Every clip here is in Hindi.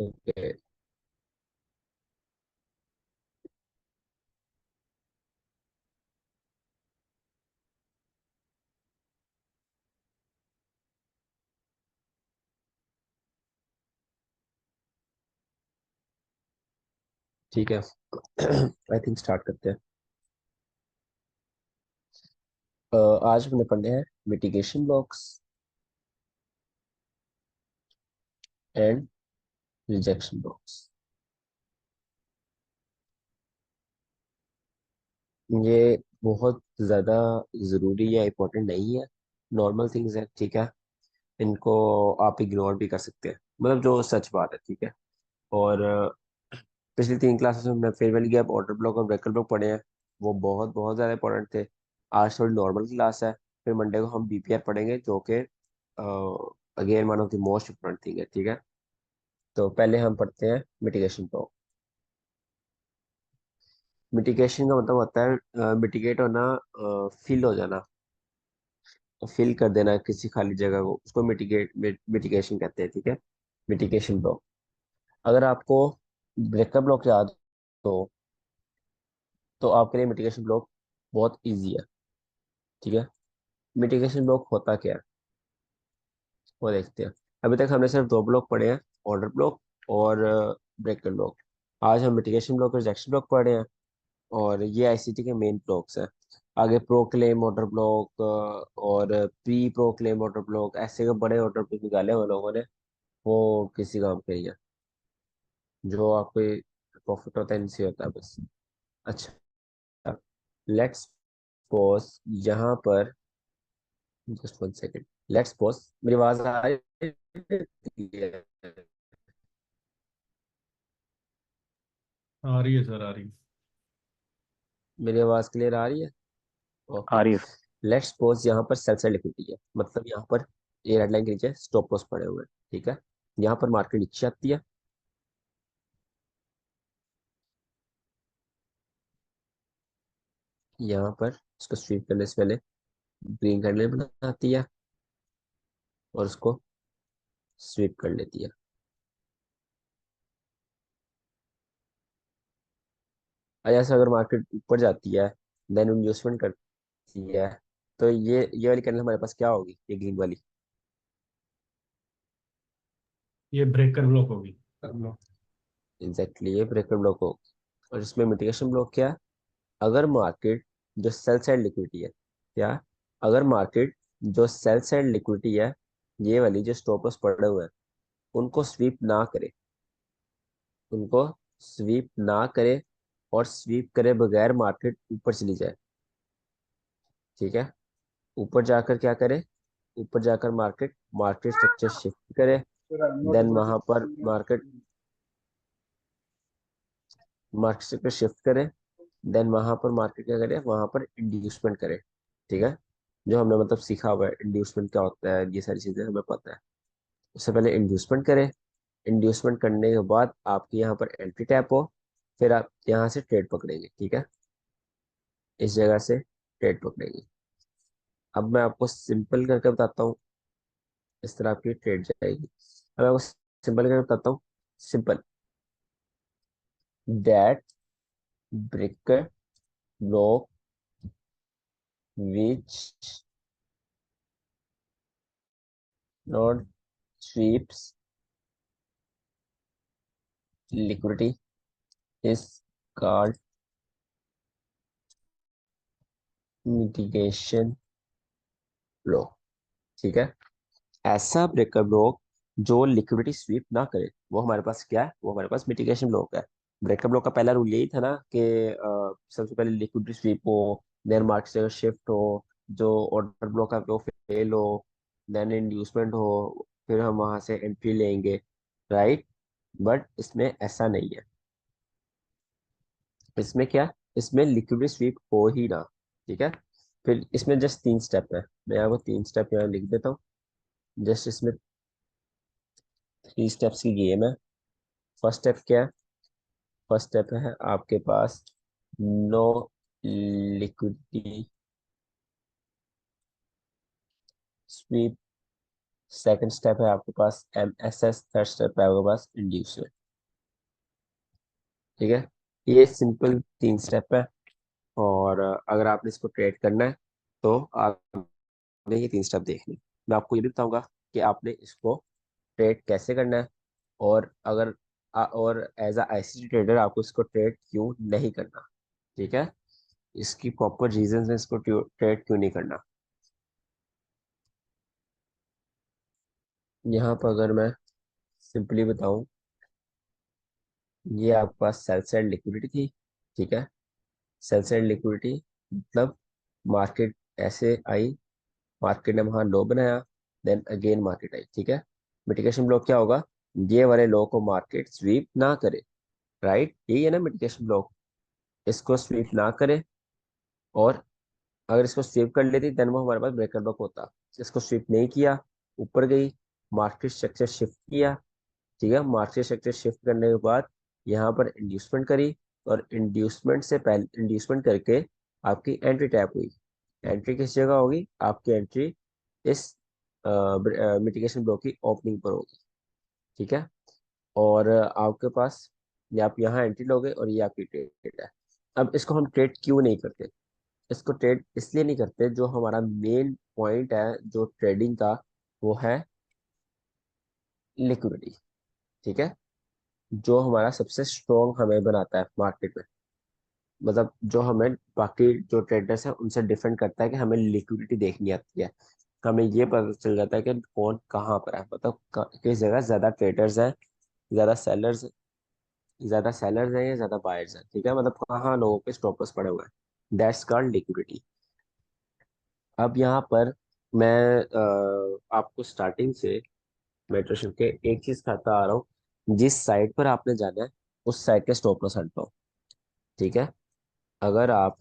ओके। ठीक है। आई थिंक स्टार्ट करते हैं। आज हमने पढ़ने हैं mitigation blocks and rejection blocks. ये बहुत ज़्यादा ज़रूरी या इम्पोर्टेंट नहीं है, नॉर्मल थिंग्स है। ठीक है, इनको आप इग्नोर भी कर सकते हैं, मतलब जो सच बात है। ठीक है। और पिछली 3 क्लासेस में हमने फेयरवेल गैप, ऑर्डर ब्लॉक और ब्रेकर ब्लॉक पढ़े हैं। वो बहुत बहुत ज़्यादा इंपॉर्टेंट थे। आज थोड़ी नॉर्मल क्लास है। फिर मंडे को हम बीपीआर पढ़ेंगे, जो कि again one of the most important thing है। ठीक है। तो पहले हम पढ़ते हैं मिटिगेशन ब्लॉक। मिटिगेशन का मतलब होता है मिटिगेट होना, फिल हो जाना, फिल कर देना किसी खाली जगह को, उसको मिटिगेशन कहते हैं। ठीक है। Mitigation block. अगर आपको ब्रेकर ब्लॉक याद हो तो आपके लिए मिटिगेशन ब्लॉक बहुत इजी है। ठीक है। मिटिगेशन ब्लॉक होता क्या है वो देखते हैं। अभी तक हमने सिर्फ 2 ब्लॉक पढ़े हैं, ऑर्डर ब्लॉक और ब्रेकर ब्लॉक। आज हम मिटिगेशन ब्लॉक और रिजेक्शन ब्लॉक पढ़े हैं, और ये आईसीटी के मेन ब्लॉक्स हैं। आगे प्रो क्लेम ऑर्डर ब्लॉक और pre pro claim order block, ऐसे के बड़े ऑर्डर ब्लॉक निकाले हुए लोगों ने, वो किसी काम के नहीं है। जो आपको प्रॉफिट होता है इनसे होता है बस। अच्छा, लेट्स सपोज यहाँ पर, जस्ट 1 सेकेंड, लेट्स सपोज मेरी आवाज आ रही है? आ रही है सर, आ रही है। मेरी आवाज क्लियर आ रही है? ओके। आ रही है। लेट्स सपोज यहाँ पर सेल साइड लिक्विडिटी है, मतलब यहाँ पर ये रेड लाइन के नीचे स्टॉप लॉस पड़े हुए हैं। ठीक है। यहाँ पर मार्केट नीचे आती है, यहाँ पर इसको स्वीप करने से पहले ग्रीन कैंडल बनाती है और उसको स्वीप कर लेती है। और ऐसे अगर मार्केट ऊपर जाती है, देन इन्वेस्टमेंट करती है, तो ये वाली कैंडल हमारे पास क्या होगी, ये ग्रीन वाली? ये ब्रेकर ब्लॉक होगी। एग्जैक्टली, ये ब्रेकर ब्लॉक होगी। और इसमें मिटिगेशन ब्लॉक क्या है? अगर मार्केट जो सेल साइड लिक्विडिटी है, क्या, अगर मार्केट जो सेल साइड लिक्विडिटी है, ये वाली जो स्टॉप लॉस पड़े हुए हैं, उनको स्वीप ना करे, उनको स्वीप ना करे और स्वीप करे बगैर मार्केट ऊपर चली जाए। ठीक है। ऊपर जाकर क्या करे, ऊपर जाकर मार्केट मार्केट स्ट्रक्चर शिफ्ट करे, देन वहां पर मार्केट मार्केट स्ट्रक्चर शिफ्ट करे, देन वहां पर मार्केट क्या करे, वहां पर इंड्यूसमेंट करे। ठीक है। जो हमने मतलब सीखा हुआ है इंड्यूसमेंट क्या होता है, ये सारी चीजें हमें पता है। उससे पहले इंड्यूसमेंट करे, इंड्यूसमेंट करने के बाद आपके यहाँ पर एंट्री टैप हो, फिर आप यहाँ से ट्रेड पकड़ेंगे। ठीक है। इस जगह से ट्रेड पकड़ेंगे। अब मैं आपको सिंपल करके बताता हूँ, इस तरह आपकी ट्रेड जाएगी। अब मैं आपको सिंपल करके बताता हूँ। Simple, that breaker block which not sweeps liquidity is called mitigation block। ठीक है। ऐसा ब्रेकर ब्लॉक जो लिक्विडिटी स्वीप ना करे, वो हमारे पास क्या है, वो हमारे पास मिटिगेशन ब्लॉक है। ब्रेकर ब्लॉक का पहला रूल यही था ना कि सबसे पहले लिक्विडिटी स्वीप हो, देन मार्केट से शिफ्ट हो, जो ऑर्डर ब्लॉक है वो फेल हो, देन इंड्यूसमेंट हो, फिर हम वहां से एंट्री लेंगे। राइट। बट इसमें ऐसा नहीं है। इसमें क्या, इसमें लिक्विडिटी स्वीप हो ही ना। ठीक है। फिर इसमें जस्ट 3 स्टेप है, मैं आपको 3 स्टेप यहाँ लिख देता हूँ। जस्ट इसमें 3 स्टेप्स की गेम है। फर्स्ट स्टेप क्या है? फर्स्ट स्टेप है आपके पास no liquidity sweep second step है आपके पास MSS, थर्ड स्टेप है आपके पास इंड्यूसमेंट। ठीक है, ये सिंपल 3 स्टेप है। और अगर आपने इसको ट्रेड करना है तो आपने ये 3 स्टेप देखने। मैं आपको ये भी बताऊंगा कि आपने इसको ट्रेड कैसे करना है, और अगर और एज अ ICT ट्रेडर आपको इसको ट्रेड क्यों नहीं करना। ठीक है, इसकी प्रॉपर रीजन है इसको ट्रेड क्यों नहीं करना। यहाँ पर अगर मैं सिंपली बताऊं, ये आपके पास सेल साइड लिक्विडिटी थी। ठीक है, सेल साइड लिक्विडिटी मतलब मार्केट ऐसे आई, मार्केट ने वहां लो बनाया, देन अगेन मार्केट आई। ठीक है, मिटिगेशन ब्लॉक क्या होगा, ये वाले लो को मार्केट स्वीप ना करे। राइट, यही है ना मिटिगेशन ब्लॉक, इसको स्वीप ना करे। और अगर इसको स्वीप कर लेती देन वो हमारे पास ब्रेकर ब्लॉक होता। इसको स्वीप नहीं किया, ऊपर गई, मार्केट स्ट्रक्चर शिफ्ट किया। ठीक है, मार्केट स्ट्रक्चर शिफ्ट करने के बाद यहाँ पर इंड्यूसमेंट करी, और इंड्यूसमेंट से पहले इंड्यूसमेंट करके आपकी एंट्री टैप हुई। एंट्री किस जगह होगी, आपकी एंट्री इस मिटिगेशन ब्लॉक की ओपनिंग पर होगी। ठीक है, और आपके पास ये आप यहाँ एंट्री लोगे और ये आपकी ट्रेड है। अब इसको हम ट्रेड क्यों नहीं करते, इसको ट्रेड इसलिए नहीं करते, जो हमारा मेन पॉइंट है जो ट्रेडिंग का, वो है लिक्विडिटी। ठीक है, जो हमारा सबसे स्ट्रॉन्ग हमें बनाता है मार्केट में, मतलब जो हमें बाकी जो ट्रेडर्स हैं उनसे डिफरेंट करता है कि हमें लिक्विडिटी देखनी आती है। हमें ये पता चल जाता है कि कौन कहाँ पर है, मतलब किस जगह ज्यादा ट्रेडर्स हैं, ज्यादा सेलर्स ज्यादा सेलर्स हैं या ज्यादा बायर्स हैं। ठीक है, मतलब कहाँ लोगों के स्टॉप लॉस पड़े हुए हैं, दैट्स कॉल्ड लिक्विडिटी। अब यहाँ पर मैं आपको स्टार्टिंग से मेट्रो के एक चीज खाता आ रहा हूँ, जिस साइड पर आपने जाना है उस साइड के स्टॉप लॉस हटता हूँ। ठीक है, अगर आप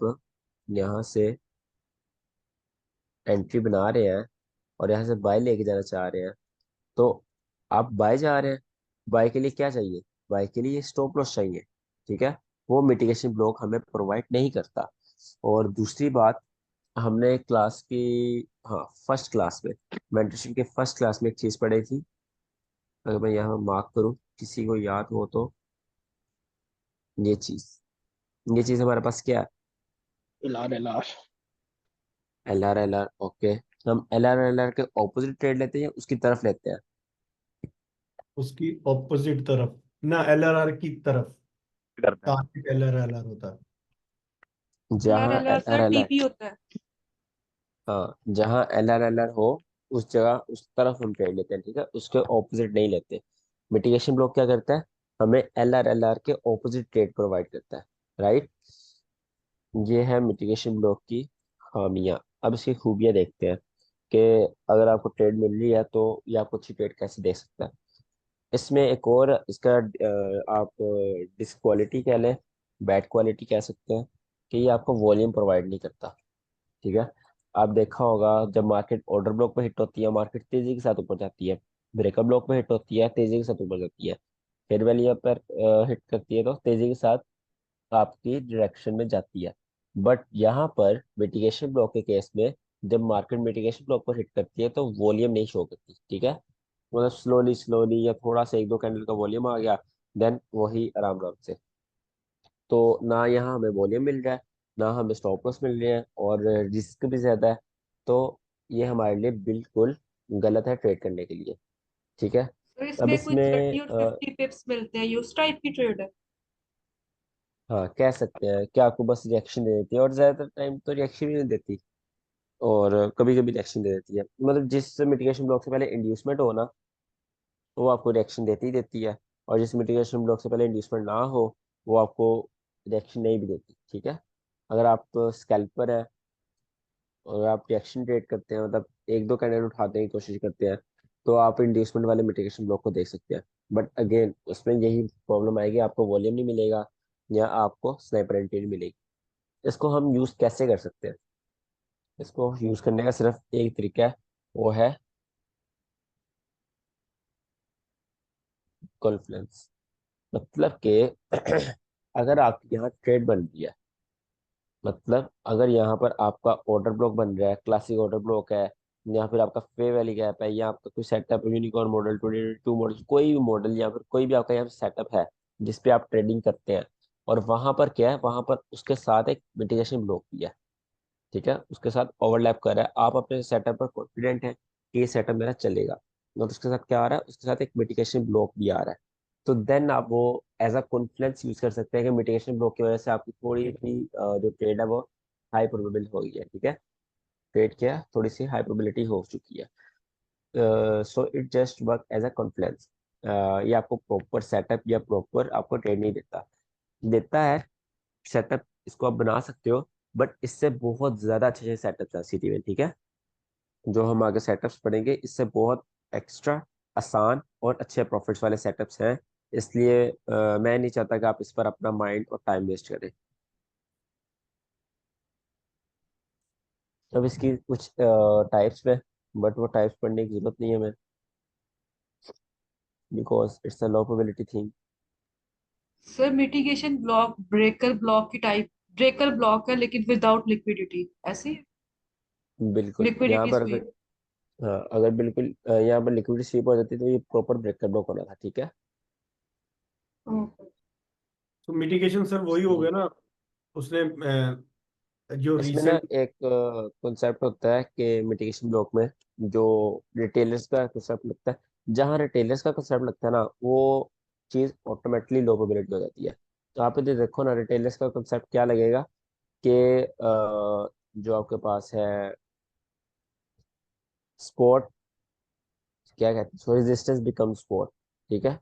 यहाँ से एंट्री बना रहे हैं और यहाँ से बाय लेके जाना चाह रहे हैं, तो आप बाय जा रहे हैं, बाय के लिए क्या चाहिए, बाय के लिए स्टॉप लॉस चाहिए। ठीक है, वो मिटिगेशन ब्लॉक हमें प्रोवाइड नहीं करता। और दूसरी बात, हमने क्लास की, हाँ फर्स्ट क्लास में, मेंटरशिप के फर्स्ट क्लास में एक चीज़ पढ़ी थी, अगर मैं यहाँ मार्क करूँ किसी को याद हो तो, ये चीज़, ये चीज़ हमारे पास क्या है, LR। LR। ओके, हम LR के ऑपोजिट ट्रेड लेते हैं, उसकी तरफ लेते हैं। उसकी ऑपोजिट तरफ ना, LRR की तरफ। करते हैं टारगेट LR होता है। जहाँ LRLR L R sir L R TP होता है। हाँ, जहाँ LR हो उस जगह उस तरफ हम ट्रेड लेते हैं। ठीक है, उसके ऑपोजिट नहीं लेते। मिटिगेशन ब्लॉक क्या करता है, हमें LR के ऑपोजिट ट्रेड प्रोवाइड करता है। राइट, ये है मिटिगेशन ब्लॉक की खामियां। अब इसकी खूबियां देखते हैं कि अगर आपको ट्रेड मिल रही है तो ये आपको अच्छी ट्रेड कैसे दे सकता है। इसमें एक और इसका आप डिसक्वालिटी कह लें, बैड क्वालिटी कह सकते हैं, कि ये आपको वॉल्यूम प्रोवाइड नहीं करता। ठीक है, आप देखा होगा जब मार्केट ऑर्डर ब्लॉक पे हिट होती है मार्केट तेजी के साथ ऊपर जाती है, ब्रेकअप ब्लॉक पे हिट होती है तेजी के साथ ऊपर जाती है, फिर वैल्यू पर हिट करती है तो तेजी के साथ आपकी डायरेक्शन में जाती है। बट यहाँ पर मिटिगेशन ब्लॉक के केस में, जब मार्केट मिटिगेशन ब्लॉक पर हिट करती है तो वॉल्यूम नहीं शो करती। ठीक है, मतलब स्लोली स्लोली या थोड़ा सा एक दो कैंडल का वॉल्यूम आ गया, देन वही आराम आराम से। तो ना यहाँ हमें वॉल्यूम मिल रहा है, ना हमें स्टॉप लॉस मिल रहे हैं, और रिस्क भी ज्यादा है। तो ये हमारे लिए बिल्कुल गलत है ट्रेड करने के लिए। ठीक है, तो अब इसमें कुछ इसमें 30 और 50 पिप्स मिलते हैं, ये उस टाइप की ट्रेड है। हाँ कह सकते हैं कि आपको बस रिएक्शन दे देती है, और ज्यादातर टाइम तो रिएक्शन ही नहीं देती, और कभी कभी रिएक्शन दे देती है। मतलब जिस मिटिगेशन ब्लॉक से पहले इंड्यूसमेंट हो ना, तो वो आपको रिएक्शन देती ही देती है, और जिस मिटिगेशन ब्लॉक से पहले इंड्यूसमेंट ना हो, वो आपको रिएक्शन नहीं भी देती। ठीक है, अगर आप स्कैल्पर है और आप रिएक्शन ट्रेड करते हैं, मतलब एक दो कैंडल उठाने की कोशिश करते हैं, तो आप इंड्यूसमेंट वाले मिटिगेशन ब्लॉक को देख सकते हैं। बट अगेन उसमें यही प्रॉब्लम आएगी, आपको वॉल्यूम नहीं मिलेगा या आपको स्नाइपर एंट्री मिलेगी। इसको हम यूज कैसे कर सकते हैं, इसको यूज करने का सिर्फ एक तरीका है, वो है कॉन्फ्लुएंस। मतलब कि अगर आपकी यहाँ ट्रेड बन रही है, मतलब अगर यहाँ पर आपका ऑर्डर ब्लॉक बन रहा है, क्लासिक ऑर्डर ब्लॉक है, या फिर आपका फे वैली गैप है, या आपका कोई सेटअप यूनिकॉर्न मॉडल 2022 मॉडल, कोई भी मॉडल या फिर कोई भी आपका यहाँ पे सेटअप है जिसपे आप ट्रेडिंग करते हैं, और वहां पर क्या है, वहां पर उसके साथ एक मिटिगेशन ब्लॉक भी है, ठीक है, उसके साथ ओवरलैप कर रहा है, आप अपने सेटअप पर कॉन्फिडेंट है कि ये सेटअप मेरा चलेगा, और उसके साथ क्या आ रहा है, उसके साथ एक मिटिगेशन ब्लॉक भी आ रहा है, तो देन आप वो एज अ कॉन्फ्लुएंस यूज कर सकते हैं कि मिटिगेशन ब्लॉक की वजह से आपकी थोड़ी सी जो ट्रेड है वो हाई प्रोबेबल हो गई है, ठीक है, ट्रेड क्या है, थोड़ी सी हाई प्रोबेबिलिटी हो चुकी है, so it just work as a confluence. ये आपको प्रॉपर सेटअप या प्रॉपर आपको ट्रेड नहीं देता, देता है सेटअप, इसको आप बना सकते हो, बट इससे बहुत ज्यादा अच्छे अच्छे सेटअप है सिटी में, ठीक है, जो हम आगे सेटअप्स पढ़ेंगे इससे बहुत एक्स्ट्रा आसान और अच्छे प्रॉफिट्स वाले सेटअप्स हैं, इसलिए मैं नहीं चाहता कि आप इस पर अपना माइंड और टाइम वेस्ट करें। अब इसकी कुछ टाइप्स में, बट वो टाइप्स पढ़ने की जरूरत नहीं है हमें, because it's a low probability thing. Sir mitigation block breaker block की टाइप, ब्रेकर ब्लॉक है लेकिन विदाउट लिक्विडिटी, ऐसी बिल्कुल, यहाँ लिक्विडिटी पर अगर, स्वीप। हाँ अगर बिल्कुल यहाँ पर लिक्विडिटी स्वीप हो जाती तो ये प्रॉपर ब्रेकर ब्लॉक होना था, ठीक है। तो मिटिगेशन सर वही हो इसमें गया ना, उसने जो इसमें ना रीसेंट। एक कॉन्सेप्ट होता है कि मिटिगेशन ब्लॉक में जो रिटेलर्स का कॉन्सेप्ट लगता है, जहाँ रिटेलर्स का कॉन्सेप्ट लगता है ना, वो चीज़ ऑटोमेटिकली लो प्रोबेबिलिटी हो जाती है, तो आप इधर देखो ना, रिटेलर्स का कॉन्सेप्ट क्या लगेगा कि जो आपके पास है स्पॉट, क्या कहते हैं, सो रेजिस्टेंस बिकम स्पॉट, ठीक है,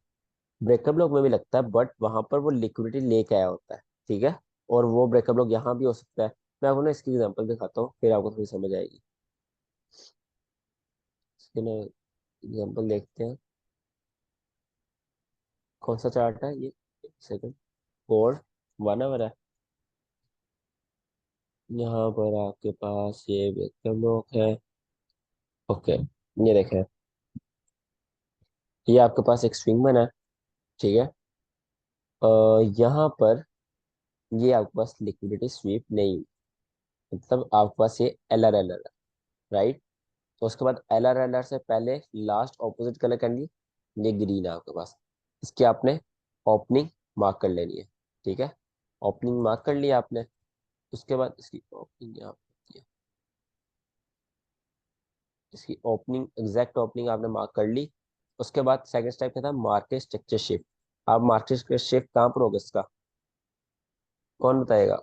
ब्रेकअप ब्लॉक में भी लगता है, बट वहां पर वो लिक्विडिटी लेके आया होता है, ठीक है, और वो ब्रेकअप ब्लॉक यहाँ भी हो सकता है। मैं आपको ना इसकी एग्जांपल दिखाता हूँ, फिर आपको थोड़ी समझ आएगी। इसके ना एग्जांपल देखते हैं, कौन सा चार्ट है ये, एक सेकंड, और 1 आवर है, यहाँ पर आपके पास ये ब्रेकअप ब्लॉक है, ओके, ये देखें, ये आपके पास एक स्विंग बना है, ठीक है, यहाँ पर ये आपके पास लिक्विडिटी स्वीप नहीं, मतलब आपके पास ये एल आर है, राइट, तो उसके बाद एल आर से पहले लास्ट ऑपोजिट कलर कैंडल, ये ग्रीन है आपके पास, इसकी आपने ओपनिंग मार्क कर लेनी है, ठीक है, ओपनिंग मार्क कर लिया आपने, उसके बाद इसकी ओपनिंग यहाँ पे होती है, इसकी ओपनिंग एग्जैक्ट ओपनिंग आपने मार्क कर ली, उसके बाद सेकंड स्टेप क्या था, मार्केट स्ट्रक्चर शिफ्ट, आप मार्केट स्ट्रक्चर शिफ्ट कहाँ पर होगा इसका, कौन बताएगा।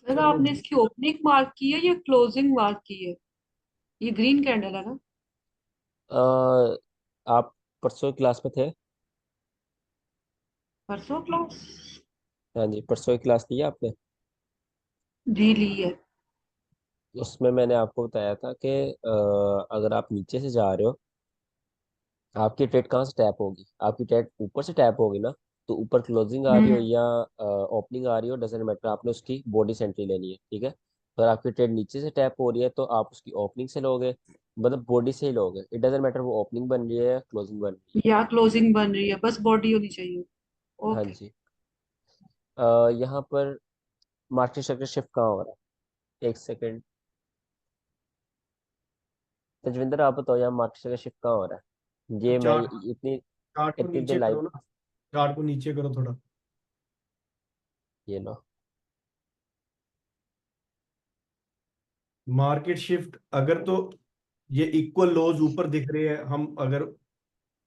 सर सर वो आपने इसकी ओपनिंग मार्क की है या क्लोजिंग मार्क की है? ये ग्रीन कैंडल है ना? अ, आप परसों क्लास में थे, परसों क्लास? हाँ जी, परसों की क्लास ली है आपने, जी ली है। उसमें मैंने आपको बताया था कि अगर आप नीचे से जा रहे हो, आपकी ट्रेड कहाँ से टैप होगी, आपकी ट्रेड ऊपर से टैप होगी ना, तो ऊपर क्लोजिंग आ रही हो हम्म। या ओपनिंग आ रही हो, डजेंट मैटर, आपने उसकी बॉडी सेंट्री लेनी है, ठीक है, अगर आपकी ट्रेड नीचे से टैप हो रही है तो आप उसकी ओपनिंग से लोगे, मतलब बॉडी से ही लोगे, इट डजेंट मैटर वो ओपनिंग बन रही है या क्लोजिंग बन रही या क्लोजिंग बन रही है, बस बॉडी होनी चाहिए। है, हाँ ओके। जी। यहाँ पर मार्केट स्ट्रक्चर शिफ्ट कहाँ हो रहा है, एक सेकेंड, तजविंदर आप बताओ, यहाँ मार्केट स्ट्रक्चर शिफ्ट कहाँ हो रहा है, ये मैं चार्ट इतनी चार्ट को इतनी देर नीचे लाइव, करो ना, चार्ट को नीचे करो थोड़ा। ये लो, मार्केट शिफ्ट अगर तो ये इक्वल लोज ऊपर दिख रहे हैं, हम अगर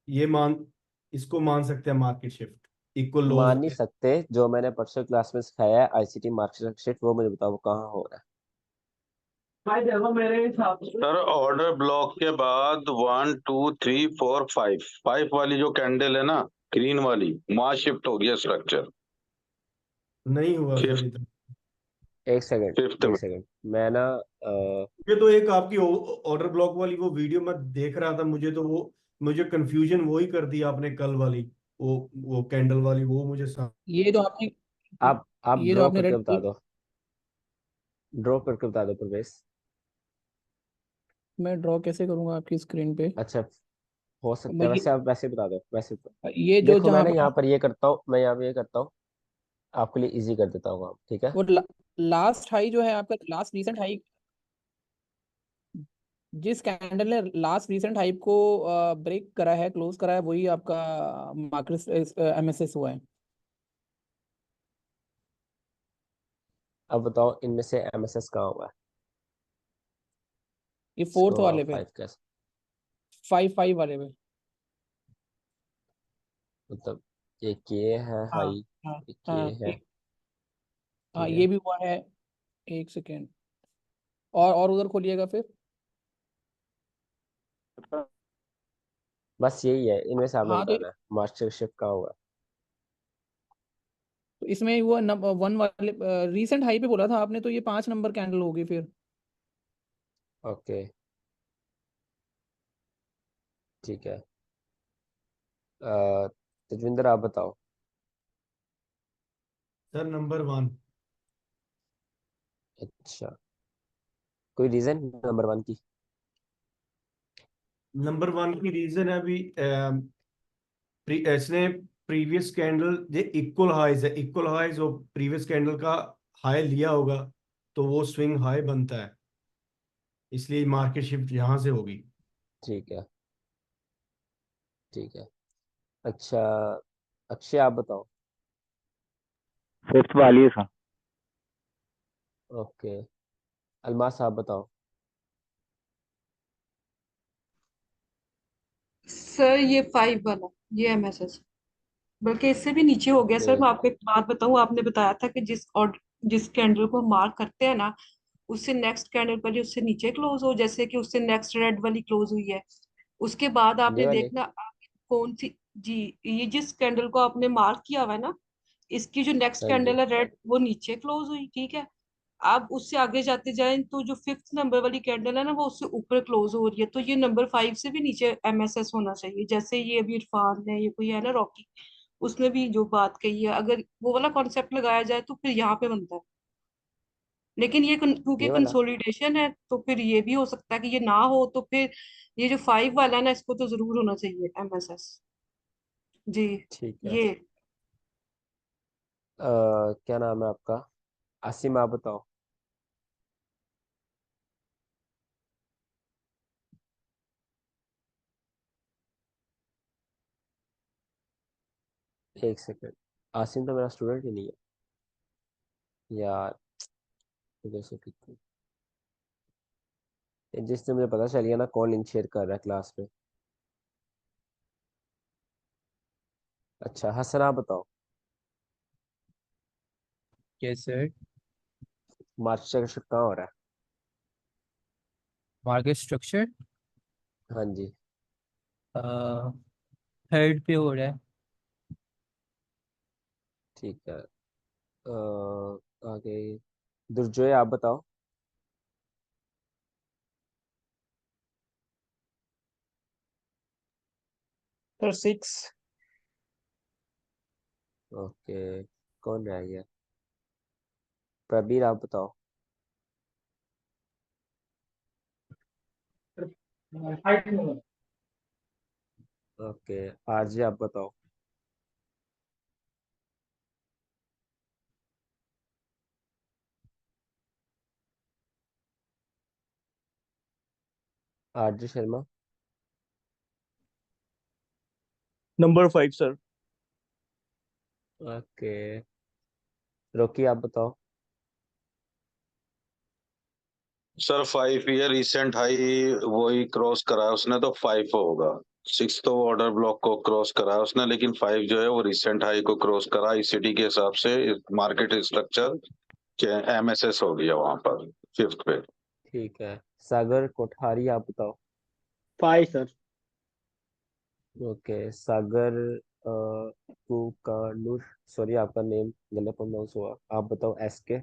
ये मान इसको मान सकते हैं मार्केट शिफ्ट इक्वल लोज। मान नहीं सकते, जो मैंने परसों क्लास में सिखाया है आईसीटी मार्केट शिफ्ट, वो मुझे बताओ वो कहाँ हो रहा भाई देखो मेरे हिसाब से सर ऑर्डर ब्लॉक के बाद 1 2 3 4 5 5 वाली जो कैंडल है ना, ग्रीन वाली, वहां शिफ्ट हो गया स्ट्रक्चर। नहीं हुआ सर फिफ्थ इधर। है, एक सेकंड, फिफ्थ में। एक सेकंड, मैं ना मुझे तो एक आपकी ऑर्डर ब्लॉक वाली वो वीडियो मैं देख रहा था, मुझे तो वो मुझे कंफ्यूजन वो ही कर दी आपने कल वाली, वो कैंडल वाली वो मुझे ये जो आपने आप ये जो ड्रॉ आपने करके रेड बता दो, ड्रॉ करके बता दो प्रवेश, मैं ड्रॉ कैसे करूंगा आपकी स्क्रीन पे? अच्छा, हो सकता है, मुझे वैसे आप वैसे बता दो, वैसे ये जो देखो, मैं जहाँ ना पे यहाँ पर ये करता हूँ, मैं यहाँ पे ये करता हूँ, आपके लिए इजी कर देता हूँ काम, ठीक है, वो लास्ट हाई जो है आपका, लास्ट रीसेंट हाई, जिस कैंडल ने लास्ट रीसेंट हाइप को ब्रेक करा है, क्लोज करा है, वही आपका मार्केट एमएसएस हुआ है। अब बताओ इनमें से एमएसएस कहाँ हुआ है? ये फोर्थ इसको वाले पे, फाइव कैसे, 5-5 वाले पे। मतलब एक ये है हाँ हाई, हाँ एक हाँ ये है, हाँ, ठीक ये है। भी हुआ है। एक सेकेंड, और उधर खोलिएगा फिर। बस यही है, इनमें से आपने हाँ तो बताना है मास्टर शिफ्ट कहाँ हुआ इसमें वो नंबर 1 वाले रीसेंट हाई पे बोला था आपने, तो ये 5 नंबर कैंडल होगी फिर। है। ओके, ठीक है। तजविंदर आप बताओ। Sir number 1। अच्छा, कोई रीजन नंबर 1 की? नंबर 1 की रीजन है अभी इसने प्रीवियस कैंडल ये इक्वल हाइज है, इक्वल हाइज और प्रीवियस कैंडल का हाई लिया होगा, तो वो स्विंग हाई बनता है, इसलिए मार्केट शिफ्ट यहां से होगी। ठीक है, ठीक है। अच्छा, अक्षय आप बताओ। फिफ्थ वाली है सर। ओके, अलमास आप बताओ। सर ये 5 वाला, ये एमएसएस, बल्कि इससे भी नीचे हो गया। ओके, सर मैं आपको एक बात बताऊं, आपने बताया था कि जिस कैंडल को मार्क करते हैं ना, उससे नेक्स्ट कैंडल पर उससे नीचे क्लोज हो, जैसे कि उससे नेक्स्ट रेड वाली क्लोज हुई है, उसके बाद ये आपने वाले। देखना आगे कौन सी। जी, ये जिस कैंडल को आपने मार्क किया हुआ है ना, इसकी जो नेक्स्ट हाँ जी, कैंडल है रेड, वो नीचे क्लोज हुई, ठीक है। आप उससे आगे जाते जाएं तो जो 5th नंबर वाली कैंडल है ना, वो उससे ऊपर क्लोज हो रही है, तो ये नंबर 5 से भी नीचे एमएसएस होना चाहिए। जैसे ये अभी इरफान है, ये कोई है ना रॉकी, उसने भी जो बात कही है, अगर वो वाला कॉन्सेप्ट लगाया जाए तो फिर यहाँ पे बनता है। लेकिन ये क्योंकि ये वाला। कंसोलिडेशन है, तो फिर ये भी हो सकता है कि ये ना हो, तो फिर ये जो 5 वाला है ना, इसको तो जरूर होना चाहिए एमएसएस। जी, ठीक है। ये। क्या नाम है आपका? आसिम आप बताओ। एक सेकंड, आसिम तो मेरा स्टूडेंट ही नहीं है यार। मुझे से कितनी, जिससे मुझे पता चल गया ना कौन लिंक शेयर कर रहा है क्लास में। अच्छा, हसन आप बताओ। Yes sir. मार्केट शिफ्ट कहाँ हो रहा मार्केट स्ट्रक्चर है? हाँ जी, थर्ड पे हो रहा है। ठीक है। आगे दुर्जोय आप बताओ। सर 6। ओके, कौन रह गया? प्रबीर आप बताओ। ओके, आरजे आप बताओ। RJ Sharma. Number 5 sir. Okay, रोकी आप बताओ। सर 5 ईयर रिसेंट हाई वही क्रॉस करा है उसने, तो 5 होगा। 6 तो ऑर्डर ब्लॉक को क्रॉस करा है उसने, लेकिन 5 जो है वो रिसेंट हाई को क्रॉस करा ईसीटी के हिसाब से। मार्केट स्ट्रक्चर एमएसएस हो गया वहां पर फिफ्थ पे। ठीक है, सागर कोठारी आप बताओ। 5 सर। ओके, सागर कुकानूर, सॉरी आपका नेम गलत प्रोनाउंस हुआ, आप बताओ एसके।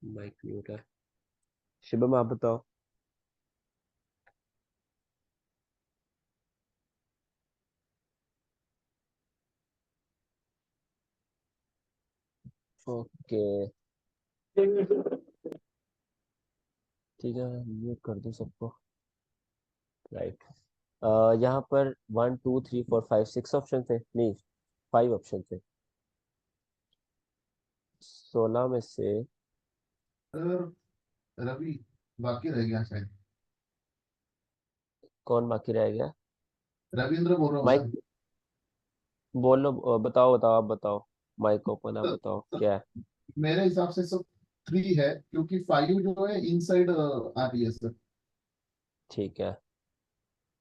माइक म्यूट है। शुभम आप बताओ। ओके, ठीक है, म्यूट कर दो सबको। राइट। यहाँ पर 1 2 3 4 5 6 ऑप्शन थे, नहीं 5 ऑप्शन थे। 16 में से रवि बाकी रह गया शायद। कौन बाकी रह गया? रविंद्र बोल रहा हूँ माइक सर। बोलो, बताओ बताओ, आप बताओ। माइक ओपन, आप बताओ क्या है। मेरे हिसाब से सब 3 है, क्योंकि 5 जो है इनसाइड आ रही है सर। ठीक है,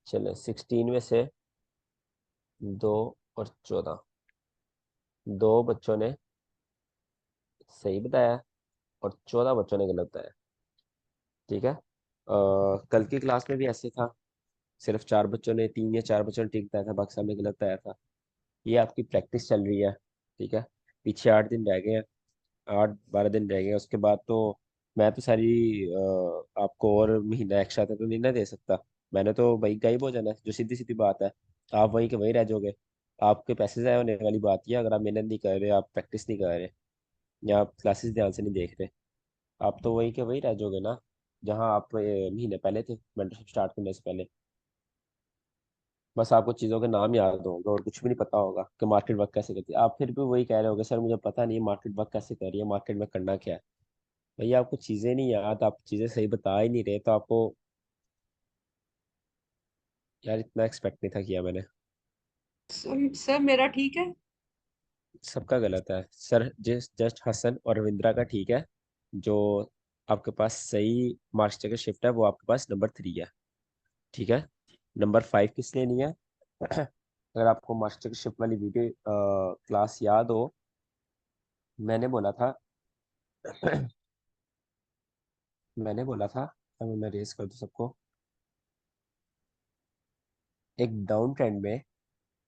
चलो 16 में से 2 और 14, 2 बच्चों ने सही बताया और 14 बच्चों ने गलत बताया। ठीक है, कल की क्लास में भी ऐसे था, सिर्फ 4 बच्चों ने, 3 या 4 बच्चों ने ठीक बताया था, बाकी सब ने गलत बताया था। ये आपकी प्रैक्टिस चल रही है। ठीक है, पीछे 8 दिन रह गए हैं, 8-12 दिन रह गए, उसके बाद तो मैं तो सारी आपको और महीना एक्स्ट्रा तो नहीं ना दे सकता। मैंने तो भाई गायब हो जाना है, जो सीधी सीधी बात है। आप वहीं के वहीं रह जाओगे। आपके पैसे ज़ाया होने वाली बात ही है अगर आप मेहनत नहीं कर रहे, आप प्रैक्टिस नहीं कर रहे, या आप क्लासेस ध्यान से नहीं देख रहे। आप तो वहीं के वहीं रह जाओगे ना, जहाँ आप महीने पहले थे मेंटरशिप स्टार्ट करने से पहले। बस आपको चीज़ों के नाम याद होंगे और कुछ भी नहीं पता होगा कि मार्केट वर्क कैसे करती है। आप फिर भी वही कह रहे होगे, सर मुझे पता नहीं है मार्केट वर्क कैसे कर रही है, मार्केट में करना क्या है। भैया आपको चीज़ें नहीं याद, आप चीज़ें सही बता ही नहीं रहे, तो आपको यार इतना एक्सपेक्ट नहीं था किया मैंने। सर मेरा ठीक है। सबका गलत है सर, जस्ट हसन और रविंद्रा का ठीक है। जो आपके पास सही मार्क्स चेकर शिफ्ट है वो आपके पास नंबर 3 है। ठीक है, नंबर 5 किस लिए नहीं है? अगर आपको मार्क्स चेकर शिफ्ट वाली वीडियो क्लास याद हो, मैंने बोला था मैंने बोला था, अब मैं रेस कर दूं सबको। एक डाउन ट्रेंड में,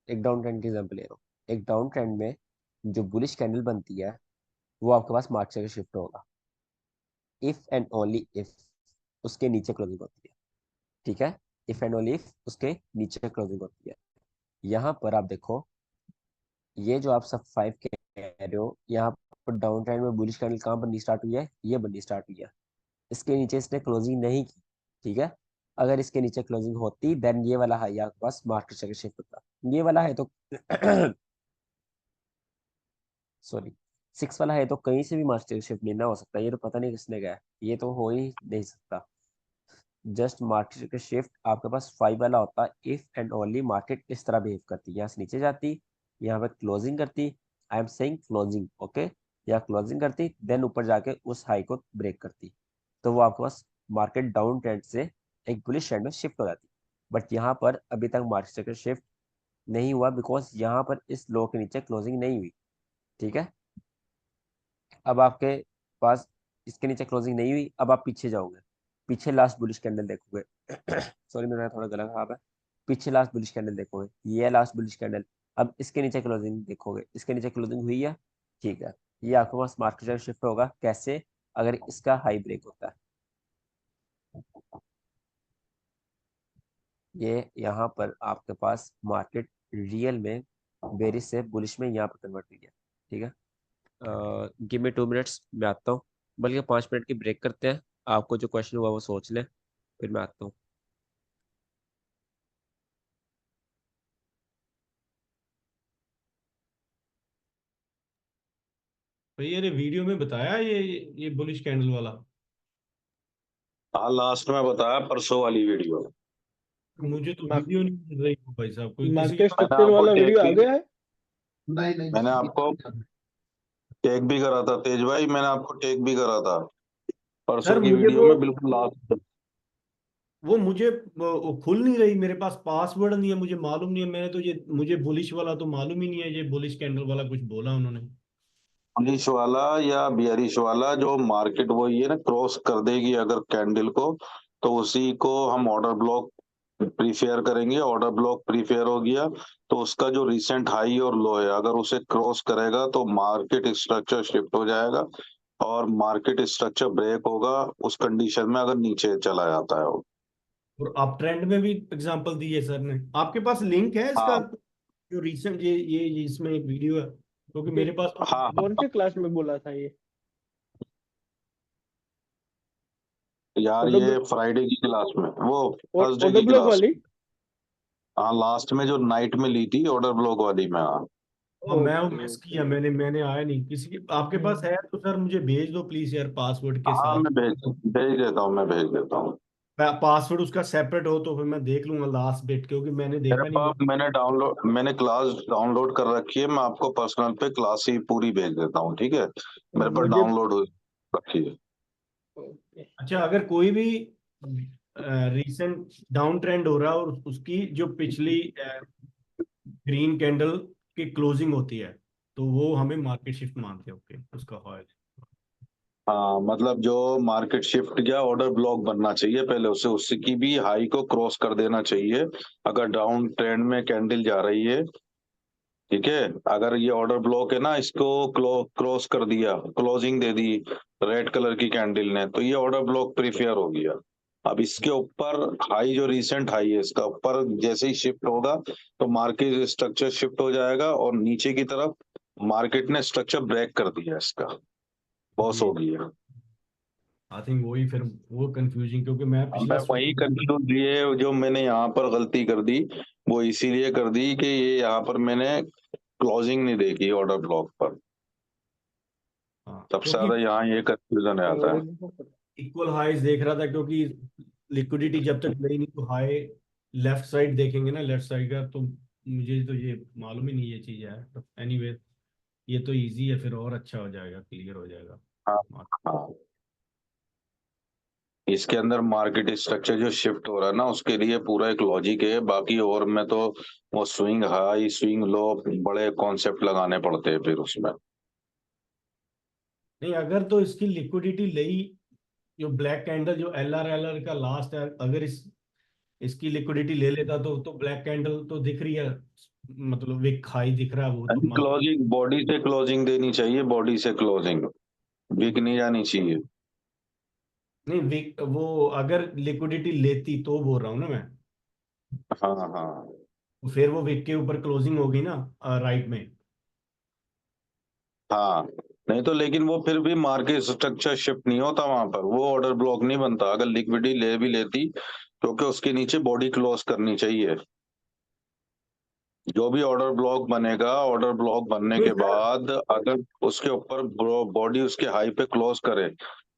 एक डाउन ट्रेंड की एग्जांपल ले रहा हूँ, एक डाउन ट्रेंड में जो बुलिश कैंडल बनती है वो आपके पास मार्केट का शिफ्ट होगा इफ एंड ओनली इफ उसके नीचे क्लोजिंग होती है। ठीक है, इफ एंड ओनली इफ उसके नीचे क्लोजिंग होती है। यहाँ पर आप देखो, ये जो आप सब 5 कह रहे हो, यहाँ पर डाउन ट्रेंड में बुलिश कैंडल कहाँ बननी स्टार्ट हुई है? ये बननी स्टार्ट हुई है, इसके नीचे इसने क्लोजिंग नहीं की। ठीक है, अगर इसके नीचे क्लोजिंग होती देन ये वाला हाई आपके पास मार्केट का शिफ्ट होता। ये वाला है तो सॉरी, 6 वाला है तो कहीं से भी मार्केट शिफ्ट नहीं ना हो सकता, ये तो पता नहीं किसने गया है, ये तो हो ही नहीं सकता। जस्ट मार्केट का शिफ्ट आपके पास 5 वाला होता इफ एंड ओनली मार्केट इस तरह बिहेव करती, यहाँ से नीचे जाती, यहाँ पे क्लोजिंग करती, I am saying closing, okay, यहाँ क्लोजिंग करती देन ऊपर जाके उस हाई को ब्रेक करती, तो वो आपके पास मार्केट डाउन ट्रेंड से एक बुलिश ट्रेंड में शिफ्ट हो जाती। बट यहाँ पर अभी तक मार्केट का शिफ्ट नहीं हुआ बिकॉज यहाँ पर इस लो के नीचे क्लोजिंग नहीं हुई। ठीक है, अब आपके पास इसके नीचे क्लोजिंग नहीं हुई, अब आप पीछे जाओगे, पीछे लास्ट बुलिश कैंडल देखोगे। सॉरी मेरा थोड़ा गला खराब है। पीछे लास्ट बुलिश कैंडल देखोगे, ये है लास्ट बुलिश कैंडल। अब इसके नीचे क्लोजिंग देखोगे, इसके नीचे क्लोजिंग हुई है। ठीक है, ये आपके पास मार्केट शिफ्ट होगा कैसे? अगर इसका हाई ब्रेक होता है, ये यहाँ पर आपके पास मार्केट रियल में बेरिश से बुलिश में यहाँ पर कन्वर्ट हुई है। ठीक है, गिव मी 2 मिनट्स, मैं आता हूँ, बल्कि 5 मिनट की ब्रेक करते हैं। आपको जो क्वेश्चन हुआ वो सोच लें, फिर मैं आता हूँ। भैया ये वीडियो में बताया ये बुलिश कैंडल वाला। हाँ लास्ट में बताया परसों वाली वीडियो। मुझे तो वीडियो नहीं मिल रही हो भाई साहब, कोई किसी के मार्केट पास। मैंने स्ट्रक्चर आपको वाला टैग वीडियो आ भी गया है। नहीं नहीं मैंने आपको टैग भी करा था तेज भाई, मैंने आपको टैग भी करा था सर परसों की मुझे वीडियो वो में, बिल्कुल लास्ट। वो मुझे वो खुल नहीं रही, मेरे पास पासवर्ड नहीं है, मुझे मालूम नहीं है। मैंने तो ये मुझे बुलिश वाला तो मालूम ही नहीं है, ये बुलिश कैंडल वाला कुछ बोला उन्होंने। बुलिश वाला या बियरिश वाला, जो मार्केट वो ये ना क्रॉस कर देगी अगर कैंडल को, तो उसी को हम ऑर्डर ब्लॉक प्रीफेयर करेंगे। ऑर्डर ब्लॉक प्रीफेयर हो गया तो उसका जो रिसेंट हाई और लो है, अगर उसे क्रॉस करेगा तो मार्केट स्ट्रक्चर शिफ्ट हो जाएगा और मार्केट स्ट्रक्चर ब्रेक होगा उस कंडीशन में अगर नीचे चला जाता है वो। और अप ट्रेंड में भी एग्जांपल दी है सर ने। आपके पास लिंक है इसका, हाँ जो रिसेंट ये इसमें एक वीडियो है, क्योंकि ये मेरे पास हाँ कौन हाँ से क्लास में बोला था ये? यार, ओडब्ल्यू ये फ्राइडे की क्लास में, वो थर्सडे की ओडब्ल्यू क्लास वाली। में। हाँ लास्ट में जो नाइट में ली थी ऑर्डर ब्लॉक वाली में। हाँ और मैं वो मिस किया, मैंने आया नहीं किसी की। आपके पास है तो सर मुझे भेज दो प्लीज यार, पासवर्ड के हाँ साथ। मैं भेज देता हूँ, मैं भेज देता हूँ। पासवर्ड उसका सेपरेट हो तो फिर मैं देख लूंगा लास्ट बिट, क्योंकि मैंने मेरे देखा नहीं वो। पास मैंने क्लास डाउनलोड कर रखी है, मैं आपको पर्सनल पे क्लास ही पूरी भेज देता हूँ, ठीक है? मेरे पास मुझे डाउनलोड रखी है। अच्छा, अगर कोई भी रीसेंट डाउन ट्रेंड हो रहा है और उसकी जो पिछली ग्रीन कैंडल की क्लोजिंग होती है, तो वो हमें मार्केट शिफ्ट मानते हैं, ओके उसका हॉल। हाँ मतलब जो मार्केट शिफ्ट या ऑर्डर ब्लॉक बनना चाहिए पहले, उसे उसकी भी हाई को क्रॉस कर देना चाहिए। अगर डाउन ट्रेंड में कैंडल जा रही है, ठीक है, अगर ये ऑर्डर ब्लॉक है ना, इसको क्रॉस कर दिया, क्लोजिंग दे दी रेड कलर की कैंडल ने, तो ये ऑर्डर ब्लॉक प्रीफेयर हो गया। अब इसके ऊपर हाई, जो रीसेंट हाई है इसका ऊपर जैसे ही शिफ्ट होगा तो मार्केट स्ट्रक्चर शिफ्ट हो जाएगा, और नीचे की तरफ मार्केट ने स्ट्रक्चर ब्रेक कर दिया, इसका बॉस हो गया। आई थिंक वही फिर वो कंफ्यूजिंग, क्योंकि मैं अब पिछला मैं वही कंफ्यूज लिए, जो मैंने यहाँ पर गलती कर दी वो इसीलिए कर दी कि ये यहाँ पर मैंने क्लोजिंग नहीं देखी ऑर्डर ब्लॉक पर। हाँ, सबसे क्योंकि ज्यादा यहाँ ये कंफ्यूजन आता है। इक्वल हाईज देख रहा था, क्योंकि लिक्विडिटी जब तक गई नहीं तो हाई लेफ्ट साइड देखेंगे ना, लेफ्ट साइड का, तो मुझे तो ये मालूम ही नहीं ये चीज है, तो एनीवे ये तो इजी है, फिर और अच्छा हो जाएगा, क्लियर हो जाएगा। हाँ हाँ, इसके अंदर मार्केट स्ट्रक्चर जो शिफ्ट हो रहा है ना, उसके लिए पूरा एक लॉजिक है, बाकी और में तो वो स्विंग हाई स्विंग लो बड़े कॉन्सेप्ट लगाने पड़ते हैं फिर उसमें। नहीं, अगर तो इसकी लिक्विडिटी लई, जो ब्लैक कैंडल जो एल आर का लास्ट है, अगर इसकी लिक्विडिटी ले लेता तो ब्लैक कैंडल तो दिख रही है, मतलब विक हाई दिख रहा है, वो तो क्लोजिंग बॉडी से क्लोजिंग देनी चाहिए, बॉडी से क्लोजिंग, वीक नहीं जानी चाहिए। नहीं विक, वो अगर लिक्विडिटी लेती तो बोल रहा हूँ ना मैं, हाँ हाँ तो फिर वो विक के ऊपर क्लोजिंग होगी ना, राइट में। हाँ, नहीं तो लेकिन वो फिर भी मार्केट स्ट्रक्चर शिफ्ट नहीं होता वहां पर, वो ऑर्डर ब्लॉक नहीं बनता अगर लिक्विडिटी ले भी लेती, क्योंकि उसके नीचे बॉडी क्लोज करनी चाहिए। जो भी ऑर्डर ब्लॉक बनेगा, ऑर्डर ब्लॉक बनने नहीं के सर, बाद अगर उसके ऊपर बॉडी उसके हाई पे क्लोज करे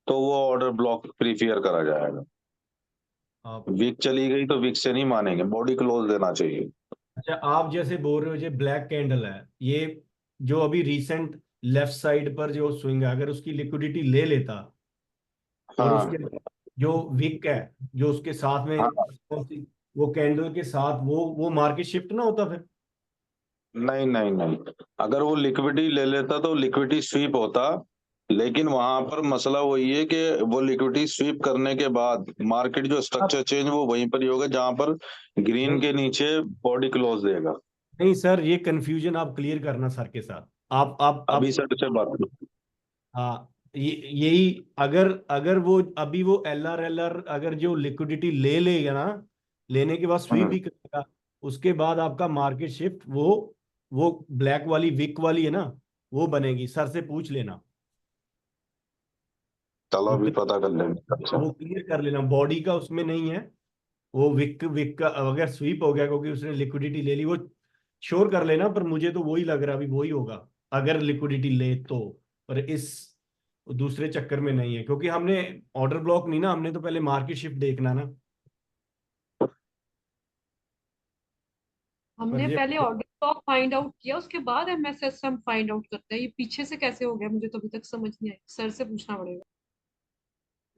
तो वो ऑर्डर ब्लॉक प्रीफेयर करा जाएगा। आप वीक चली गई तो वीक से नहीं मानेंगे, बॉडी क्लोज देना चाहिए। अच्छा, आप जैसे बोल रहे हो ये ब्लैक कैंडल है, ये जो अभी रिसेंट लेफ्ट साइड पर जो स्विंग है, अगर उसकी लिक्विडिटी ले लेता और हाँ उसके जो विक है, जो उसके साथ में हाँ, वो कैंडल के साथ वो मार्केट शिफ्ट ना होता फिर। नहीं नहीं नहीं, अगर वो लिक्विडिटी ले लेता तो लिक्विडिटी स्वीप होता, लेकिन वहां पर मसला वही है कि वो लिक्विडिटी स्वीप करने के बाद मार्केट जो अब स्ट्रक्चर चेंज वो वहीं पर ही होगा जहां पर ग्रीन के नीचे बॉडी क्लोज देगा। नहीं सर, ये कंफ्यूजन आप क्लियर करना सर के साथ। आप अभी सर से बात करो। हाँ, यही, अगर अगर वो अभी वो एल आर अगर जो लिक्विडिटी ले लेगा ना, लेने के बाद स्वीप हम्म, भी करेगा, उसके बाद आपका मार्केट शिफ्ट वो ब्लैक वाली विक वाली है ना, वो बनेगी। सर से पूछ लेना, चलो वो अभी पता कर लेंगे। अच्छा, वो क्लियर कर लेना, बॉडी का उसमें नहीं है। वो विक विक का अगर स्वीप हो गया क्योंकि उसने लिक्विडिटी ले ली, वो श्योर कर लेना, पर मुझे तो वही लग रहा है अभी वही होगा, अगर लिक्विडिटी ले तो। पर इस दूसरे चक्कर में नहीं है, क्योंकि हमने ऑर्डर ब्लॉक नहीं ना, हमने तो पहले मार्केट शिफ्ट देखना ना। पर हमने ये पहले ऑर्डर ब्लॉक फाइंड आउट किया, उसके बाद एमएसएस हम फाइंड आउट करते हैं। ये पीछे से कैसे हो गया मुझे तो अभी तक समझ नहीं आई, सर से पूछना पड़ेगा।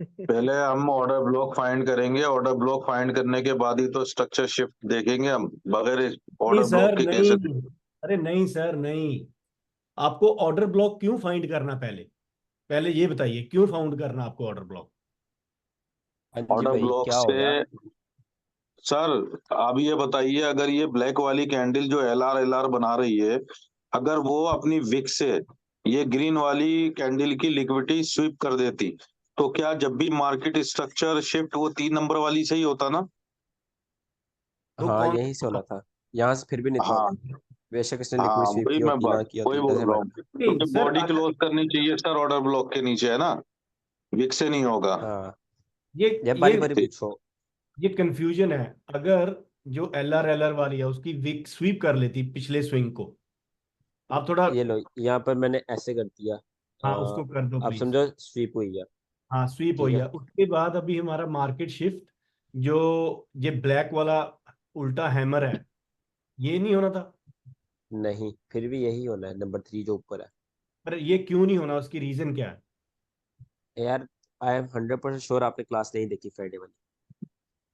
पहले हम ऑर्डर ब्लॉक फाइंड करेंगे, ऑर्डर ब्लॉक फाइंड करने के बाद ही तो स्ट्रक्चर शिफ्ट देखेंगे हम, बगैर नहीं ऑर्डर सर ब्लॉक के कैसे। नहीं, अरे नहीं सर नहीं, आपको ऑर्डर ब्लॉक क्यों फाइंड करना, पहले पहले ये बताइए क्यों फाउंड करना आपको ऑर्डर ब्लॉक। हाँ जी ऑर्डर भाई, ब्लॉक क्या हो से गया? सर, आप ये बताइए, अगर ये ब्लैक वाली कैंडल जो एल आर बना रही है, अगर वो अपनी विक से ये ग्रीन वाली कैंडल की लिक्विडिटी स्वीप कर देती, तो क्या जब भी मार्केट स्ट्रक्चर शिफ्ट वो 3 नंबर वाली से ही होता ना? तो हाँ, कौन, यहीं से होना था, यहाँ से फिर भी नहीं तो हाँ होता। बेशक इसने लिक्विड हाँ, स्वीप वही की मैं होती ना बात की वही होती, बोल डजेंट रहा हूँ, मैटर। नहीं क्योंकि सर बॉडी अगर क्लोज करनी चाहिए सर, ऑर्डर ब्लॉक के नीचे है ना, विक से नहीं होगा। हाँ, ये ये बारी ये बारी पूछो। ये कंफ्यूजन है। अगर जो एल आर वाली है उसकी विक स्वीप कर लेती पिछले स्विंग को, आप थोड़ा, ये लो, यहाँ पर मैंने ऐसे कर दिया। हाँ उसको कर दो अब प्लीज। समझो स्वीप हुई है। हाँ स्वीप हो ठीक है। गया। उसके बाद अभी हमारा मार्केट शिफ्ट, जो ये ब्लैक वाला उल्टा हैमर है, ये नहीं होना था। नहीं, फिर भी यही होना है, नंबर 3 जो ऊपर है। पर ये क्यों नहीं होना, उसकी रीजन क्या है? यार, आई एम 100% श्योर आपने क्लास नहीं देखी फ्राइडे वाली।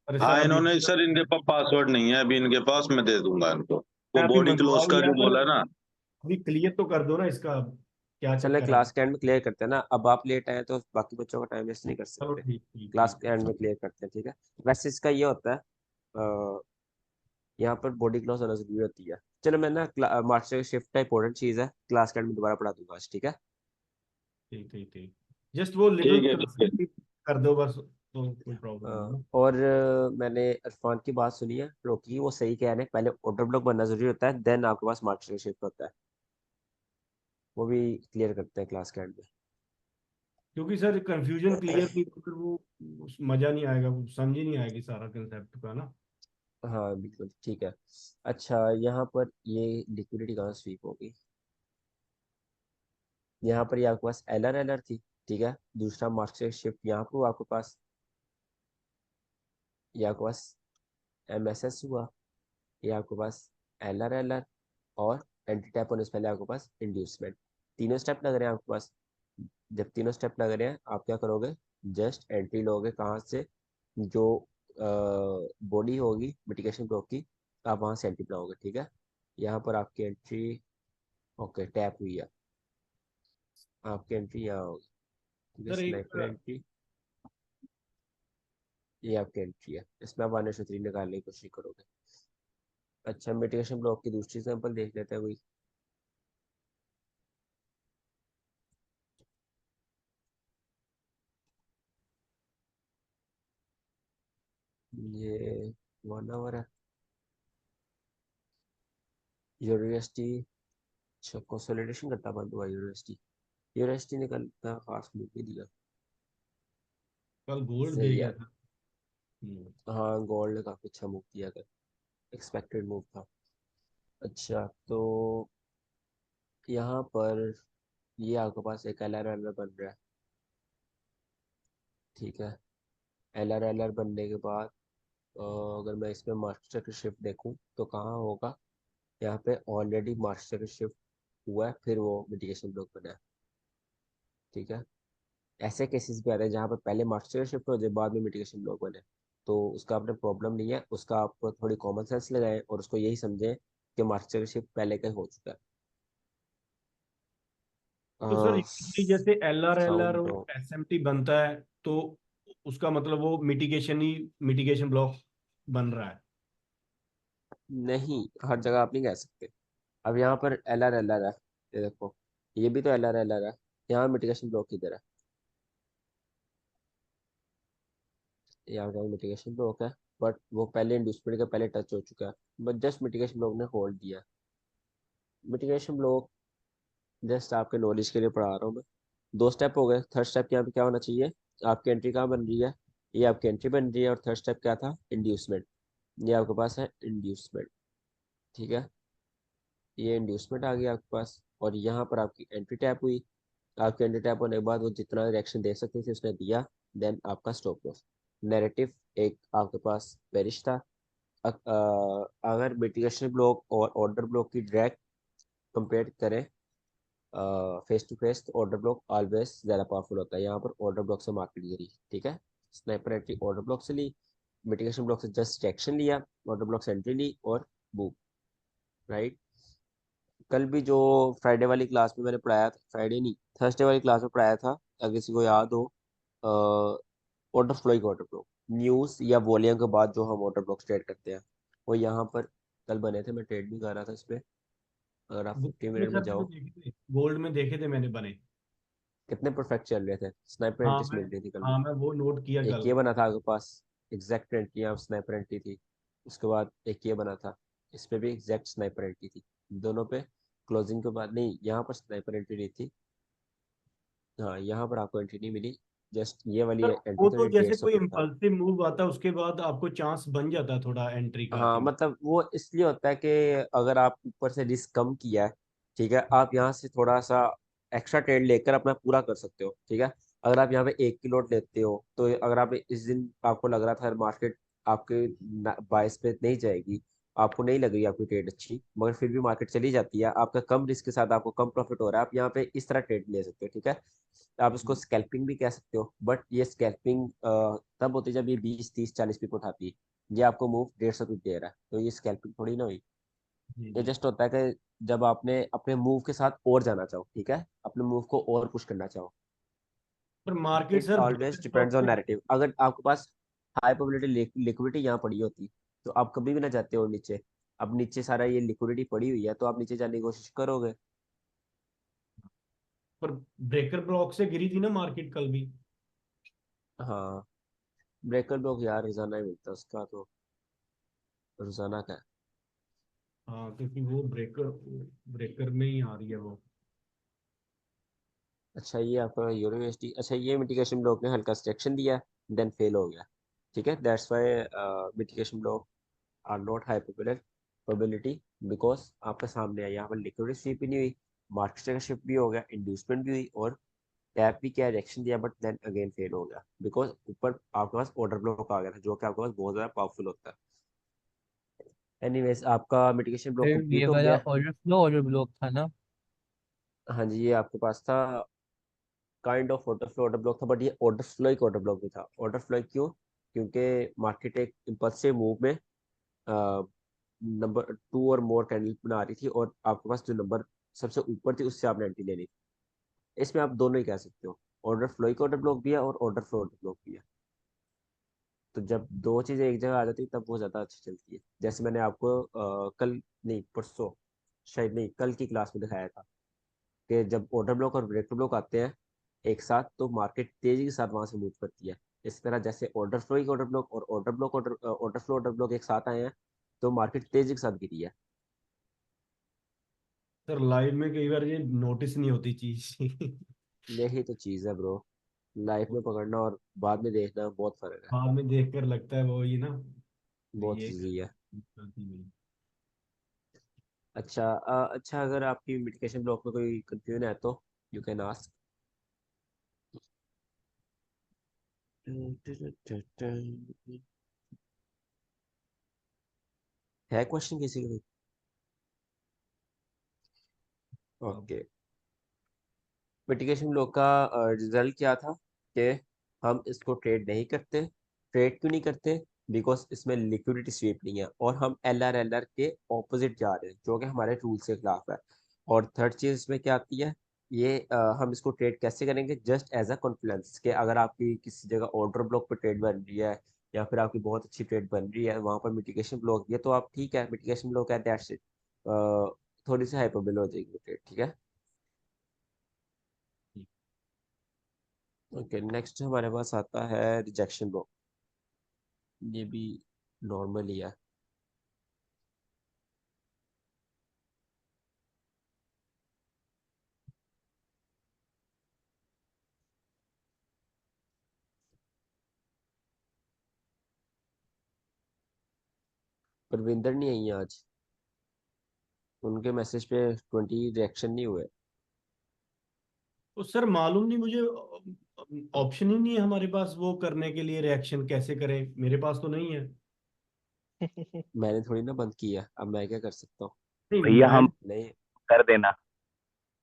अरे सर हाँ अभी इन्होंने सर, इनके पास पासवर्ड नहीं है अभी इनके पास, मैं दे दूंगा इनको। वो मैं अभी बॉडी मंगवा क्लोज का लिया, जो पर बोला ना। अभी क्लियर तो कर दो ना इसका, क्या चलो चक्कर है। क्लास के एंड में क्लियर करते हैं ना, अब आप लेट आए तो बाकी बच्चों का टाइम वेस्ट नहीं कर चलो सकते। ठीक ठीक क्लास ठीक के एंड में क्लियर करते हैं, ठीक है। वैसे इसका ये होता है, यहाँ पर बॉडी क्लॉज होना जरूरी होती है। चलो मैं ना मास्टर शिफ्ट का इंपॉर्टेंट चीज़ है, क्लास के एंड में दोबारा पढ़ा दूंगा आज, ठीक है। ठीक ठीक ठीक। जस्ट वो लिटिल ठीक है ठीक है। कर दो बस, तो कोई प्रॉब्लम नहीं है। और मैंने इरफान की बात सुनी है रोकी, वो सही कह रहे हैं, पहले ऑर्डर ब्लॉक बनना जरूरी होता है, देन आपके पास मास्टर शिफ्ट होता है। वो भी क्लियर करते हैं क्लास के एंड में। क्योंकि सर कंफ्यूजन क्लियर नहीं तो फिर वो मजा नहीं आएगा, वो समझ ही नहीं आएगी सारा कंसेप्ट का ना। हाँ बिल्कुल ठीक है। अच्छा, यहाँ पर ये लिक्विडिटी कहाँ स्वीप होगी। यहाँ पर ये आपके पास एल आर थी, ठीक है। दूसरा मास्टर शिफ्ट यहाँ पर हुआ आपके पास, ये आपके पास MSS हुआ, ये आपके पास एल आर और एंटी टैप होने से पहले आपके पास इंड्यूसमेंट। तीनों स्टेप लग रहे हैं आपके पास। जब तीनों स्टेप लग रहे हैं, आप क्या करोगे, जस्ट एंट्री लोगे कहाँ से, जो बॉडी होगी मिटिगेशन ब्लॉक की, आप वहाँ से एंट्री लाओगे, ठीक है। यहाँ पर आपकी एंट्री, ओके, टैप हुई है, आपकी एंट्री यहाँ होगी, ठीक है। सर एक स्नाइपर एंट्री, ये आपकी एंट्री है, इसमें आप 1:3 निकालने की कोशिश करोगे। अच्छा, मिटिगेशन ब्लॉक की दूसरी सैंपल देख लेते हैं कोई। ये 1 आवर है, यूनिवर्सिटी। अच्छा, कंसोलिडेशन करता बंद हुआ यूनिवर्सिटी। यूनिवर्सिटी ने कल इतना खास मूव नहीं दिया। कल गोल्ड दे सही गया है। था। हाँ, गोल्ड ने काफी अच्छा मूव किया था, एक्सपेक्टेड मूव था। अच्छा, तो यहाँ पर ये आपके पास एक LR बन रहा है, ठीक है। LR बनने के बाद अगर मैं इसमें मास्टर की शिफ्ट देखूँ तो कहाँ होगा, यहाँ पे ऑलरेडी मास्टर की शिफ्ट हुआ है, फिर वो मिटिगेशन ब्लॉक बना है, ठीक है। ऐसे केसेस भी आ रहे हैं जहाँ पर पहले मास्टर शिफ्ट हो जाए, बाद में मिटिगेशन ब्लॉक बने, तो उसका अपने प्रॉब्लम नहीं है, उसका आप थोड़ी कॉमन सेंस लगाएं और उसको यही समझें कि मास्टर शिफ्ट पहले का हो चुका तो सर है। actually जैसे LR साउंड और SMT बनता है, तो उसका मतलब वो मिटिगेशन ब्लॉक बन रहा है। नहीं, हर जगह आप नहीं कह सकते। अब यहाँ पर LR है, ये देखो, ये भी तो LR है, यहाँ मिटिगेशन ब्लॉक किधर है, यहाँ का मिटिगेशन ब्लॉक है, बट वो पहले इंड्यूसमेंट का पहले टच हो चुका है, बट जस्ट मिटिगेशन ब्लॉक ने होल्ड दिया। मिटिगेशन ब्लॉक जस्ट आपके नॉलेज के लिए पढ़ा रहा हूँ मैं। 2 स्टेप हो गए, थर्ड स्टेप यहाँ पे क्या होना चाहिए, आपकी एंट्री कहाँ बन रही है, ये आपकी एंट्री बन रही है, और थर्ड स्टेप क्या था, इंड्यूसमेंट। ये आपके पास है इंड्यूसमेंट, ठीक है। ये इंड्यूसमेंट आ गया आपके पास, और यहाँ पर आपकी एंट्री टैप हुई। आपके एंट्री टैप होने के बाद वो जितना रिएक्शन दे सकती थी उसने दिया, देन आपका स्टॉप लॉस। नैरेटिव एक आपके पास बेरिश था। अगर मिटिगेशन ब्लॉक और ऑर्डर ब्लॉक की डायरेक्ट कंपेयर करें फेस टू फेस, तो ऑर्डर ब्लॉक ऑलवेज ज़्यादा पावरफुल होता है। यहाँ पर ऑर्डर ब्लॉक से मार्केट गिरी, ठीक है। स्नाइपर एंट्री ऑर्डर ब्लॉक से ली, मिटिगेशन ब्लॉक से जस्ट एक्शन लिया, ऑर्डर ब्लॉक से एंट्री ली और बूम, राइट। कल भी जो फ्राइडे वाली क्लास में मैंने पढ़ाया था, फ्राइडे नहीं, थर्सडे वाली क्लास में पढ़ाया था, अगर किसी को याद हो, ऑर्डर फ्लो एक ऑर्डर ब्लॉक, न्यूज़ या वॉल्यूम के बाद जो हम ऑर्डर ब्लॉक ट्रेड करते हैं, वो यहाँ पर कल बने थे। मैं ट्रेड भी कर रहा था इस पर, अगर आप 50 मिनट में सर मैंने जाओ। देखे थे, गोल्ड में देखे थे मैंने बने। कितने परफेक्ट चल रहे थे, स्नाइपर हाँ एंट्रीज मैं मिल रही थी कल हाँ भी। मैं वो नोट किया एक कल। ये बना था आपके पास, एग्जैक्ट एंट्री, यहाँ स्नाइपर एंट्री थी। उसके बाद एक ये बना था, इस पे भी एग्जैक्ट स्नाइपर एंट्री थी। दोनों पे क्लोजिंग के बाद नहीं, यहाँ पर स्नाइपर एंट्री नहीं थी। हाँ, यहाँ पर आपको एंट्री नहीं मिली, जस्ट ये वाली सर एंट्री वो थोड़ी तो डेढ़ जैसे सौ कोई पिप था। इम्पल्सिव मूव आता है उसके बाद आपको चांस बन जाता है थोड़ा एंट्री का, आई हाँ, थिंक। मतलब वो इसलिए होता है कि अगर आप ऊपर से रिस्क कम किया है, ठीक है, आप यहाँ से थोड़ा सा एक्स्ट्रा ट्रेड लेकर अपना पूरा कर सकते हो। ठीक है, अगर आप यहाँ पे 1 किलो लेते हो तो अगर आप इस दिन आपको लग रहा था मार्केट आपके 22 पे नहीं जाएगी, आपको नहीं लग रही आपकी ट्रेड अच्छी, मगर फिर भी मार्केट चली जाती है, आपका कम रिस्क के साथ आपको कम प्रॉफिट हो रहा है, आप यहाँ पे इस तरह ट्रेड ले सकते हो। ठीक है, आप इसको स्कैल्पिंग भी कह सकते हो, बट ये स्कैल्पिंग तब होती है जब ये 20 30 40 पिप उठाती है। ये आपको मूव 150 पिप दे रहा है, तो ये स्कैल्पिंग थोड़ी ना हुई। जी ये जी। जस्ट होता है कि जब आपने अपने मूव के साथ और जाना चाहो, ठीक है, अपने मूव को और पुश करना चाहो। पर market it sir always depends on narrative. अगर आपके पास हाई प्रोबेबिलिटी लिक्विडिटी यहाँ पड़ी होती तो आप कभी भी ना जाते हो नीचे। अब नीचे सारा ये लिक्विडिटी पड़ी हुई है तो आप नीचे जाने की कोशिश करोगे। पर ब्रेकर ब्लॉक से गिरी थी ना मार्केट कल भी। हाँ, ब्रेकर ब्लॉक यार रोजाना ही मिलता है उसका तो, रोजाना का है। हाँ क्योंकि वो ब्रेकर ब्रेकर में ही आ रही है वो। अच्छा, ये आपका यूनिवर्सिटी, अच्छा ये मिटिगेशन ब्लॉक ने हल्का सिलेक्शन दिया, देन फेल हो गया। ठीक है, that's why mitigation block are not high probability, because आपके सामने है यहाँ पर लिक्विडिटी स्वीप भी नहीं हुई, मार्केट का शिफ्ट भी हो गया, इंड्यूसमेंट भी हुई, और टैप भी क्या रिएक्शन दिया, बट देन अगेन फेल हो गया बिकॉज ऊपर आपके पास ऑर्डर ब्लॉक आ गया था जो कि आपके पास बहुत ज़्यादा पावरफुल होता है। एनीवेज, आपका मिटिगेशन ब्लॉक फिर ये कंप्लीट हो वाला गया। ऑर्डर ब्लॉक था ना? हाँ जी, ये आपके पास था, kind of order flow order block था, बट ये ऑर्डर फ्लो एक ऑर्डर ब्लॉक भी था। ऑर्डर फ्लो क्यों? क्योंकि मार्केट एक इम्पल्सिव मूव में नंबर 2 और मोर कैंडल बना रही थी, और आपके पास जो नंबर सबसे ऊपर थी उससे आपने एंट्री लेनी थी। इसमें आप दोनों ही कह सकते हो, ऑर्डर फ्लो एक ऑर्डर ब्लॉक भी है और ऑर्डर फ्लो ऑर्डर ब्लॉक भी है। तो जब दो चीज़ें एक जगह आ जाती तब वो ज़्यादा अच्छी चलती है। जैसे मैंने आपको कल नहीं परसों, शायद नहीं कल की क्लास में दिखाया था कि जब ऑर्डर ब्लॉक और ब्रेकर ब्लॉक आते हैं एक साथ तो मार्केट तेजी के साथ वहां से मूव करती है। इस तरह जैसे ऑर्डर फ्लो की ऑर्डर ब्लॉक और ऑर्डर फ्लो ऑर्डर ब्लॉक एक साथ आए हैं तो मार्केट तेजी के साथ गिरी है। सर लाइव में कई बार ये नोटिस नहीं होती चीज। यही तो चीज़ है ब्रो, लाइफ में पकड़ना और बाद में देखना बहुत फर्क है। बाद में देख कर लगता है वो ये ना। तो बहुत ये इजी है। गलती नहीं। अच्छा अच्छा, अगर आपकी मिटिगेशन ब्लॉक में कोई कंफ्यूजन है तो यू कैन आस्क। है क्वेश्चन किसी को? अब ओके, मिटिगेशन ब्लॉक का रिजल्ट क्या था कि हम इसको ट्रेड नहीं करते। ट्रेड क्यों नहीं करते? बिकॉज इसमें लिक्विडिटी स्वीप नहीं है और हम एल आर के ऑपोजिट जा रहे हैं जो कि हमारे रूल से खिलाफ है। और थर्ड चीज इसमें क्या आती है, ये हम इसको ट्रेड कैसे करेंगे? जस्ट एज अ कॉन्फिडेंस कि अगर आपकी किसी जगह ऑर्डर ब्लॉक पर ट्रेड बन रही है या फिर आपकी बहुत अच्छी ट्रेड बन रही है वहां पर मिटिगेशन ब्लॉक भी है तो आप ठीक है, मिटिगेशन ब्लॉक है, दैट्स इट, थोड़ी सी हाइपरबोल हो जाएगी ट्रेड। ठीक है, ओके, नेक्स्ट हमारे पास आता है रिजेक्शन ब्लॉक। ये भी नॉर्मल ही है। परविंदर नहीं आई है आज, उनके मैसेज पे 20 रिएक्शन नहीं हुए। तो सर मालूम नहीं मुझे, ऑप्शन ही नहीं है हमारे पास वो करने के लिए रिएक्शन कैसे करें, मेरे पास तो नहीं है। मैंने थोड़ी ना बंद किया, अब मैं क्या कर सकता हूँ? नहीं भैया मैं हम नहीं, कर देना।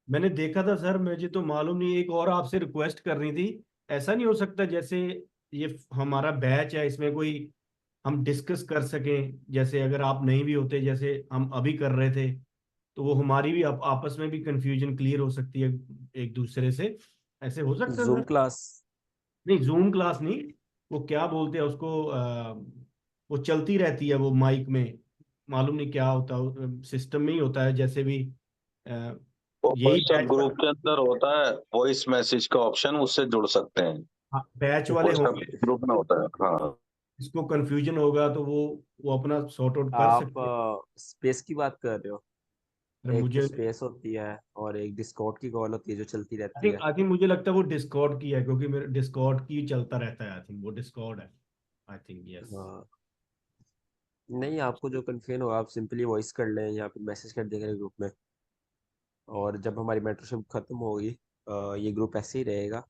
मैंने देखा था सर, मुझे तो मालूम नहीं, एक और आपसे रिक्वेस्ट करनी थी। ऐसा नहीं हो सकता जैसे ये हमारा बैच है इसमें कोई हम डिस्कस कर सकें, जैसे अगर आप नहीं भी होते जैसे हम अभी कर रहे थे तो वो हमारी भी आपस में भी कंफ्यूजन क्लियर हो सकती है एक दूसरे से। ऐसे हो सकता है जूम सर? क्लास। नहीं जूम क्लास नहीं, वो क्या बोलते हैं उसको, वो चलती रहती है वो माइक में, मालूम नहीं क्या होता है सिस्टम में ही होता है जैसे भी, अ, वो यही व्हाट्सएप बैच ग्रुप के अंदर होता है वॉइस मैसेज का ऑप्शन, उससे जुड़ सकते हैं। बैच वाले व्हाट्सएप होंगे, ग्रुप में होता है, हाँ। इसको कंफ्यूजन होगा तो वो अपना सॉर्ट आउट कर आप सकते हैं। स्पेस की बात कर रहे हो? अरे एक तो मुझे स्पेस होती है और एक डिस्कॉर्ड की कॉल होती है जो चलती आई रहती थिंक है। आई थिंक मुझे लगता है वो डिस्कॉर्ड की है, क्योंकि मेरे डिस्कॉर्ड की चलता रहता है, आई थिंक वो डिस्कॉर्ड है। I think yes. हाँ, नहीं, आपको जो कन्फ्यूजन हो आप सिंपली वॉइस कर लें या फिर मैसेज कर देंगे ग्रुप में। और जब हमारी मेंटरशिप खत्म होगी ये ग्रुप ऐसे ही रहेगा,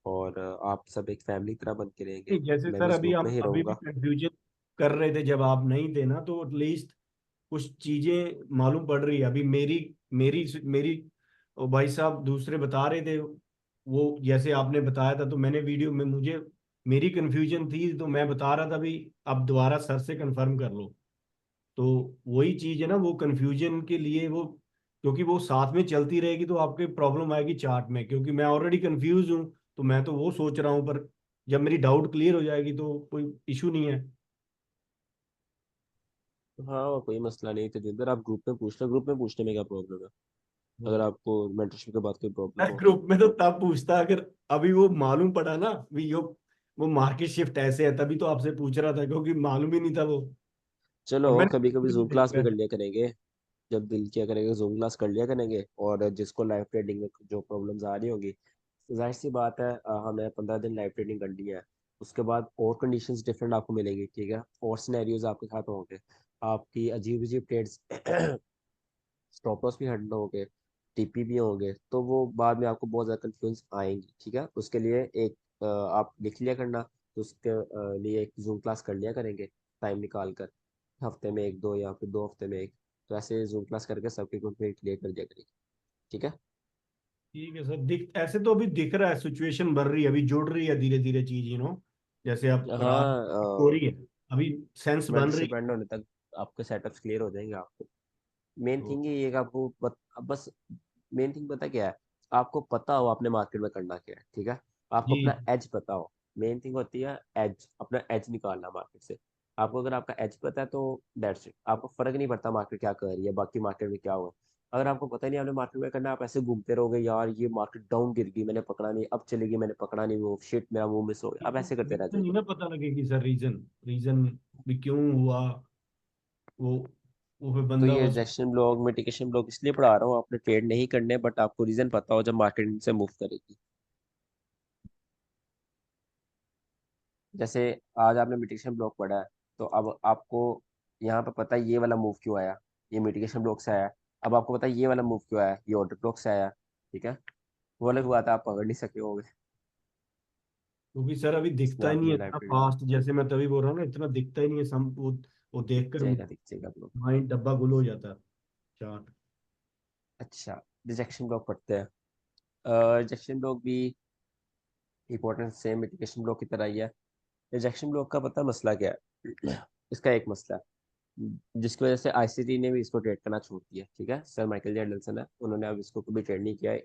और आप सब एक फैमिली की तरह बन के रहेंगे। नहीं, जैसे मैं भी सर इस अभी ग्रुप में हम ही अभी भी रहूंगा। कंफ्यूजन कर रहे थे जब आप नहीं थे ना, तो एटलीस्ट कुछ चीजें मालूम पड़ रही है अभी। मेरी मेरी मेरी ओ भाई साहब दूसरे बता रहे थे, वो जैसे आपने बताया था, तो मैंने वीडियो में मुझे मेरी कंफ्यूजन थी तो मैं बता रहा था भी अब दोबारा सर से कंफर्म कर लो। तो वही चीज है ना, वो कंफ्यूजन के लिए वो, क्योंकि वो साथ में चलती रहेगी तो आपके प्रॉब्लम आएगी चार्ट में, क्योंकि मैं ऑलरेडी कंफ्यूज हूँ। तो मैं तो वो सोच रहा हूँ, पर जब मेरी डाउट क्लियर हो जाएगी तो कोई इशू नहीं है। हाँ वो कोई मसला नहीं। तो जिधर आप ग्रुप में पूछ लो, ग्रुप में पूछने में क्या प्रॉब्लम है, अगर आपको मेंटरशिप के बाद कोई प्रॉब्लम मैं हो तो। ग्रुप में तो तब पूछता अगर अभी वो मालूम पड़ा ना भी यो वो मार्केट शिफ्ट ऐसे है, तभी तो आपसे पूछ रहा था, क्योंकि मालूम ही नहीं था वो। और चलो कभी कभी मैंने जूम क्लास भी कर लिया करेंगे, जब दिल किया करेंगे जूम क्लास कर लिया करेंगे। और जिसको लाइव ट्रेडिंग में जो प्रॉब्लम्स आ रही होगी, जाहिर सी बात है हमें 15 दिन लाइव ट्रेडिंग करनी है। उसके बाद और कंडीशंस डिफरेंट आपको मिलेंगी, ठीक है, और सिनेरियोज आपके साथ होंगे, आपकी अजीब अजीब ट्रेड्स स्टॉप लॉस भी हैंडल होंगे, टीपी भी होंगे, तो वो बाद में आपको बहुत ज़्यादा कंफ्यूज आएंगी। ठीक है, उसके लिए एक आप लिख लिया करना, तो उसके लिए एक जूम क्लास कर लिया करेंगे टाइम निकाल कर, हफ्ते में एक दो या फिर 2 हफ्ते में एक। तो ऐसे जूम क्लास करके सबके ग्रुप में क्लियर कर दिया करेंगे। ठीक है। ठीक है सर। दिख ऐसे तो अभी दिख रहा है, सिचुएशन बढ़ रही है, अभी जुड़ रही है धीरे धीरे चीज, जैसे आप पढ़ा हो हाँ रही है, अभी सेंस बन रही मेंटरशिप एंड होने तक आपके सेटअप्स क्लियर हो जाएंगे आपको। मेन है। थिंग ये है कि आपको बस मेन थिंग पता क्या है, आपको पता हो आपने मार्केट में करना क्या है। ठीक है, आपको जी। अपना एज पता हो। मेन थिंग होती है एज, अपना एज निकालना मार्केट से। आपको अगर आपका एज पता है तो दैट्स इट, आपको फर्क नहीं पड़ता मार्केट क्या कर रही है, बाकी मार्केट में क्या हुआ। अगर आपको पता ही नहीं आपने मार्केट में करना, आप ऐसे घूमते रहोगे, यार ये मार्केट डाउन गिर गई मैंने पकड़ा नहीं, अब चलेगी मैंने पकड़ा नहीं, वो शिट मेरा वो मिस हो गया, आप ऐसे करते रह रीजन नहीं जाओगे। ना पता लगेगी सर, रीजन रीजन भी क्यों हुआ वो वो फिर तो बंदा ये बस। रिजेक्शन ब्लॉक मिटिगेशन ब्लॉक इसलिए पढ़ा रहा हूँ, आपने ट्रेड नहीं करने, बट आपको रीजन पता हो जब मार्केट से मूव करेगी। जैसे आज आपने मिटिगेशन ब्लॉक पढ़ा है, तो अब आपको यहाँ पे पता है ये वाला मूव क्यों आया, ये मिटिगेशन ब्लॉक से आया। अब आपको पता है ये वाला मूव क्यों आया, ये ऑर्डर ब्लॉक से आया। ठीक है, वो अलग हुआ था, आप पकड़ नहीं सके होगे। क्योंकि सर अभी इसमें दिखता ही आप नहीं है ये लाइव इतना ट्रेडिंग फास्ट, जैसे मैं तभी बोल रहा हूँ ना, इतना दिखता ही नहीं है वो दिख देखकर जाएगा, दिख जाएगा आप लोग। माइंड डब्बा गुल हो जाता है चार्ट। अच्छा, रिजेक्शन ब्लॉक पढ़ते हैं। रिजेक्शन ब्लॉक भी इंपॉर्टेंट सेम मिटिगेशन ब्लॉक की तरह ही है। रिजेक्शन ब्लॉक का पता मसला क्या है इसका एक मसला है जिसकी वजह से आईसीटी ने भी इसको ट्रेड करना छोड़ दिया। ठीक है, सर माइकल जे एंडरसन है, उन्होंने अब इसको कभी ट्रेड नहीं किया है।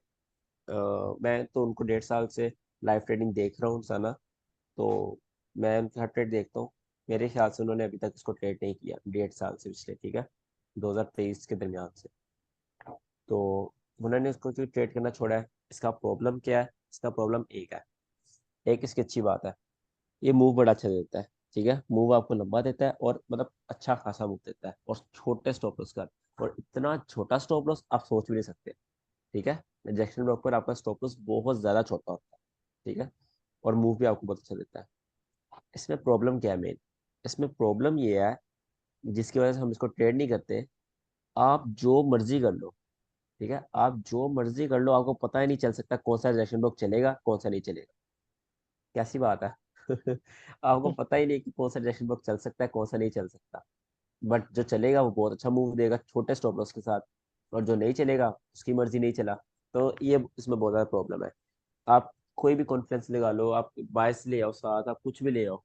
मैं तो उनको 1.5 साल से लाइव ट्रेडिंग देख रहा हूँ साना। तो मैं उनके हर ट्रेड देखता हूँ। मेरे ख्याल से उन्होंने अभी तक इसको ट्रेड नहीं किया 1.5 साल से पिछले। ठीक है, 2023 के दरमियान से। तो उन्होंने इसको जो ट्रेड करना छोड़ा है, इसका प्रॉब्लम क्या है, इसका प्रॉब्लम एक है। एक इसकी अच्छी बात है, ये मूव बड़ा अच्छा देता है। ठीक है, मूव आपको लंबा देता है और मतलब अच्छा खासा मूव देता है, और छोटे स्टॉप लॉस का, और इतना छोटा स्टॉप लॉस आप सोच भी नहीं सकते। ठीक है, रिजेक्शन ब्लॉक पर आपका स्टॉप लॉस बहुत ज़्यादा छोटा होता है। ठीक है, और मूव भी आपको बहुत अच्छा देता है। इसमें प्रॉब्लम क्या है मेन, इसमें प्रॉब्लम ये है जिसकी वजह से हम इसको ट्रेड नहीं करते। आप जो मर्जी कर लो, ठीक है, आप जो मर्जी कर लो, आपको पता ही नहीं चल सकता कौन सा रिजेक्शन ब्लॉक चलेगा कौन सा नहीं चलेगा। कैसी बात है आपको पता ही नहीं कि कौन सा रिजेक्शन ब्लॉक चल सकता है कौन सा नहीं चल सकता। बट जो चलेगा वो बहुत अच्छा मूव देगा छोटे स्टॉप लॉस के साथ, और जो नहीं चलेगा उसकी मर्जी नहीं चला। तो ये इसमें बहुत ज़्यादा प्रॉब्लम है। आप कोई भी कॉन्फ्रेंस लगा लो, आप बायस ले आओ साथ, आप कुछ भी ले आओ,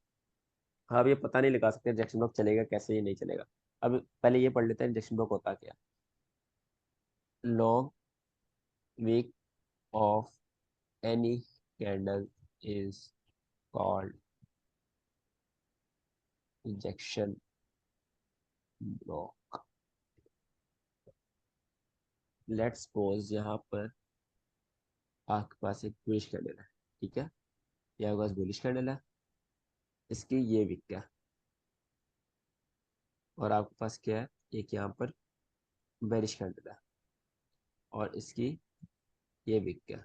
आप ये पता नहीं लगा सकते इंजेक्शन ब्लॉक चलेगा कैसे, ये नहीं चलेगा। अब पहले ये पढ़ लेते हैं इंजेक्शन ब्लॉक होता क्या। Long wick of any candle is called injection block. Let's suppose यहाँ पर आपके पास एक बुलिश कैंडल है। ठीक है, ये आपके पास बुलिश कैंडल है, इसकी ये विक है, और आपके पास क्या है, एक यहाँ पर बेरिश कैंडल है, और इसकी ये विक है।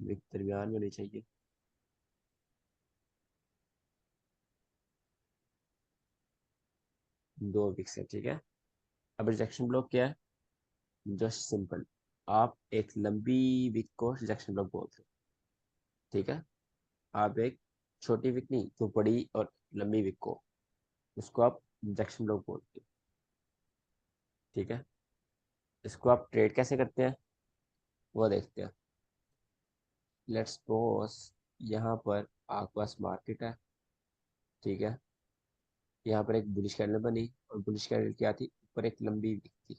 विक दरमियान में होनी चाहिए, दो विक्स है। ठीक है, अब रिजेक्शन ब्लॉक क्या है, जस्ट सिंपल, आप एक लंबी विक को रिजेक्शन ब्लॉक बोलते हो, ठीक है। आप एक छोटी विक नहीं, जो बड़ी और लंबी विक को, उसको आप रिजेक्शन ब्लॉक बोलते हो, ठीक है। इसको आप ट्रेड कैसे करते हैं वो देखते हैं। लेट्स सपोज यहाँ पर आपके पास मार्केट है, ठीक है। यहाँ पर एक बुलिश कैंडल बनी और बुलिश कैंडल क्या थी, ऊपर एक लंबी विक थी,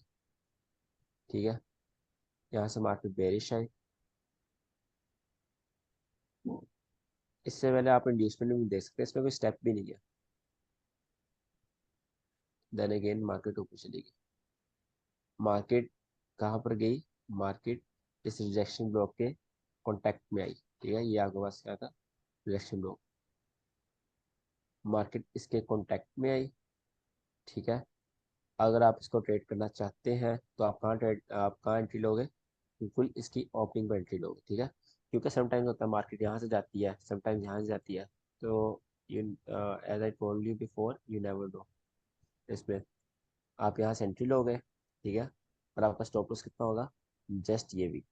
ठीक है। यहाँ से मार्केट बेरिश आई। इससे पहले आप इंड्यूसमेंट भी देख सकते हैं, इसमें कोई स्टेप भी नहीं है। देन अगेन मार्केट ऊपर चली गई। मार्केट कहाँ पर गई, मार्केट इस रिजेक्शन ब्लॉक के कांटेक्ट में आई, ठीक है। ये आपके पास क्या था, रिजेक्शन ब्लॉक। मार्केट इसके कांटेक्ट में आई, ठीक है। अगर आप इसको ट्रेड करना चाहते हैं तो आप कहाँ एंट्री लोगे, बिल्कुल इसकी ओपनिंग पर एंट्री लोगे, ठीक है। क्योंकि समटाइम्स होता है मार्केट यहाँ से जाती है, समटाइम्स यहाँ से जाती है, तो you as I told you before, you never know. इसमें आप यहाँ से एंट्री लोगे, ठीक है। और आपका स्टॉप लॉस कितना होगा, जस्ट ये वीक,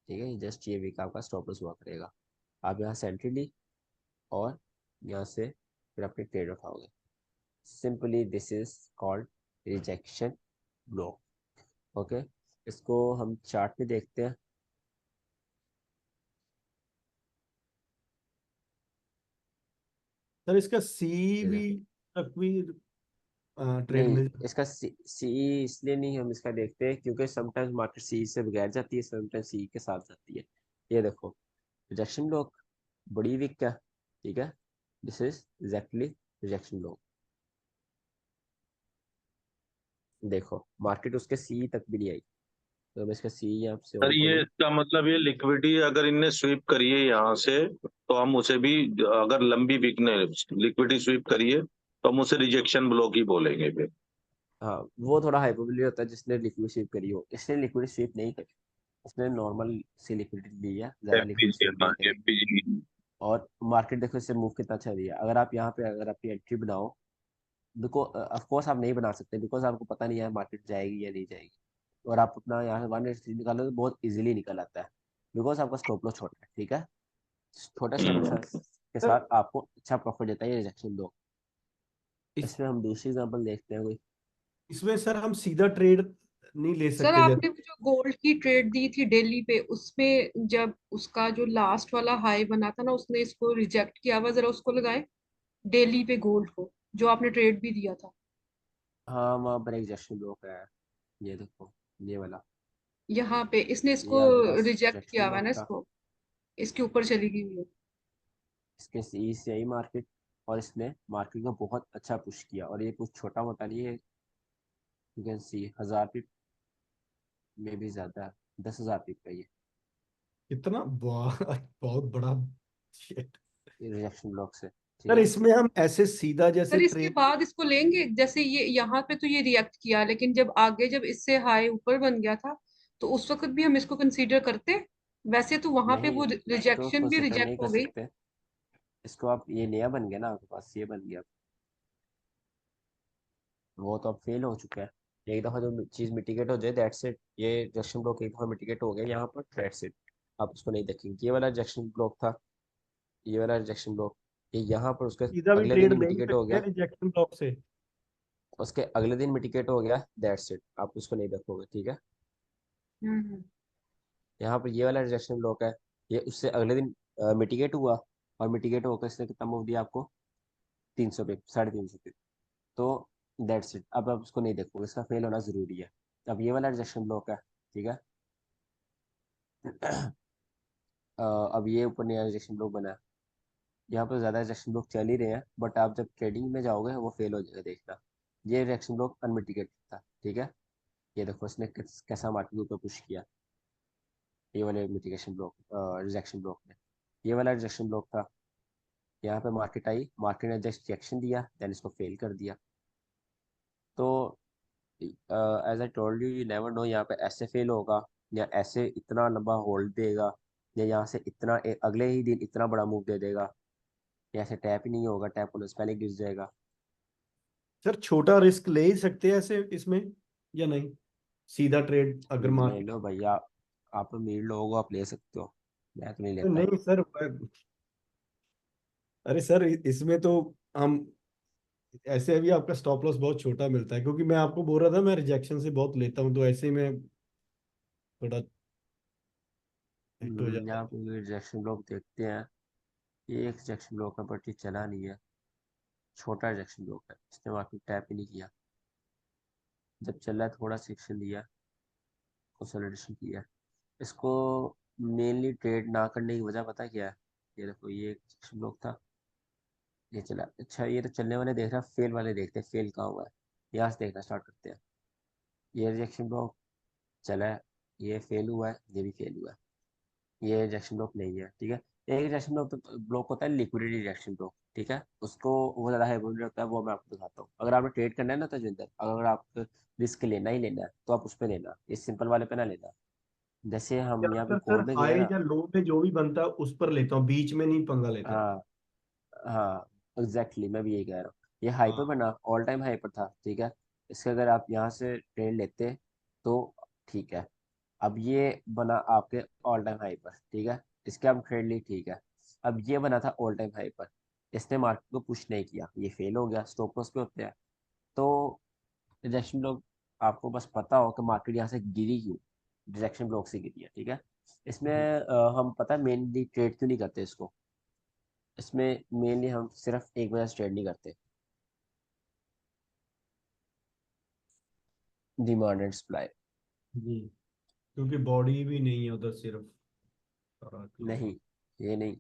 ठीक है। जस्ट ये वीक आपका स्टॉप लॉस हुआ करेगा। आप यहाँ से एंट्री ली और यहाँ से फिर अपनी ट्रेड उठाओगे। Simply this is called rejection block. Okay, इसको हम चार्ट में देखते हैं। सर इसका सी ये भी देखो, तक भी ट्रेड नहीं मिल इसका सी इसलिए नहीं हम इसका देखते हैं क्योंकि समटाइम्स मार्केट सी से बगैर जाती है, समटाइम्स सी के साथ जाती है। ये देखो, रिजेक्शन ब्लॉक, बड़ी वीक का, ठीक है। This is exactly rejection block. देखो मार्केट उसके सी तक भी नहीं आई, तो मैं इसका सी यहाँ से सर ऑन ये करूँ। इसका मतलब ये लिक्विडिटी अगर इनने स्वीप करी है यहाँ से, तो हम उसे भी, अगर लंबी विक ने लिक्विडिटी स्वीप करी है तो हम उसे रिजेक्शन ब्लॉक ही बोलेंगे फिर। हाँ, वो थोड़ा हाइपरबोली होता है जिसने लिक्विड स्वीप करी हो, इसने लिक्विड स्वीप नहीं करी, इसने नॉर्मल सी लिक्विडिटी ली है, ज़्यादा लिक्विड एफपीजी, स्वीप हाँ नहीं करी। एफपीजी। और मार्केट देखो इससे मूव कितना अच्छा दिया। अगर आप यहाँ पे अगर अपनी एंट्री बनाओ, बिकॉज ऑफ कोर्स आप नहीं बना सकते बिकॉज आपको पता नहीं है मार्केट जाएगी या नहीं जाएगी। और आप अपना यहाँ से 183 निकालो तो बहुत इजीली निकल आता है, बिकॉज आपका स्टॉप लॉस छोटा है, ठीक है। छोटा स्टॉप लॉस के सर साथ आपको अच्छा प्रॉफिट देता है ये रिजेक्शन दो। इस इसमें हम दूसरी एग्जांपल देखते हैं कोई। इसमें सर हम सीधा ट्रेड नहीं ले सर सकते आपने जैसे। वो जो गोल्ड की ट्रेड दी थी दिल्ली पे, उसमें जब उसका जो लास्ट वाला हाई बना था ना, उसने इसको रिजेक्ट किया हुआ, जरा उसको लगाए दिल्ली पे गोल्ड को, जो आपने ट्रेड भी दिया था। हाँ, वहाँ पर एक रिजेक्शन ब्लॉक है, ये देखो, ये वाला। यहाँ पे इसने ये इसको आपके पास रिजेक्ट रिजेक्शन किया हुआ है ब्लॉक ना, था, इसको इसके ऊपर चली गई हुई है। इसके सी से आई मार्केट, और इसने मार्केट को बहुत अच्छा पुश किया, और ये कुछ छोटा मोटा नहीं है। यू कैन सी 1000 पिप में भी ज़्यादा, 10,000 पिप का ये इतना बहुत बड़ा shit। रिजेक्शन ब्लॉक से, ठीक सर है। इसमें हम ऐसे सीधा जैसे सर इसके ट्रेड। बाद इसको लेंगे, जैसे ये यहाँ पे तो ये रिएक्ट किया, लेकिन जब आगे जब इससे हाई ऊपर बन गया था, तो उस वक्त भी हम इसको कंसीडर करते। वैसे तो वहां पे नहीं, वो इसको रिजेक्शन भी कंसिडर रिजेक्ट नहीं कर हो गई। सकते। इसको आप, ये नया बन गया ना आपके पास, ये बन गया, वो तो अब फेल हो चुका है। एक दफ़ा जो चीज़ मिटिगेट हो जाए, दैट्स इट। ये रिजेक्शन ब्लॉक एक दफ़ा मिटिगेट हो गया यहाँ पर, दैट्स इट। आप उसको नहीं देखेंगे। ये वाला रिजेक्शन ब्लॉक था, ये वाला रिजेक्शन ब्लॉक, ये यहाँ पर उसके सीधा भी अगले दिन ट्रेड ही ले ही मिटिगेट हो सकते हैं गया, रिजेक्शन ब्लॉक से। उसके अगले दिन मिटिगेट हो गया, दैट्स इट। आप उसको नहीं देखोगे, ठीक है। हम्म। यहाँ पर ये वाला रिजेक्शन ब्लॉक है, ये उससे अगले दिन मिटिगेट हुआ, और मिटिगेट होकर इसने कितना मूव दिया आपको, 300 पे, 350 पे। तो दैट्स इट। अब आप उसको नहीं देखोगे, इसका फेल होना ज़रूरी है। अब ये वाला रिजेक्शन ब्लॉक है, ठीक है। अब ये ऊपर नया रिजेक्शन ब्लॉक बना है। यहाँ पर ज़्यादा रिजेक्शन ब्लॉक चल ही रहे हैं, बट आप जब ट्रेडिंग में जाओगे वो फेल हो जाएगा, देखना। ये रिजेक्शन ब्लॉक अनमिटिगेटेड था, ठीक है। ये देखो इसने कैसा मार्केट के ऊपर पुश किया, ये वाले मिटिगेशन ब्लॉक, रिजेक्शन ब्लॉक ने। ये वाला रिजेक्शन ब्लॉक था, यहाँ पे मार्केट आई, मार्केट ने जस्ट रिएक्शन दिया, देन इसको फेल कर दिया। तो as I told you, you never know यहाँ पे ऐसे फेल होगा, या ऐसे इतना लंबा होल्ड देगा, या यहाँ से इतना अगले ही दिन इतना बड़ा मूव दे देगा, या ऐसे टैप ही नहीं होगा, टैप होने से पहले गिर जाएगा। सर छोटा रिस्क ले ही सकते हैं ऐसे इसमें या नहीं? सीधा ट्रेड अगर ले मार्केट। लो भैया, आप अमीर लोगों को आप ले सकते हो, मैं तो नहीं लेता। नहीं सर, अरे सर इसमें तो हम ऐसे अभी आपका स्टॉप लॉस बहुत छोटा मिलता है, क्योंकि मैं आपको बोल रहा था मैं रिजेक्शन से बहुत लेता हूँ, तो ऐसे में थोड़ा हिट हो जाता यहाँ पे रिजेक्शन ब्लॉक देखते हैं। ये एक रिजेक्शन ब्लॉक है बट ये चला नहीं है, छोटा रिजेक्शन ब्लॉक है, इसने मार्केट टैप ही नहीं किया। जब चला थोड़ा सेक्शन लिया, कंसोलिडेशन किया। इसको मेनली ट्रेड ना करने की वजह पता क्या है? ये देखो, ये एक रिजेक्शन ब्लॉक था, ये चला। अच्छा, ये तो चलने वाले देख रहा, फेल वाले देखते हैं फेल कहाँ हुआ है। यहाँ से देखना स्टार्ट करते हैं। ये रिजेक्शन ब्लॉक चला है, ये फेल हुआ है, ये भी फेल हुआ है। ये रिजेक्शन ब्लॉक नहीं है, ठीक है। एक रिजेक्शन ब्लॉक होता है लिक्विडिटी रिजेक्शन ब्लॉक, ठीक है, उसको वो ज़्यादा हाइपोथेटिकल होता है, वो मैं आपको दिखाता हूँ। अगर आपने ट्रेड करना है ना तजिंदर, अगर आप रिस्क लेना ही लेना है तो आप उस पर लेना, इस सिंपल वाले पे ना लेना। जैसे हम यहाँ पे ज्यादातर सर कोड में गए हाई ना। या लो पे जो भी बनता है उस पर लेता हूँ, बीच में नहीं पंगा लेता। हाँ हाँ, एग्जैक्टली मैं भी यही कह रहा हूँ। ये हाइपर हाँ। बना, ऑल टाइम हाइपर था, ठीक है। इसके अगर आप यहाँ से ट्रेड लेते तो ठीक है। अब ये बना आपके ऑल टाइम हाई पर, ठीक है, इसके आप ट्रेड ली, ठीक है। अब ये बना था ऑल टाइम हाई पर, इसने मार्केट को पुश नहीं किया, ये फेल हो गया, स्टॉप लॉस पे होते हैं। तो रिजेक्शन ब्लॉक, आपको बस पता हो कि मार्केट यहाँ से गिरी क्यों, रिजेक्शन ब्लॉक से गिरी है, ठीक है। इसमें हम पता है मेनली ट्रेड क्यों नहीं करते इसको। इसमें मेनली हम सिर्फ एक वजह से ट्रेड नहीं करते, डिमांड एंड सप्लाई। जी, क्योंकि बॉडी भी नहीं है उधर, सिर्फ सारा क्लोज। नहीं, ये नहीं,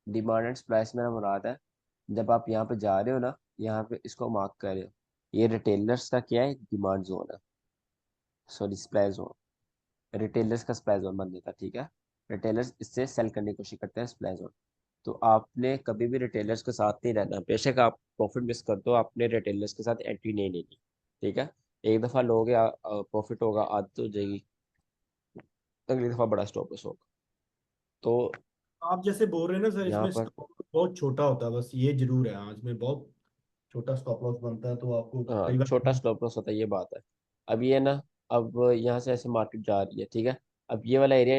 डिमांड एंड सप्लाई से मेरा मुराद है, जब आप यहाँ पे जा रहे हो ना, यहाँ पे इसको मार्क कर रहे हो, ये रिटेलर्स का क्या है, डिमांड जोन है, सॉरी सप्लाई जोन। रिटेलर्स का सप्लाई जोन बन जाता है, ठीक है। रिटेलर्स इससे सेल करने की कोशिश करते हैं सप्लाई जोन। तो आपने कभी भी रिटेलर्स के साथ नहीं रहना, बेशक आप प्रॉफिट मिस कर दो, आपने रिटेलर्स के साथ एंट्री नहीं लेनी, ठीक है। एक दफ़ा लोगे प्रॉफिट होगा, आदत हो जाएगी, अगली दफ़ा बड़ा स्टॉप लॉस होगा। तो आप जैसे बोल रहे हैं ना सर, यहाँ इसमें पर स्टॉप बहुत छोटा होता है, बस ये जरूर है, आज में बहुत छोटा स्टॉप लॉस बनता है, तो आपको हाँ, कई छोटा बार। स्टॉप लॉस होता है, ये बात है। अब ये ना, अब यहाँ से ऐसे मार्केट जा रही है, ठीक है। अब ये वाला एरिया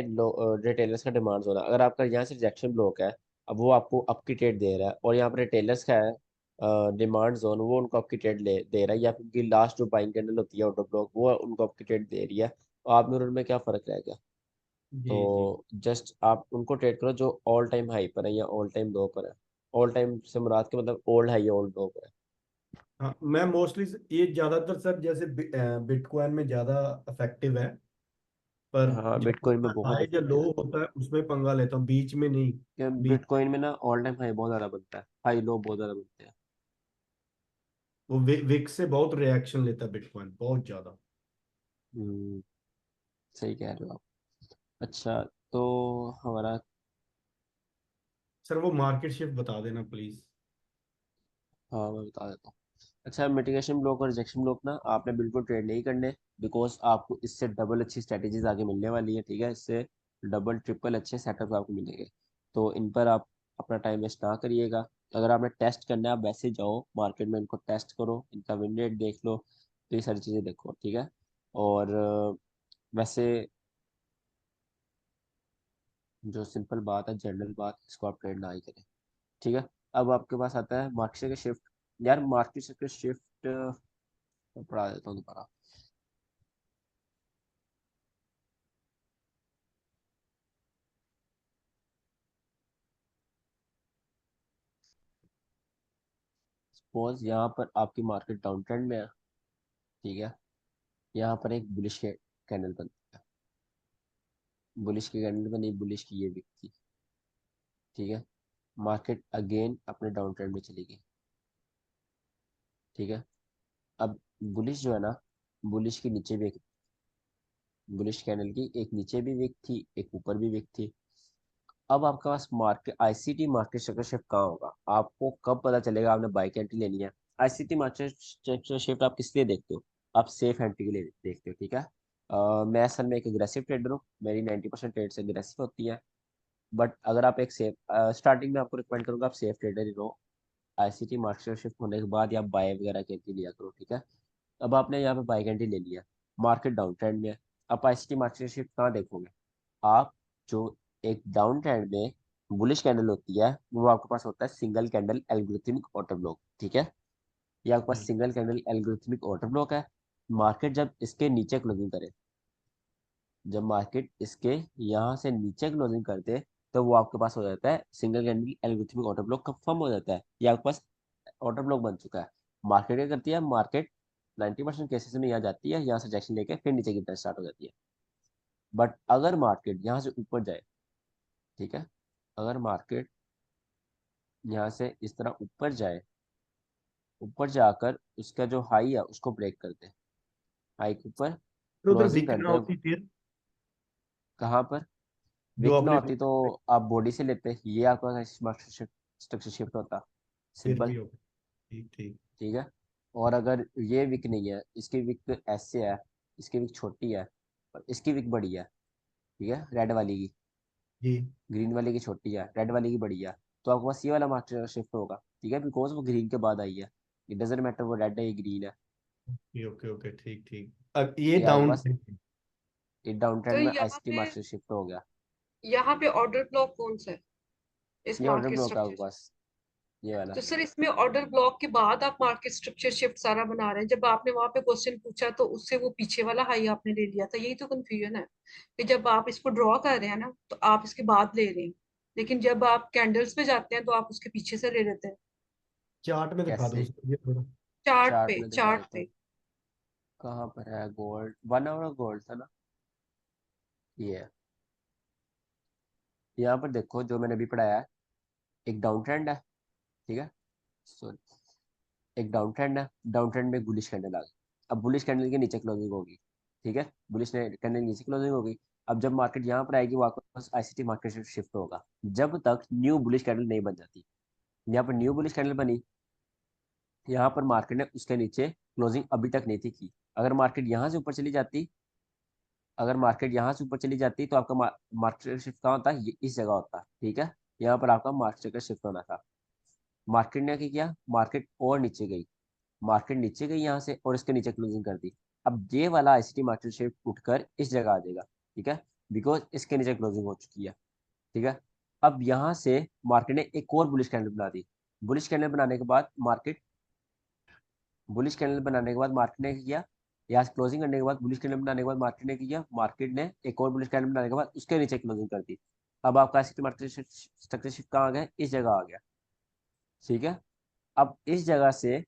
रिटेलर्स का डिमांड जोन है, अगर आपका यहाँ से रिजेक्शन ब्लॉक है, अब वो आपको आपकी ट्रेड दे रहा है, और यहाँ पर रिटेलर्स का है डिमांड जोन, वो उनको आपकी ट्रेड दे रहा है, या फिर उनकी लास्ट जो बाइंग कैंडल होती है ऑर्डर ब्लॉक, वो उनको आपकी ट्रेड दे रही है, तो आप में और उनमें क्या फ़र्क रहेगा? जी जी। तो जस्ट आप उनको ट्रेड करो जो ऑल टाइम हाई पर है या ऑल टाइम लो पर है। ऑल टाइम से मुराद के मतलब ओल्ड हाई या ओल्ड लो पर है। हाँ, मैं मोस्टली ये ज्यादातर सर जैसे बिटकॉइन में ज्यादा इफेक्टिव है, पर हाँ, जब बिटकॉइन में उसका बहुत हाई या लो इफेक्टिव है। होता है उसमें पंगा लेता हूँ, बीच में नहीं। क्या, बीच बिटकॉइन में ना ऑल टाइम हाई बहुत ज़्यादा बनता है, हाई लो बहुत ज़्यादा बनते हैं। वो विक से बहुत रिएक्शन लेता है बिटकॉइन, बहुत ज्यादा। हम्म, सही कह रहे हो आप। अच्छा, तो हमारा, सर वो मार्केट शिफ्ट बता देना प्लीज। हाँ मैं बता देता हूँ। अच्छा, मिटिगेशन ब्लॉक और रिजेक्शन ब्लॉक ना आपने बिल्कुल ट्रेड नहीं करने, बिकॉज आपको इससे डबल अच्छी स्ट्रेटेजीज आगे मिलने वाली है, ठीक है। इससे डबल ट्रिपल अच्छे सेटअप आपको मिलेंगे, तो इन पर आप अपना टाइम वेस्ट ना करिएगा। अगर आपने टेस्ट करना है, आप वैसे जाओ मार्केट में, इनको टेस्ट करो, इनका विन रेट देख लो, तो ये सारी चीज़ें देखो, ठीक है। और वैसे जो सिंपल बात है, जनरल बात, इसको आप ट्रेड ना ही करें, ठीक है। अब आपके पास आता है मार्केट का शिफ्ट। यार मार्केट का शिफ्ट पढ़ा देता हूँ दोबारा। सपोज यहाँ पर आपकी मार्केट डाउन ट्रेंड में है, ठीक है। यहाँ पर एक बुलिश कैंडल बनती है, बुलिश की कैंडल बनी, बुलिश की ये विक थी, ठीक है। मार्केट अगेन अपने डाउन ट्रेंड में चली गई, ठीक है। अब बुलिश जो है ना, बुलिश की नीचे भी एक, बुलिश कैंडल की एक नीचे भी विक थी, एक ऊपर भी विक थी। अब आपके पास market ICT market structure shift कहाँ होगा, आपको कब पता चलेगा आपने बाई की एंट्री लेनी है? आईसीटी मार्केट स्ट्रक्चर शिफ्ट आप किस लिए देखते हो? आप सेफ एंट्री के लिए देखते हो, ठीक है। मैं असल में एक एग्रेसिव ट्रेडर हूँ, मेरी 90% ट्रेड से एग्रेसिव होती है। बट अगर आप एक सेफ, स्टार्टिंग में आपको रिकमेंड करूँगा आप सेफ ट्रेडर ही रहो। आईसीटी मार्केट शिफ्ट होने के बाद या बाय वगैरह की एंट्री लिया करो, ठीक है। अब आपने यहाँ पे बाई की एंट्री ले लिया, मार्केट डाउन ट्रेंड में है। आप आईसीटी मार्केट शिफ्ट कहाँ देखोगे? आप जो एक डाउन ट्रेंड में बुलिश कैंडल होती है वो आपके पास होता है single candle algorithmic order block, ठीक है। ये आपके पास single candle algorithmic order block है। मार्केट जब इसके नीचे क्लोजिंग करे, जब मार्केट इसके यहाँ से नीचे क्लोजिंग करते तो वो आपके पास हो जाता है single candle algorithmic order block confirm हो जाता है। ये आपके पास ऑर्डर ब्लॉक बन चुका है। मार्केट क्या करती है? मार्केट 90% केसेस में यहाँ जाती है, यहाँ से रिजेक्शन लेके फिर नीचे गिरना स्टार्ट हो जाती है। बट अगर मार्केट यहाँ से ऊपर जाए, ठीक है, अगर मार्केट यहाँ से इस तरह ऊपर जाए, ऊपर जाकर उसका जो हाई है उसको ब्रेक कर दे, हाई के ऊपर तो उधर क्लोजिंग विक कर ना दे। होती फिर कहाँ पर जो विक ना आपने होती? तो आप बॉडी से लेते, ये आपका स्ट्रक्चर शिफ्ट होता, फिर सिंपल, भी होगा। ठीक ठीक। ठीक है। और अगर ये विक नहीं है, इसकी विक ऐसे है, इसकी विक छोटी है और इसकी विक बड़ी है, ठीक है, रेड वाली की, जी। ग्रीन वाले की छोटी है, रेड वाले की बड़ी है, तो आपके पास ये वाला मार्केट शिफ्ट होगा, ठीक है, बिकॉज वो ग्रीन के बाद आई है। इट डजेंट मैटर वो रेड है या ग्रीन है। ओके ओके ओके, ठीक ठीक। अब ये ये आपके डाउन। पास एक डाउन तो ट्रेंड में यहाँ आईसीटी पे मार्केट शिफ्ट हो गया। ऑर्डर ब्लॉक कौन सा है इस ये ऑर्डर मार्केट ब्लॉक है आपके स्ट्रक्चर? पास, ये वाला। तो सर इसमें ऑर्डर ब्लॉक के बाद आप मार्केट स्ट्रक्चर शिफ्ट सारा बना रहे हैं। जब आपने वहां पे क्वेश्चन पूछा तो उससे वो पीछे वाला हाई आपने ले लिया था, यही तो कंफ्यूजन है कि जब आप इसको ड्रॉ कर रहे हैं ना तो आप इसके बाद ले रहे हैं, लेकिन जब आप कैंडल्स पे जाते हैं तो आप उसके पीछे से ले लेते हैं। चार्ट में दिखा दो कैसे? उसको ये थोड़ा। चार्ट में दिखा चार्ट देता पे हूँ। कहाँ पर है? गोल्ड 1 आवर गोल्ड था ना, ये है। यहाँ पर देखो जो मैंने अभी पढ़ाया है, एक डाउन ट्रेंड है, ठीक है, सॉरी, एक डाउन ट्रेंड है, डाउन ट्रेंड में बुलिश कैंडल आ गई। अब बुलिश कैंडल के नीचे क्लोजिंग होगी, ठीक है, बुलिश कैंडल नीचे क्लोजिंग होगी। अब जब मार्केट यहाँ पर आएगी वापस आईसीटी मार्केट शिफ्ट होगा, जब तक न्यू बुलिश कैंडल नहीं बन जाती। यहाँ पर न्यू बुलिश कैंडल बनी, यहाँ पर मार्केट ने उसके नीचे क्लोजिंग अभी तक नहीं थी की। अगर मार्केट यहाँ से ऊपर चली जाती, अगर मार्केट यहाँ से ऊपर चली जाती तो आपका मार्केट शिफ्ट कहाँ होता? ये इस जगह होता, ठीक है, यहाँ पर आपका मार्केट शिफ्ट होना था। मार्केट ने क्या किया? मार्केट और नीचे गई, मार्केट नीचे गई यहाँ से और इसके नीचे क्लोजिंग कर दी। अब ये वाला आईसीटी मार्केट शिफ्ट उठकर इस जगह आ जाएगा, ठीक है, बिकॉज इसके नीचे क्लोजिंग हो चुकी है, ठीक है। अब यहाँ से मार्केट ने एक और बुलिश कैंडल बना दी। बुलिश कैंडल बनाने के बाद मार्केट बुलिश कैंडल बनाने के बाद मार्केट ने क्या किया? यहाँ से क्लोजिंग करने के बाद बुलिश कैंडल बनाने के बाद मार्केट ने क्या किया? मार्केट ने एक और बुलिश कैंडल बनाने के बाद उसके नीचे क्लोजिंग कर दी। अब आपका आईसीटी मार्केट स्ट्रक्चर शिफ्ट कहाँ आ गया? इस जगह आ गया, ठीक है। अब इस जगह से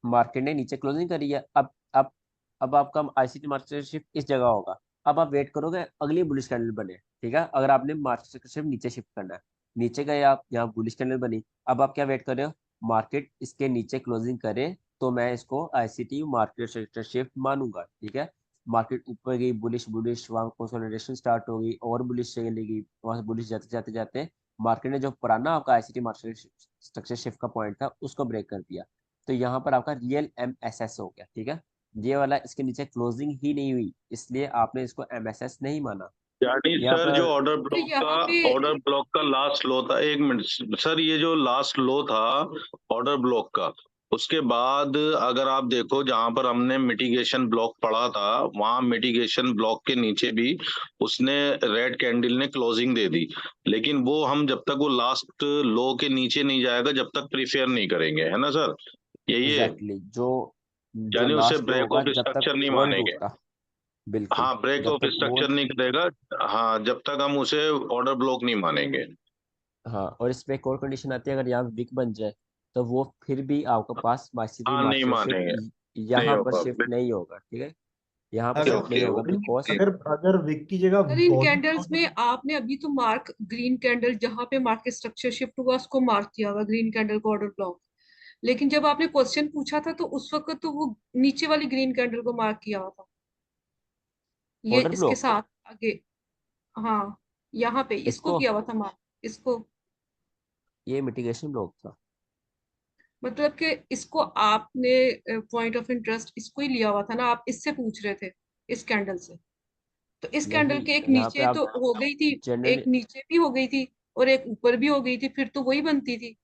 मार्केट ने नीचे क्लोजिंग करी है। अब आपका आईसीटी मार्केट शिफ्ट इस जगह होगा। अब आप वेट करोगे अगली बुलिश कैंडल बने, ठीक है, अगर आपने मार्केट शिफ्ट नीचे शिफ्ट करना है, नीचे गए आप, यहाँ बुलिश कैंडल बनी, अब आप क्या वेट कर रहे हो? मार्केट इसके नीचे क्लोजिंग करे तो मैं इसको आईसीटी मार्केट शिफ्ट मानूंगा, ठीक है। मार्केट ऊपर गई, बुलिश बुलिश, वहां कंसोलिडेशन स्टार्ट होगी और बुलिश चली गई, वहां से बुलिश जाते जाते जाते मार्केट ने जो पुराना आपका आईसीटी मार्केट स्ट्रक्चर शिफ्ट का पॉइंट था उसको ब्रेक कर दिया। तो यहाँ पर आपका रियल एमएसएस हो गया, ठीक है। ये वाला इसके नीचे क्लोजिंग ही नहीं हुई, इसलिए आपने इसको एमएसएस नहीं माना। यानी यहाँ सर जो पर तो यहाँ पे ऑर्डर ब्लॉक का लास्ट लो था, एक मिनट सर, ये जो लास्ट लो था ऑर्डर ब्लॉक का, उसके बाद अगर आप देखो जहां पर हमने मिटिगेशन ब्लॉक पढ़ा था, वहां मिटिगेशन ब्लॉक के नीचे भी उसने रेड कैंडल ने क्लोजिंग दे दी, लेकिन वो हम जब तक वो लास्ट लो के नीचे नहीं जाएगा जब तक प्रीफेयर नहीं करेंगे, है ना सर? यही है, एग्जैक्टली जो यानी उसे लास्ट लो ब्रेक होगा ऑफ जब तक स्ट्रक्चर नहीं वो नहीं मानेंगे। टूटता, बिल्कुल, हाँ, ब्रेक जब ऑफ तक वो, स्ट्रक्चर नहीं करेगा। हाँ, जब तक हम उसे ऑर्डर ब्लॉक नहीं मानेंगे। हाँ, और इस पे एक और कंडीशन आती है, अगर यहाँ वीक बन जाए तो वो फिर भी आपके पास आईसीटी हाँ, नहीं मार्केट मानेंगे, शिफ्ट नहीं यहाँ पर होगा। शिफ्ट नहीं होगा, ठीक है, यहाँ पर अगर शिफ्ट नहीं ओके होगा ओके बिकॉज अगर अगर विक की जगह सर इन बॉडी। कैंडल्स में आपने अभी तो मार्क ग्रीन कैंडल जहां पे मार्केट स्ट्रक्चर शिफ्ट हुआ उसको मार्क किया हुआ ग्रीन कैंडल को ऑर्डर ब्लॉक, लेकिन जब आपने क्वेश्चन पूछा था तो उस वक्त तो वो नीचे वाली ग्रीन कैंडल को मार्क किया हुआ था, ये ऑर्डर इसके ब्लॉक को, साथ आगे। हाँ, यहाँ पे इसको इसको, किया हुआ था मार्क, इसको। ये मिटिगेशन ब्लॉक था। मतलब कि इसको आपने पॉइंट ऑफ इंटरेस्ट इसको ही लिया हुआ था ना, आप इससे पूछ रहे थे इस कैंडल से। तो इस कैंडल नहीं, के एक यहाँ पे नीचे आप तो हो गई थी, जनरली, एक नीचे भी हो गई थी और एक ऊपर भी हो गई थी, फिर तो वही बनती थी।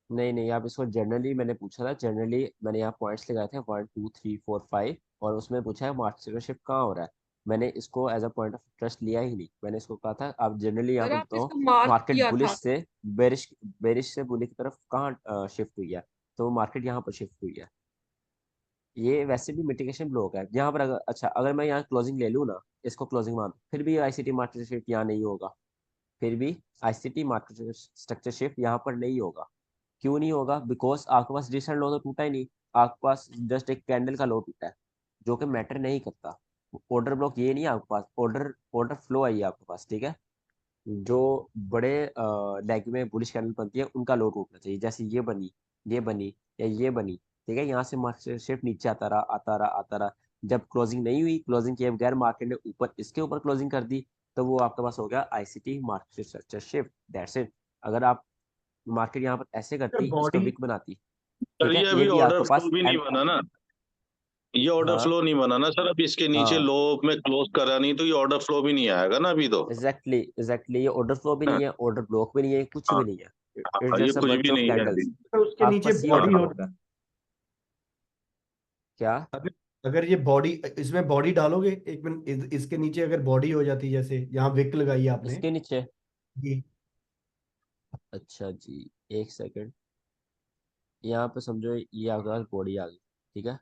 नहीं नहीं, आप इसको जनरली मैंने पूछा था, जनरली मैंने यहाँ पॉइंट्स लगाए थे 1 2 3 4 5, और उसमें पूछा है मार्केट शिफ्ट कहाँ हो रहा है। मैंने इसको as a point of interest लिया ही नहीं, मैंने इसको कहा था आप जनरली यहाँ सर पे आप बताओ इसको मार्क मार्केट किया बुलिश था। से बेरिश, बेरिश से बुलिश की तरफ कहाँ शिफ्ट हुई है, तो मार्केट यहाँ पर शिफ्ट हुई है। ये वैसे भी मिटिगेशन ब्लॉक है यहाँ पर। अगर अच्छा, अगर मैं यहाँ क्लोजिंग ले लूँ ना, इसको क्लोजिंग मान, फिर भी आईसीटी मार्केट शिफ्ट यहाँ नहीं होगा, फिर भी आईसीटी मार्केट स्ट्रक्चर शिफ्ट यहाँ पर नहीं होगा। क्यों नहीं होगा? बिकॉज आपके पास रिसेंट लो तो टूटा ही नहीं, आपके पास जस्ट एक कैंडल का लो टूटा है, जो कि मैटर नहीं करता। ऑर्डर ब्लॉक ये नहीं है आपके पास, ऑर्डर ऑर्डर फ्लो आई है आपके पास, ठीक है। जो बड़े लेग में बुलिश कैंडल बनती है उनका लो टूटना चाहिए, जैसे ये बनी या ये बनी, ठीक है। यहाँ से मार्केट शिफ्ट नीचे आता रहा आता रहा आता रहा, जब क्लोजिंग नहीं हुई, क्लोजिंग किए बगैर मार्केट ने ऊपर इसके ऊपर क्लोजिंग कर दी, तो वो आपके पास हो गया ICT market structure shift, that's it. अगर आप मार्केट यहाँ पर ऐसे सर करती, इसको बॉडी, विक बनाती, सर ठीक है, ये ये अभी भी ऑर्डर आपके फ्लो पास भी नहीं बना ना, ये ऑर्डर हाँ फ्लो नहीं बना ना सर, अब इसके नीचे हाँ लो में क्लोज करा नहीं तो ये ऑर्डर फ्लो भी नहीं आएगा ना अभी तो। एग्जैक्टली एग्जैक्टली, ये ऑर्डर फ्लो भी हाँ नहीं है, ऑर्डर ब्लॉक भी नहीं है, कुछ हाँ भी नहीं है, इट्स हाँ, ये जस्ट अ कुछ बंच भी ऑफ नहीं है अभी। कैंडल्स। तो उसके आपके नीचे पास ये बॉडी ऑर्डर हो, ब्लॉक है क्या? अगर अगर ये बॉडी, इसमें बॉडी डालोगे एक मिनट, इसके नीचे अगर बॉडी हो जाती, जैसे यहाँ विक लगाई है आपने इसके नीचे? जी। अच्छा जी, एक सेकंड, यहाँ पे समझो ये आपके पास बॉडी आ गई, ठीक है।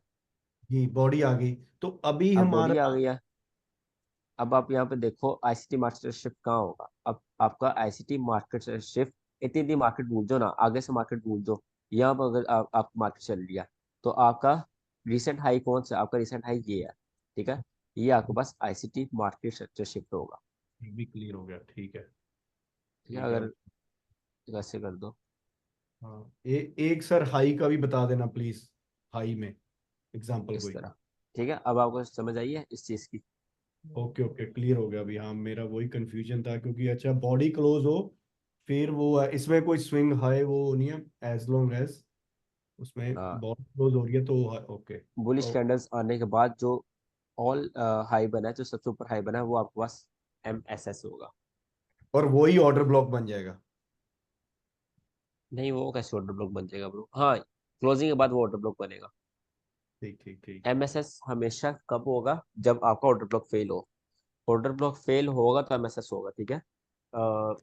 जी बॉडी आ गई, तो अभी अब बॉडी आ हमारा, गई है, अब आप यहाँ पे देखो आईसीटी मार्केट शिफ्ट कहाँ होगा। अब आपका आईसीटी मार्केट शिफ्ट, इतनी इतनी मार्केट भूल दो ना, आगे से मार्केट भूल दो, यहाँ पर अगर आप मार्केट चल लिया, तो आपका रिसेंट हाई कौन सा? आपका रिसेंट हाई ये है, ठीक है। ये आपके पास आईसीटी मार्केट स्ट्रक्चर शिफ्ट होगा, भी क्लियर हो गया, ठीक है। ठीक है। ठीक है। अगर वैसे कर दो, हाँ, एक सर हाई का भी बता देना प्लीज, हाई में एग्जांपल इस कोई। तरह, ठीक है। अब आपको समझ आई है इस चीज़ की? ओके ओके, क्लियर हो गया अभी। हाँ, मेरा वही कंफ्यूजन था, क्योंकि अच्छा बॉडी क्लोज हो, फिर वो इसमें कोई स्विंग है वो नहीं है, एज लॉन्ग एज उसमें हाँ, बॉडी क्लोज हो रही है तो ओके। बुलिश कैंडल्स आने के बाद जो ऑल हाई बना है, जो सबसे ऊपर हाई बना है, वो आपके पास MSS होगा। और वही ऑर्डर ब्लॉक बन जाएगा। नहीं, वो कैसे ऑर्डर ब्लॉक बन जाएगा ब्रो? हाँ, क्लोजिंग के बाद वो ऑर्डर ब्लॉक बनेगा। ठीक ठीक ठीक। MSS हमेशा कब होगा? जब आपका ऑर्डर ब्लॉक फेल हो। ऑर्डर ब्लॉक फेल होगा तो MSS होगा, ठीक है। अ,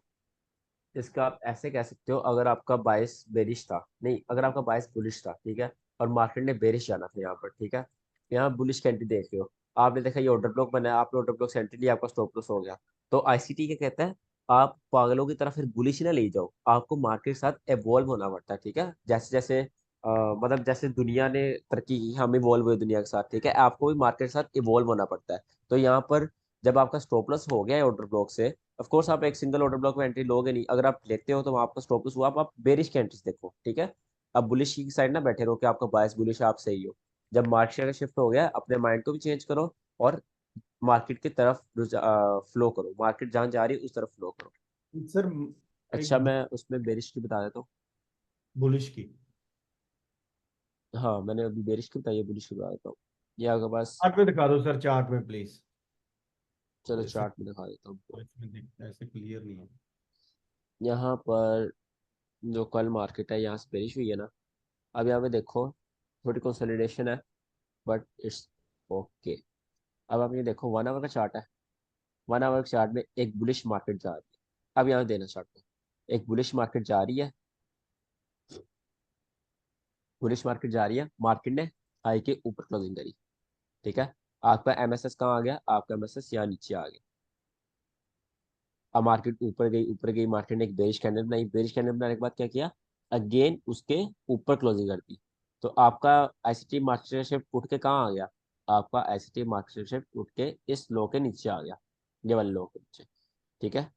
इसका आप ऐसे कह सकते हो, अगर आपका बायस बेरिश था, नहीं, अगर आपका बायस बुलिश था, ठीक है, और मार्केट ने बेरिश जाना था यहाँ पर, ठीक है, यहाँ बुलिश कैंडी देख रहे हो, आपने देखा ये ऑर्डर ब्लॉक बना है, आपने ऑर्डर ब्लॉक सेंटर लिया, आपका स्टॉप लॉस हो गया, तो आईसीटी क्या कहता है, आप पागलों की तरह फिर बुलिश ही ना ले जाओ, आपको मार्केट के साथ एवॉल्व होना पड़ता है, ठीक है। जैसे जैसे मतलब जैसे दुनिया ने तरक्की की, हम इवॉल्व हुए दुनिया के साथ, ठीक है, आपको भी मार्केट के साथ इवॉल्व होना पड़ता है। तो यहाँ पर जब आपका स्टॉप लॉस हो गया है ऑर्डर ब्लॉक से, ऑफ कोर्स आप एक सिंगल ऑर्डर ब्लॉक में एंट्री लोगे नहीं, अगर आप लेते हो तो आपका स्टॉप लॉस हुआ, आप बेरिश की एंट्रीज देखो, ठीक है। अब बुलिश की साइड ना बैठे रहो कि आपका बायस बुलिश है, आप सही हो। जब मार्केट का शिफ्ट हो गया, अपने माइंड को भी चेंज करो, और मार्केट की तरफ फ्लो करो, मार्केट जहाँ जा रही है उस तरफ फ्लो करो। सर अच्छा, एक मैं उसमें बेरिश की बता देता हूँ। बुलिश की हाँ, मैंने अभी बेरिश की बताई है, बुलिश की बता देता हूँ। ये आपके पास, चार्ट में दिखा दो सर, चार्ट में प्लीज। चलो ऐसे चार्ट में दिखा देता हूँ आपको। ऐसे क्लियर नहीं है। यहाँ पर जो कल मार्केट है, यहाँ से बेरिश हुई है ना, अब यहाँ पे देखो थोड़ी कंसोलिडेशन है, बट इट्स ओके। अब आप ये देखो 1 आवर का चार्ट है, 1 आवर के चार्ट में एक बुलिश मार्केट जा रही है। अब यहाँ देना चार्ट में, एक बुलिश मार्केट जा रही है, बुलिश मार्केट जा रही है, मार्केट ने हाई के ऊपर क्लोजिंग करी, ठीक है। आपका MSS कहाँ आ गया? आपका MSS यहाँ नीचे आ गया। अब मार्केट ऊपर गई, मार्केट ने एक बेरिश कैंडल बनाई, बेरिश कैंडल बनाने के बाद क्या किया? अगेन उसके ऊपर क्लोजिंग कर दी, तो आपका आईसीटी मार्केट शेप उठ के कहाँ आ गया? आपका आईसीटी मार्केट शेप उठ के इस लो के नीचे आ गया, ये वाले लो के नीचे, ठीक है।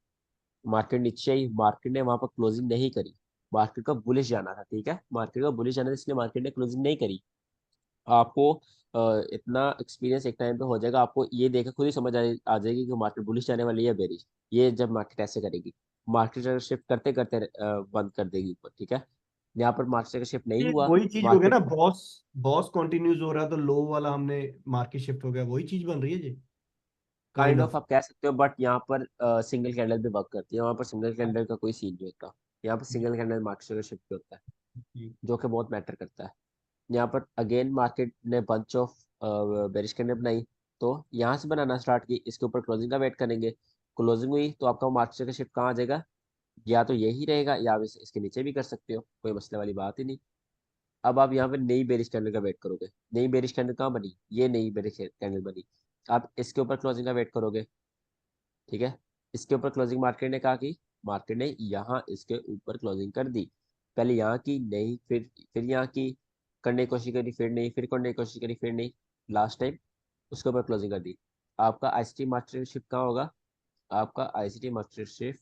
मार्केट नीचे आई, मार्केट ने वहां पर क्लोजिंग नहीं करी, मार्केट का बुलिश जाना था, ठीक है, मार्केट का बुलिश जाना था, इसलिए मार्केट ने क्लोजिंग नहीं करी। आपको इतना एक्सपीरियंस एक टाइम पे हो जाएगा, आपको ये देख के खुद ही समझ आ जाएगी कि मार्केट बुलिश जाने वाली है बेरिश। ये जब मार्केट ऐसे करेगी, मार्केट शिफ्ट करते करते बंद कर देगी ऊपर, ठीक है। यहाँ पर मार्केट का शिफ्ट नहीं ये हुआ, वही चीज हो गया ना, मार्केट बॉस बॉस कंटिन्यूज हो रहा है तो लो वाला हमने मार्केट शिफ्ट हो गया, वही चीज बन रही है जी, काइंड काइंड ऑफ। ऑफ आप कह सकते हो, बट यहाँ पर सिंगल कैंडल भी वर्क करती है, वहाँ पर सिंगल कैंडल का कोई सीन नहीं होता, यहाँ पर सिंगल कैंडल मार्केट का शिफ्ट होता है। जो कि बहुत मैटर करता है। यहाँ पर अगेन मार्केट ने बंच ऑफ बेरिश कैंडल बनाई, तो यहाँ से बनाना स्टार्ट की, इसके ऊपर क्लोजिंग का वेट करेंगे। क्लोजिंग हुई तो आपका मार्केट का शिफ्ट कहाँ आ जाएगा, या तो यही रहेगा या आप इसके नीचे भी कर सकते हो, कोई मसले वाली बात ही नहीं। अब आप यहाँ पे नई बेरिश कैंडल का वेट करोगे। नई बेरिश कैंडल कहाँ बनी, ये नई बेरिश कैंडल बनी, आप इसके ऊपर क्लोजिंग का वेट करोगे। ठीक है, इसके ऊपर क्लोजिंग मार्केट ने कहा कि मार्केट ने यहाँ इसके ऊपर क्लोजिंग कर दी, पहले यहाँ की नहीं, फिर यहाँ की, करने की कोशिश करी फिर नहीं, फिर करने की कोशिश करी फिर नहीं, लास्ट टाइम उसके ऊपर क्लोजिंग कर दी। आपका आईसीटी मार्केट शिफ्ट कहाँ होगा, आपका आईसीटी मार्केट शिफ्ट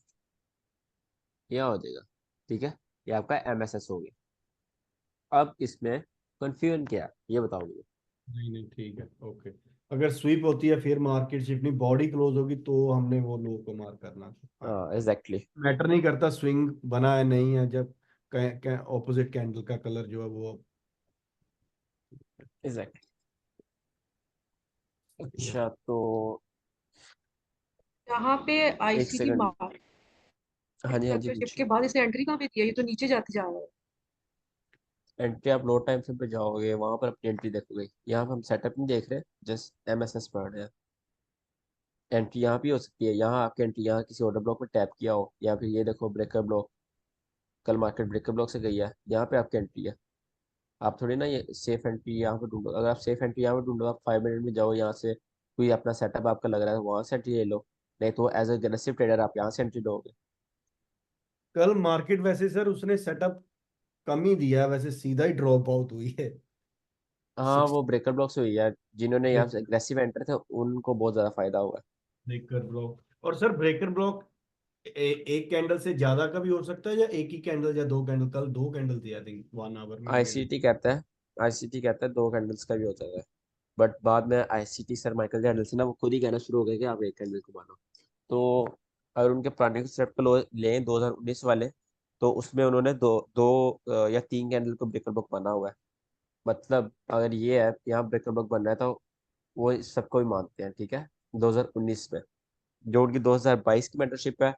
यहाँ हो जाएगा। ठीक है, ये आपका एमएसएस हो गया। अब इसमें कंफ्यूजन क्या है ये बताओ मुझे। नहीं नहीं ठीक है, ओके। अगर स्वीप होती है फिर मार्केट शिफ्ट नहीं, बॉडी क्लोज होगी तो हमने वो लो को मार्क करना। हाँ, हाँ एग्जैक्टली। मैटर नहीं करता स्विंग बना है नहीं है, जब ऑपोजिट कैंडल का कलर जो है वो। एग्जैक्टली। Yes. अच्छा तो यहाँ पे एक आईसीटी सेकंड। मार्केट हाँ जी हाँ जी शिफ्ट के पूछिए। बाद इसे एंट्री कहाँ पे दिया, ये तो नीचे जाते जा रहा है। एंट्री आप लो टाइम फ्रेम पे जाओगे, वहां पर अपनी एंट्री देखोगे। यहाँ पे हम सेटअप नहीं देख रहे, जस्ट एमएसएस पढ़ रहे हैं। एंट्री यहाँ भी हो सकती है, यहाँ आपकी एंट्री यहाँ किसी ऑर्डर ब्लॉक में टैप किया हो, या फिर ये देखो ब्रेकर ब्लॉक, कल मार्केट ब्रेकर ब्लॉक से गई है, यहाँ पे आपकी एंट्री है। आप थोड़ी ना ये सेफ एंट्री यहाँ पे ढूंढो, अगर आप सेफ एंट्री यहाँ पे ढूंढो, आप 5 मिनट में जाओ यहाँ से, कोई अपना सेटअप आपका लग रहा है वहां से एंट्री ले लो, नहीं तो एज अ एग्रेसिव ट्रेडर आप यहाँ से एंट्री दोगे। कल मार्केट वैसे सर उसने सेटअप कम ही दिया है, वैसे सीधा ही ड्रॉप आउट हुई है। हाँ सिक्स वो ब्रेकर ब्लॉक से हुई है, जिन्होंने यहाँ से एग्रेसिव एंटर थे उनको बहुत ज्यादा फायदा हुआ है। ब्रेकर ब्लॉक, और सर ब्रेकर ब्लॉक एक कैंडल से ज्यादा का भी हो सकता है, या एक ही कैंडल या दो कैंडल, कल दो कैंडल थी आई थिंक 1 आवर में मेरे। आईसीटी कहता है, आईसीटी कहता है 2 कैंडल्स का भी हो जाता है, बट बाद में आईसीटी सर माइकल जैंडल से ना वो खुद ही कहना शुरू हो गए कि आप एक कैंडल को मानो। तो अगर उनके पुराने कंसेप्ट को लें 2019 वाले, तो उसमें उन्होंने दो दो या 3 कैंडल को ब्रेकर बुक बना हुआ है। मतलब अगर ये है यहाँ ब्रेकर बुक बन रहा है, तो वो इस सबको भी मानते हैं। ठीक है, 2019 में जो उनकी 2022 की मेंटरशिप है,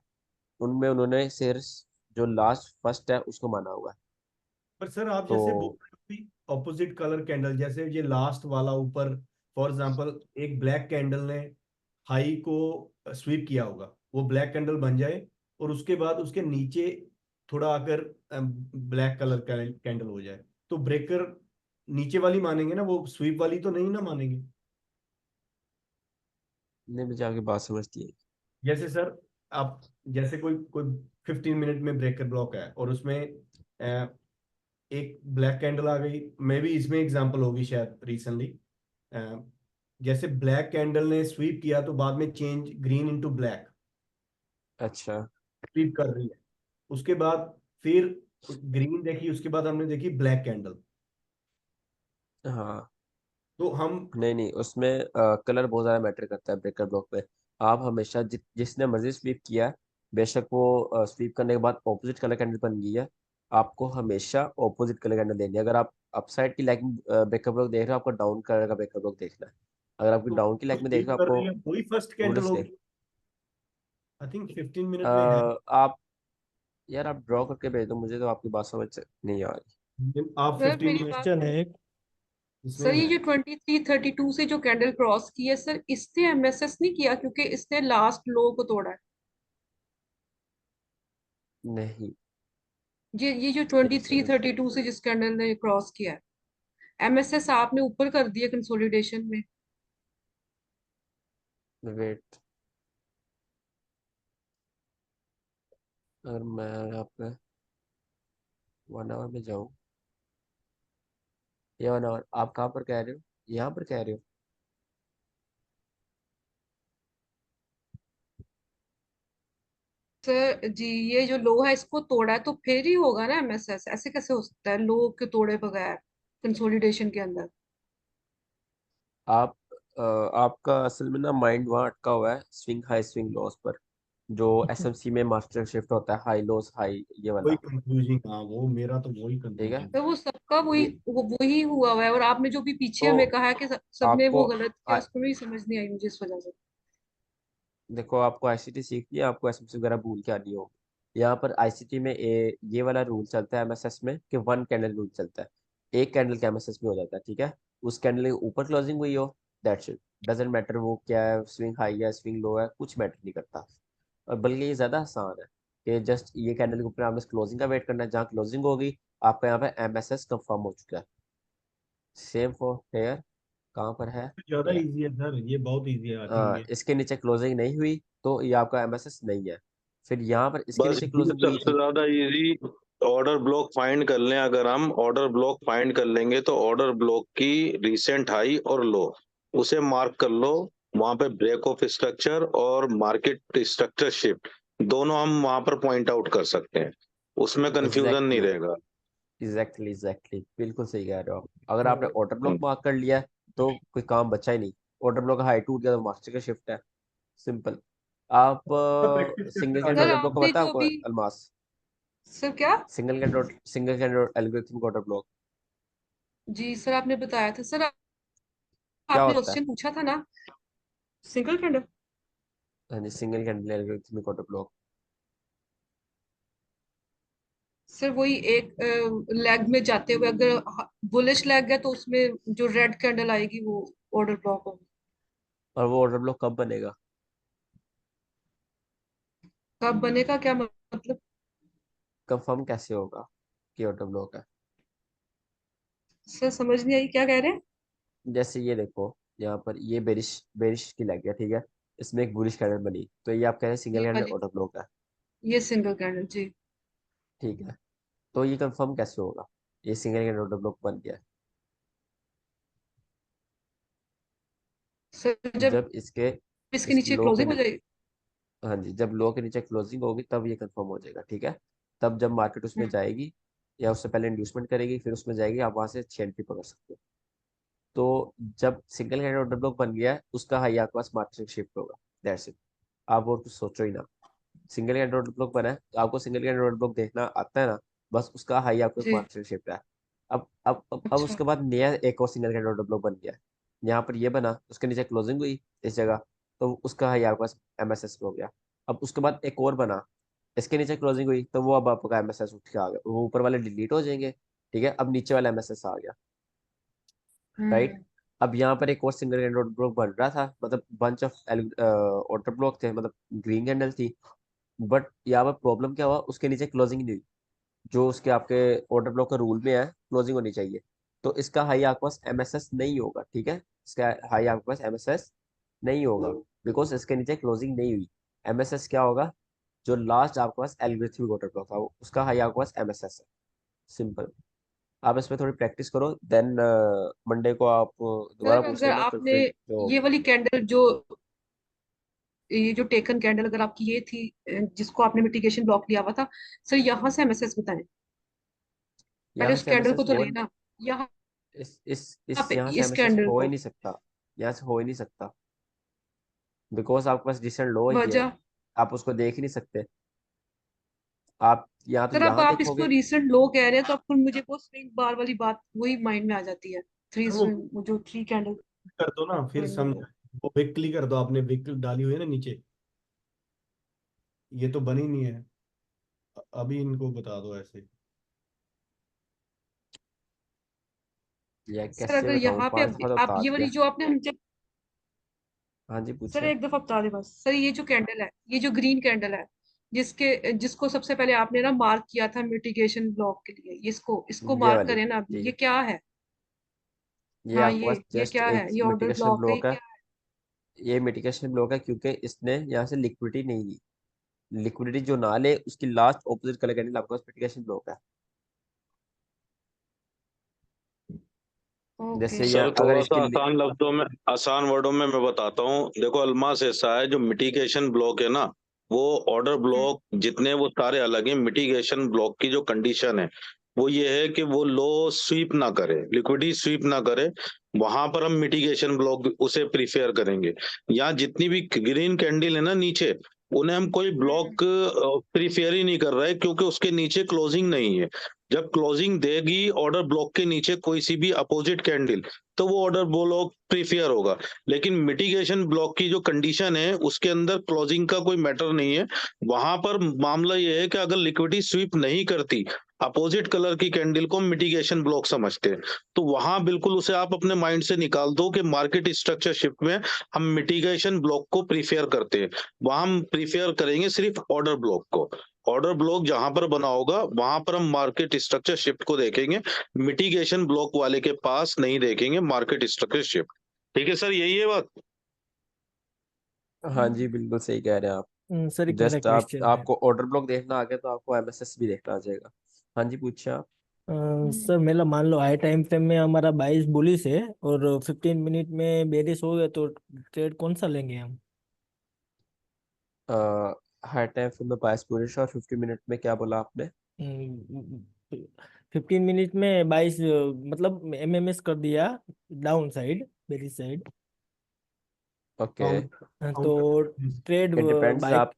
उनमें उन्होंने सिर्फ जो लास्ट फर्स्ट है उसको माना हुआ है। पर सर आप तो जैसे बोल रहे हो ऑपोजिट कलर कैंडल, जैसे ये लास्ट वाला ऊपर फॉर एग्जांपल एक ब्लैक कैंडल ने हाई को स्वीप किया होगा, वो ब्लैक कैंडल बन जाए और उसके बाद उसके नीचे थोड़ा आकर ब्लैक कलर का कैंडल हो जाए, तो ब्रेकर नीचे वाली मानेंगे ना, वो स्वीप वाली तो नहीं ना मानेंगे। ने मुझे आपकी बात समझती है। जैसे सर आप जैसे कोई कोई 15 मिनट में ब्रेकर ब्लॉक है और उसमें एक ब्लैक कैंडल आ गई, मे भी इसमें एग्जांपल होगी शायद रिसेंटली, जैसे ब्लैक कैंडल ने स्वीप किया तो बाद में चेंज ग्रीन इनटू ब्लैक अच्छा। स्वीप कर रही है, उसके बाद फिर ग्रीन देखी, उसके बाद हमने देखी ब्लैक कैंडल, हाँ तो हम। नहीं नहीं, उसमें कलर बहुत ज़्यादा मैटर करता है ब्रेकर ब्लॉक पे। आप हमेशा जिसने मर्जी स्वीप किया है, बेशक वो स्वीप करने के बाद ऑपोजिट कलर कैंडल बन गई है, आपको हमेशा ऑपोजिट कलर कैंडल देनी है। अगर आप अपसाइड की लेग में ब्रेकर ब्लॉक देख रहे हो, आपको डाउन कलर का ब्रेकर ब्लॉक देखना है। अगर आपकी तो डाउन की लेग में देख स्वीप रहे हो, कर आपको रही है वही फर्स्ट कैंडल उल्टा होगी, देख। आई थिंक 15 मिनट में है। आप यार आप ड्रॉ करके भेज दो मुझे, तो आपकी बात समझ नहीं आ रही। आप सर 15 मेरी मिनट बात, क्वेश्चन है एक। इसमें सर ही ये है। जो 2332 से जो कैंडल क्रॉस की है सर, इसने एमएसएस नहीं किया क्योंकि इसने लास्ट लो को तोड़ा है। नहीं ये जो एक 2332 से जिस कैंडल ने क्रॉस किया है, एमएसएस आपने ऊपर कर दिया कंसोलिडेशन में। सेकंड वेट, अगर मैं यहाँ पे 1 आवर में जाऊँ, ये 1 आवर आप कहाँ पर कह रहे हो, यहाँ पर कह रहे हो। सर जी, ये जो लो है इसको तोड़ा है तो फिर ही होगा ना एमएसएस, ऐसे कैसे हो सकता है लो के तोड़े बगैर कंसोलिडेशन के अंदर। आप आपका असल में ना माइंड वहाँ अटका हुआ है स्विंग हाई स्विंग लॉस पर, जो एसएमसी में मास्टर शिफ्ट होता है हाई लॉस हाई ये वही वाला। कंफ्यूजिंग, हाँ वो मेरा तो वही ठीक है, कंफ्यूजिंग। तो वो सबका वही ये वही हुआ हुआ है, और आपने जो भी पीछे तो हमें कहा है कि सबने आपको वो गलत किया, आ, उसको नहीं समझ नहीं आई मुझे इस वजह से। देखो आपको आईसीटी सीखनी है, आपको एसएमसी वगैरह भूल के आनी होगी। यहाँ पर आईसीटी में ये वाला रूल चलता है एमएसएस में कि 1 कैंडल रूल चलता है, एक कैंडल का एमएसएस में हो जाता है, ठीक है। उस कैंडल के ऊपर क्लोजिंग हुई हो, दैट्स इट, डजेंट मैटर वो क्या है, स्विंग हाई है स्विंग लो है, कुछ मैटर नहीं करता। और बल्कि ये ज़्यादा आसान है कि जस्ट ये कैंडल के ऊपर आपने क्लोजिंग का वेट करना है, जहाँ क्लोजिंग होगी आपका यहाँ पे एमएसएस कंफर्म हो चुका है। सेम फॉर हेयर, कहाँ पर है ज्यादा हेयर, इजी है सर, ये बहुत इजी है आई थिंक ये। इसके नीचे क्लोजिंग नहीं हुई तो ये आपका एमएसएस नहीं है। फिर यहाँ पर इसके बस नीचे ये क्लोजिंग हुई सबसे थी, ज्यादा इजी ऑर्डर ब्लॉक फाइंड कर लें। अगर हम ऑर्डर ब्लॉक फाइंड कर लेंगे तो ऑर्डर ब्लॉक की रिसेंट हाई और लो उसे मार्क कर लो, वहां पे ब्रेक ऑफ स्ट्रक्चर और मार्केट स्ट्रक्चर शिफ्ट दोनों हम वहां पर पॉइंट आउट कर सकते हैं, उसमें कंफ्यूजन नहीं एग्जैक्टली रहेगा। एग्जैक्टली बिल्कुल सही कह रहे हो आप। अगर आपने ऑर्डर ब्लॉक मार्क कर लिया है तो कोई काम बचा ही नहीं। ऑर्डर ब्लॉक हाई टूट गया तो मार्केट का शिफ्ट है, सिंपल। आप प्रैक्टिस सिंगल करके आ कैंडल सर ऑर्डर जाएगा। ब्लॉक का आपने पता है जो आपको अभी, अलमास? सर क्या? Single candle algorithm order block जी सर आपने बताया था सर, क्या आपने होता है? क्वेश्चन पूछा था ना, सिंगल कैंडल। हाँ जी, single candle algorithm order block. Sir वही एक लेग में जाते हुए, अगर बुलिश लेग है तो उसमें जो रेड कैंडल आएगी वो ऑर्डर ब्लॉक होगी। और वो ऑर्डर ब्लॉक कब बनेगा? कब बनेगा क्या मतलब? कंफर्म कैसे होगा कि ऑर्डर ब्लॉक है? सर समझ नहीं आई क्या कह रहे हैं। जैसे ये देखो, यहाँ पर ये बेरिश बेरिश की लग गया, ठीक है, इसमें एक बुलिश कैंडल बनी तो ये आप कह रहे हैं सिंगल ये कैंडल वाली, ऑर्डर ब्लॉक है, ये सिंगल कैंडल जी। ठीक है। तो ये कंफर्म कैसे होगा ये सिंगल कैंडल ऑर्डर ब्लॉक बन गया है? सर जब जब इसके इसके इस नीचे लो के क्लोजिंग हो नी- जाएगी। हाँ जी, जब लो के नीचे क्लोजिंग होगी तब ये कंफर्म हो जाएगा, ठीक है। तब जब मार्केट उसमें जाएगी या उससे पहले इंड्यूसमेंट करेगी फिर उसमें जाएगी, आप वहां से अच्छी एंट्री पकड़ सकते हो। तो जब सिंगल कैंडल ऑर्डर ब्लॉक बन गया है उसका हाई आपके पास मार्केट शिफ्ट होगा, दैट्स इट। आप और कुछ सोचो ही ना। सिंगल कैंडल ऑर्डर ब्लॉक बना है तो आपको सिंगल कैंडल ऑर्डर ब्लॉक देखना आता है ना, बस उसका हाई आपके पास जी मार्केट शिफ्ट है। अब अच्छा। उसके बाद नया एक और सिंगल कैंडल ऑर्डर ब्लॉक बन गया है, यहाँ पर ये बना, उसके नीचे क्लोजिंग हुई इस जगह, तो उसका हाई आपके पास एमएसएस हो गया। अब उसके बाद एक और बना, इसके नीचे क्लोजिंग हुई तो वो अब आपका एमएसएस उठ के आ गया, वो ऊपर वाले डिलीट हो जाएंगे, ठीक है। अब नीचे वाला एमएसएस आ गया, राइट। हम्म। अब यहाँ पर एक और सिंगल कैंडल ऑर्डर ब्लॉक बन रहा था, मतलब बंच ऑफ ऑर्डर ब्लॉक थे, मतलब ग्रीन कैंडल थी, बट यहाँ पर प्रॉब्लम क्या हुआ, उसके नीचे क्लोजिंग नहीं हुई, जो उसके आपके ऑर्डर ब्लॉक का रूल में है क्लोजिंग होनी चाहिए। तो इसका हाई आपके पास एमएसएस नहीं होगा, ठीक है, इसका हाई आपके पास एमएसएस नहीं होगा, बिकॉज इसके नीचे क्लोजिंग नहीं हुई। एमएसएस क्या होगा, जो लास्ट आपके पास एल्गोरिथमिक ऑर्डर ब्लॉक था उसका हाई आपके पास एमएसएस है, सिंपल। आप इसमें थोड़ी प्रैक्टिस करो, देन मंडे को आप दोबारा सर पूछ अगर लेना, फिर आपने फिर जो ये वाली कैंडल जो, ये जो टेकन कैंडल अगर आपकी ये थी जिसको आपने मिटिगेशन ब्लॉक लिया हुआ था, सर यहाँ से एमएसएस बताएं। पहले यहाँ उस से कैंडल को एमएसएस तो हो, लेना, यहाँ इस पे यहाँ से इस एमएसएस कैंडल हो ही को। नहीं सकता, यहाँ से हो ही नहीं सकता, बिकॉज आपके पास डिसेंट लो ही है, वजह? आप उसको देख ही नहीं सकते। आप यहाँ तो सर अब यहाँ आप इसको देखोगे। रिसेंट लो कह रहे हैं तो अब फिर मुझे वो स्विंग बार वाली बात वही माइंड में आ जाती है। थ्री सर वो स्विंग, वो जो थ्री कैंडल कर दो ना फिर बनी समझ, है। वो विक कर दो, आपने विक डाली हुई है ना नीचे, ये तो बनी नहीं है। अभी इनको बता दो ऐसे। या सर कैसे अगर बताऊँ, यहाँ पे 5 दफा तो आप बता ये वाली दिया। जो आपने मुझे, हाँ जी सर पूछे। एक दफा बता दे बस। सर ये जो कैंडल है, ये जो ग्रीन कैंडल है, जिसको सबसे पहले आपने ना मार्क किया था मिटिगेशन ब्लॉक के लिए, इसको इसको ये मार्क वाली, करें ना, जी, ये क्या है? ये हाँ आपके पास ये जस्ट क्या एक है, ये ऑर्डर मिटिगेशन ब्लॉक है, ये ब्लॉक है। क्या है? ये मिटिगेशन ब्लॉक है क्योंकि इसने यहाँ से लिक्विडिटी नहीं ली, लिक्विडिटी जो ना ले उसकी लास्ट ऑपोजिट कलर कैंडल आपके पास मिटिगेशन ब्लॉक है। ओके। जैसे ये सर अगर थोड़ा इसकी सा आसान लफ्जों में, आसान वर्डों में मैं बताता हूँ। देखो अल्मास ऐसा है, जो मिटिगेशन ब्लॉक है ना, वो ऑर्डर ब्लॉक जितने वो सारे अलग हैं। मिटिगेशन ब्लॉक की जो कंडीशन है वो ये है कि वो लो स्वीप ना करे, लिक्विडिटी स्वीप ना करे, वहां पर हम मिटिगेशन ब्लॉक उसे प्रीफेयर करेंगे। यहाँ जितनी भी ग्रीन कैंडल है ना नीचे, उन्हें हम कोई ब्लॉक प्रीफेयर ही नहीं कर रहे क्योंकि उसके नीचे क्लोजिंग नहीं है। जब क्लोजिंग देगी ऑर्डर ब्लॉक के नीचे कोई सी भी अपोजिट कैंडल, तो वो ऑर्डर ब्लॉक प्रीफेयर होगा। लेकिन मिटिगेशन ब्लॉक की जो कंडीशन है उसके अंदर क्लोजिंग का कोई मैटर नहीं है। वहां पर मामला ये है कि अगर लिक्विडिटी स्वीप नहीं करती अपोजिट कलर की कैंडल को मिटिगेशन ब्लॉक समझते हैं, तो वहां बिल्कुल उसे आप अपने माइंड से निकाल दो कि मार्केट स्ट्रक्चर शिफ्ट में हम मिटिगेशन ब्लॉक को प्रीफेयर करते हैं। वहां हम प्रीफेयर करेंगे सिर्फ ऑर्डर ब्लॉक को। ऑर्डर ब्लॉक जहां पर बना होगा वहां पर हम मार्केट स्ट्रक्चर शिफ्ट को देखेंगे, मिटिगेशन ब्लॉक वाले के पास नहीं देखेंगे मार्केट स्ट्रक्चर शिफ्ट। ठीक है सर, यही है बात। हाँ जी, बिल्कुल सही कह रहे हैं आप। सर एक मेरा जस्ट आप क्वेश्चन है। आपको ऑर्डर ब्लॉक देखना आ गया तो आपको एमएसएस भी देखना आ जाएगा। हाँ जी, पूछिए आप। सर मेरा मान लो हाई टाइम फ्रेम में हमारा 22 बुलिश है और 15 मिनट में बेरिश हो गया, तो ट्रेड कौन सा लेंगे हम? हाई टाइम फ्रेम में 22 और 50 मिनट में क्या बोला आपने? 15 मिनट में 22, मतलब एमएमएस कर दिया down side, bearish side. Okay. तो ट्रेड इट डिपेंड्स बाइक। आप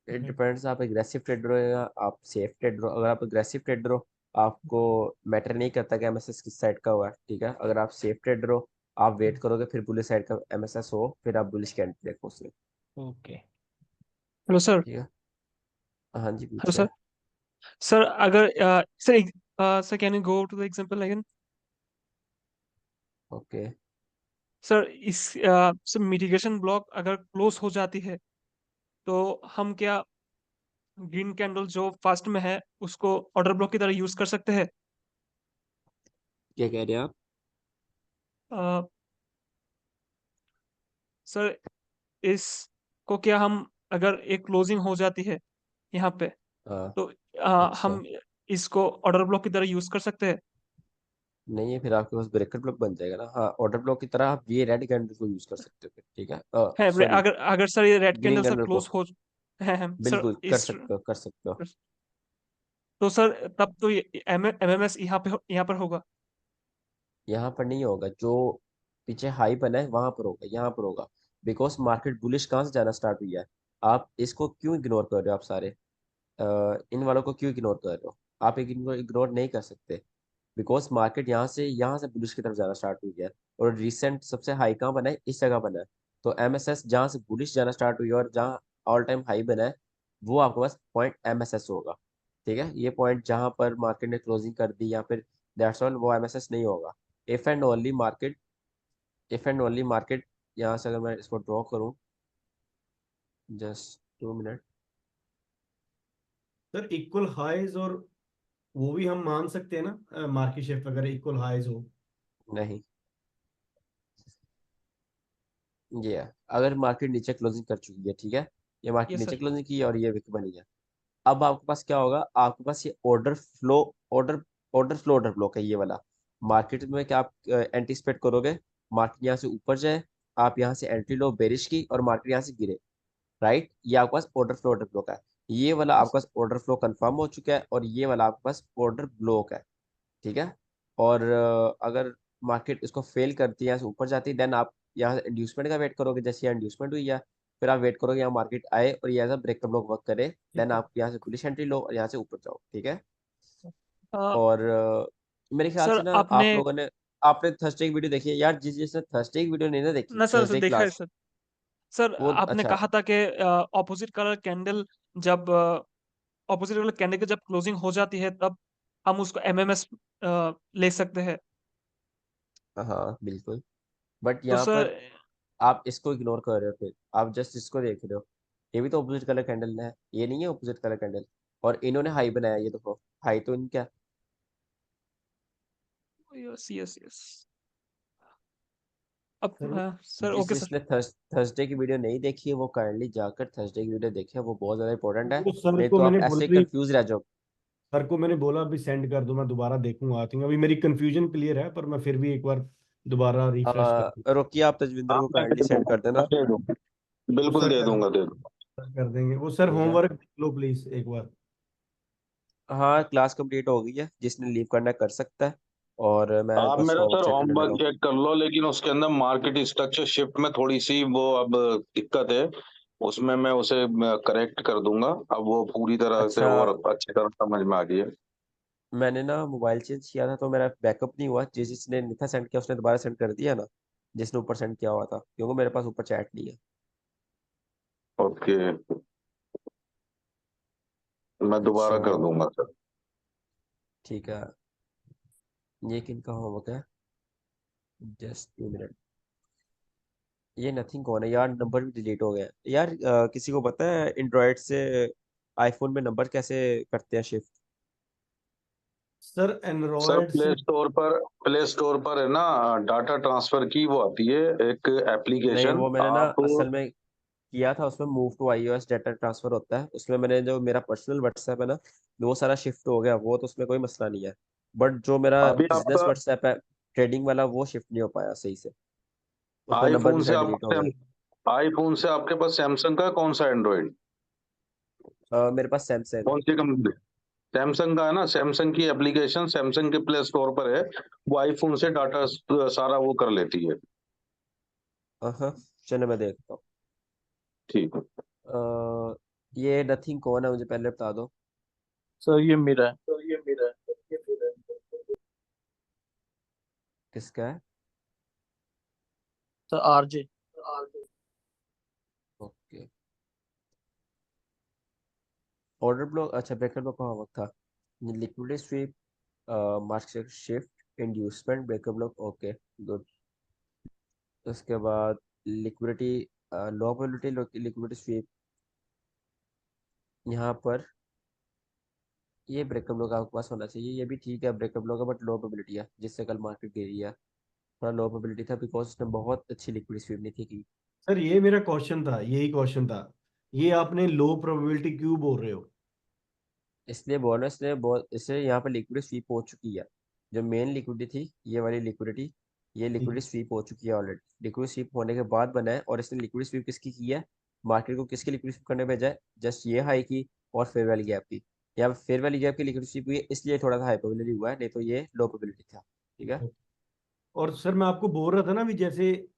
इट डिपेंड्स आप एग्रेसिव ट्रेडर हो या आप सेफ ट्रेडर हो। अगर आप एग्रेसिव ट्रेडर हो, आपको मैटर नहीं करता कि एमएसएस किस साइड का हुआ है, ठीक है। अगर आप सेफ ट्रेडर हो, आप वेट करोगे फिर बुलिश साइड का एमएसएस हो, फिर आप बुलिश कैंडल देखो उसमें। ओके। Hello sir. ठीक है। हाँ जी, हेलो पूछिए। सर। सर अगर sir sir can you go to the example again? Okay. Sir इस सर मिटिगेशन ब्लॉक अगर क्लोज हो जाती है तो हम क्या ग्रीन कैंडल जो फास्ट में है उसको ऑर्डर ब्लॉक की तरह यूज कर सकते हैं? क्या कह रहे हैं आप? अ, सर इसको क्या हम अगर एक क्लोजिंग हो जाती है यहाँ पे हाँ। तो अच्छा। हम इसको ऑर्डर ब्लॉक की तरह यूज कर सकते हैं? नहीं है, फिर आपके पास ब्रेकर ब्लॉक बन जाएगा ना। हाँ, ऑर्डर ब्लॉक की तरह आप ये रेड कैंडल को यूज कर सकते हो फिर, ठीक है। है सॉरी, अगर अगर सर ये red green candle sir candle को। क्लोज हो है सर बिल्कुल कर इस सकते हो, कर सकते हो। तो सर तब तो ये एमएमएस यहाँ पर होगा। यहाँ पर नहीं होगा, जो पीछे हाई बना है वहां पर होगा, यहाँ पर होगा। बिकॉज मार्केट बुलिश कहाँ से जाना स्टार्ट हुई है। आप इसको क्यों इग्नोर कर रहे हो? आप सारे इन वालों को क्यों इग्नोर कर रहे हो? आप एक इनको इग्नोर नहीं कर सकते। बिकॉज मार्केट यहाँ से बुलिश की तरफ जाना स्टार्ट हुई है। और रिसेंट सबसे हाई कहाँ बना है? इस जगह बना है। तो एमएसएस जहाँ से बुलिश जाना स्टार्ट हुई है और जहाँ ऑल टाइम हाई बना है, वो आपके पास पॉइंट एमएसएस होगा। ठीक है, ये पॉइंट जहाँ पर मार्केट ने क्लोजिंग कर दी या फिर दैट्स ऑल, वो एमएसएस नहीं होगा। If and only market if and only market यहाँ से अगर मैं इसको ड्रॉ करूँ, just 2 minute. Sir equal highs और वो भी हम मान सकते हैं ना, मार्केट शिफ्ट अगर इक्वल हाइज हो? नहीं, ये है। अगर मार्केट नीचे क्लोजिंग कर चुकी है, ठीक है, ये मार्केट यस नीचे सर। क्लोजिंग की है और ये विक बनी है। अब आपके पास क्या होगा? आपके पास ये ऑर्डर ऑर्डर ब्लॉक है, ये वाला। मार्केट में क्या आप एंटिसिपेट करोगे? मार्केट यहाँ से ऊपर जाए, आप यहाँ से एंट्री लो बेरिश की, और मार्केट यहाँ से गिरे, राइट। ये आपके पास ऑर्डर ब्लॉक है। ये वाला आपके पास ऑर्डर फ्लो कंफर्म हो चुका है और ये वाला आपके पास ऑर्डर ब्लॉक है, ठीक है। और अगर मार्केट इसको फेल करती है, यहाँ से ऊपर जाती है, देन आप यहाँ से इंड्यूसमेंट का वेट करोगे। जैसे यहाँ इंड्यूसमेंट हुई है, फिर आप वेट करोगे यहाँ मार्केट आए और ये एज ब्रेकअप ब्लॉक वर्क करे, देन आप यहाँ से बुलिश एंट्री लो और यहाँ से ऊपर जाओ, ठीक है। और मेरे ख्याल सर से ना आपने आप लोगों ने आपने थर्सडे की वीडियो देखी है यार। जिसने थर्सडे की वीडियो नहीं ना देखी, ना सर थर्सडे देखा है क्लास, सर। सर वो आपने अच्छा। कहा था कि ऑपोजिट कलर कैंडल जब ऑपोजिट कलर कैंडल की जब क्लोजिंग हो जाती है तब हम उसको एमएमएस ले सकते हैं। हाँ बिल्कुल। बट तो यहाँ सर पर आप इसको इग्नोर कर रहे हो, फिर आप जस्ट इसको देख रहे हो। ये भी तो ऑपोजिट कलर कैंडल है, ये नहीं है ऑपोजिट कलर कैंडल। और इन्होंने हाई बनाया, ये देखो हाई तो इनका। यस यस यस अब सर सर ओके सर। जिसने थर्सडे की वीडियो नहीं देखी है, वो काइंडली जाकर थर्सडे की वीडियो देखे, वो बहुत ज्यादा इंपॉर्टेंट है। वो सर नहीं को तो आप मैंने ऐसे बोला ही भी, कंफ्यूज रह जाओ। सर को मैंने बोला अभी सेंड कर दो, मैं दोबारा देखूंगा। आई थिंक अभी मेरी कंफ्यूजन क्लियर है, पर मैं फिर भी एक बार दोबारा रिफ्रेश कर दूँ। रोकिए, आप तजविंदर हाँ को मैं काइंडली दे सेंड दूंगा, कर देना। मैं दे दूंगा, वो बिल्कुल सर दे कर दूंगा, दे दूंगा। कर देंगे वो सर। ठीक है। होमवर्क देख लो प्लीज एक बार। हाँ, क्लास कंप्लीट हो गई है, जिसने लीव करना है कर सकता है। और मैं आप बस मेरा होमवर्क सर चेक करने लगा होमवर्क हूँ। चेक कर लो, लेकिन उसके अंदर मार्केट स्ट्रक्चर शिफ्ट में थोड़ी सी वो अब दिक्कत है। उसमें मैं उसे करेक्ट कर दूंगा। अब वो पूरी तरह से अच्छा। और अच्छी तरह समझ में आ गई है। मैंने ना मोबाइल चेंज किया था तो मेरा बैकअप नहीं हुआ। जिसने नहीं था सेंड किया उसने दोबारा सेंड कर दिया ना, जिसने ऊपर सेंड किया हुआ था, क्योंकि मेरे पास ऊपर चैट नहीं है। ओके, मैं दोबारा अच्छा कर दूंगा सर। ठीक है। ये किनका होमवर्क है? Just 2 minute. ये नथिंग कौन है यार? नंबर भी डिलीट हो गया यार। किसी को पता है एंड्रॉयड से आईफोन में नंबर कैसे करते हैं शिफ्ट? सर सर एंड्रॉयड से प्ले स्टोर पर है ना, डाटा ट्रांसफर की वो आती है एक नहीं, एप्लीकेशन। वो मैंने ना आप असल में किया था, उसमें move to iOS data transfer होता है उसमें। मैंने जो मेरा पर्सनल व्हाट्सएप है ना, वो सारा शिफ्ट हो गया, वो तो उसमें कोई मसला नहीं है। बट जो मेरा अभी बिजनेस आपका व्हाट्सएप है ट्रेडिंग वाला, वो शिफ्ट नहीं हो पाया सही से। उसमें नंबर आईफोन भी से शायद डिलीट हो गए। आईफोन से आपके पास सैमसंग का कौन सा एंड्रॉइड, मेरे पास सैमसंग है। कौन सी कंपनी? सैमसंग का है ना, सैमसंग की एप्लीकेशन सैमसंग के प्ले स्टोर पर है। वो आईफोन से डाटा सारा वो कर लेती है। हाँ चलो मैं देखता हूँ। ठीक है। ये नथिंग कौन है, मुझे पहले बता दो। सर ये मेरा है। किसका है? Sir RJ. Okay. Order block, अच्छा ब्रेकर ब्लॉक कहाँ वक्त था? Liquidity sweep, market shift, inducement, breaker block, okay good. उसके बाद लिक्विडिटी, लो प्रोबेबिलिटी लिक्विडिटी स्वीप, यहाँ पर ये ब्रेकअप ब्लॉक आपके पास होना चाहिए। ये भी ठीक है ब्रेकअप ब्लॉक है, बट लो प्रोबेबिलिटी है, जिससे कल मार्केट गिरी है। थोड़ा लो प्रोबेबिलिटी था बिकॉज उसने बहुत अच्छी लिक्विडिटी स्वीप नहीं थी की। सर ये मेरा क्वेश्चन था, यही क्वेश्चन था। ये आपने लो प्रोबेबिलिटी क्यों बोल रहे हो? इसलिए बोनस ने बहुत, इससे यहाँ पर लिक्विडिटी स्वीप हो चुकी है। जो मेन लिक्विडिटी थी ये वाली लिक्विडिटी, ये ठीक लिक्विडिटी है। स्वीप हो चुकी है ऑलरेडी। लिक्विडिटी स्वीप होने के बाद बना है, और इसने लिक्विडिटी स्वीप किसकी की है? मार्केट को किसकी लिक्विडिटी स्वीप करने भेजा है? जस्ट ये हाई की और फेयर वैली गैप की। यहाँ पे फेयर वैली गैप की लिक्विडिटी स्वीप हुई है, इसलिए थोड़ा सा हाई प्रोबेबिलिटी हुआ है, नहीं तो ये लो प्रोबेबिलिटी था। ठीक है। और सर मैं आपको बोल रहा था ना भी, जैसे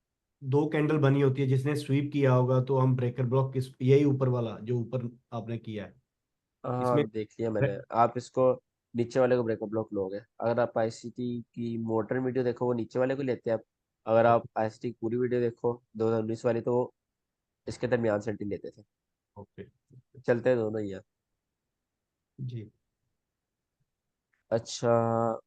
दो कैंडल बनी होती है, जिसने स्वीप किया होगा तो हम ब्रेकर ब्लॉक किस, यही ऊपर वाला जो ऊपर आपने किया है इसमें। हाँ देख लिया मैंने। आप इसको नीचे वाले को ब्रेकअप ब्लॉक लोगे। अगर आप आईसीटी की मॉडर्न वीडियो देखो वो नीचे वाले को लेते हैं आप। अगर आप आईसीटी की पूरी वीडियो देखो 2019 वाली, तो वो इसके दरमियान सेंटी लेते थे। ओके। चलते दोनों ही है। जी। अच्छा,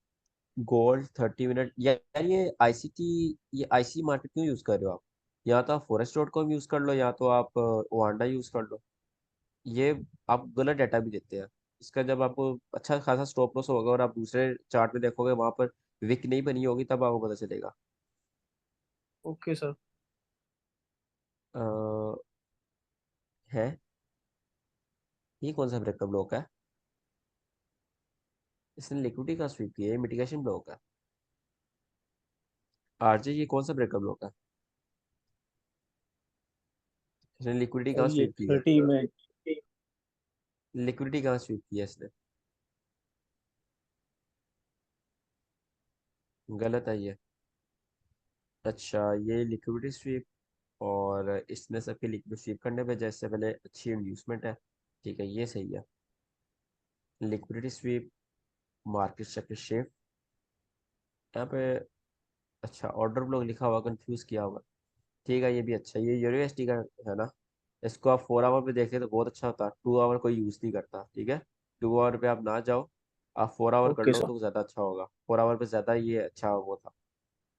गोल्ड 30 मिनट यार, ये आईसीटी, ये आईसी मार्केट क्यों यूज कर रहे हो आप? या तो आप forex.com यूज कर लो, या तो आप ओवांडा यूज कर लो। ये आप गलत डाटा भी देते हैं। इसका जब आपको अच्छा खासा स्टॉप लॉस होगा और आप दूसरे चार्ट में देखोगे वहां पर विक नहीं बनी होगी, तब आपको पता चलेगा। Okay sir. अ, है ये कौन सा ब्रेकअप ब्लॉक है? इसने लिक्विडिटी का स्वीप किया है, मिटिगेशन ब्लॉक है। आरजे ये कौन सा ब्रेकअप ब्लॉक है? इसने लिक्विडिटी सर कहाँ ये स्वीप की है? 30 में। लिक्विडिटी कहाँ स्वीप की है इसने? गलत है ये। अच्छा, ये लिक्विडिटी स्वीप, और इसने सबके लिक्विड स्वीप करने पे जैसे पहले अच्छी इंड्यूसमेंट है। ठीक है, ये सही है। Liquidity sweep, market sector shift, यहाँ पे अच्छा ऑर्डर ब्लॉक लिखा हुआ, कंफ्यूज किया हुआ। ठीक है, ये भी अच्छा है। ये यूनिवर्सिटी का है ना। इसको आप 4 आवर पे देखते तो बहुत अच्छा होता। 2 आवर कोई यूज़ नहीं करता। ठीक है, 2 आवर पे आप ना जाओ, आप 4 आवर कर ओके लो सर। तो ज़्यादा अच्छा होगा। 4 आवर पे ज़्यादा ये अच्छा वो था।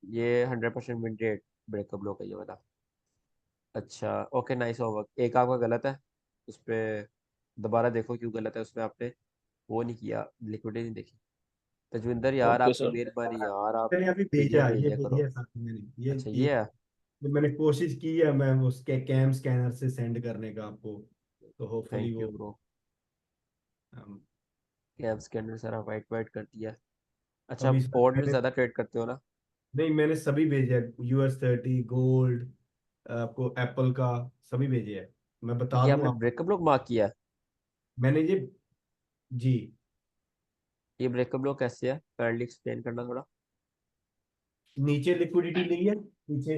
ये 100% विन रेट ब्रेकअप ब्लॉक है ये वाला। अच्छा ओके, नाइस होमवर्क। एक आपका गलत है उस पर, दोबारा देखो क्यों गलत है। उसमें आपने वो नहीं किया, लिक्विडिटी नहीं देखी। तजविंदर यार ओके आपकी सर। मेहरबानी यार, आप मैंने अभी पीडीएफ भेजा है, भेज ये दिया करो। भेजा है साथ में मैंने अच्छा ये ये है। मैंने कोशिश की है मैं उसके कैम स्कैनर से सेंड करने का आपको, तो होपफुली थैंक यू वो ब्रो। um, कैप्स के अंदर सारा वाइट वाइट कर दिया। अच्छा, अभी आप सर ओड में मैंने, ज़्यादा ट्रेड करते हो ना? नहीं मैंने सभी भेजे है, US 30 गोल्ड, आपको एप्पल का, सभी भेजे है। मैं बता ये दूं आपने आप, ब्रेकअप लोग मार्क किया है? मैंने ये, जी, ये ब्रेकअप लोग कैसे है, काइंडली एक्सप्लेन करना थोड़ा। नीचे लिक्विडिटी ली है, नीचे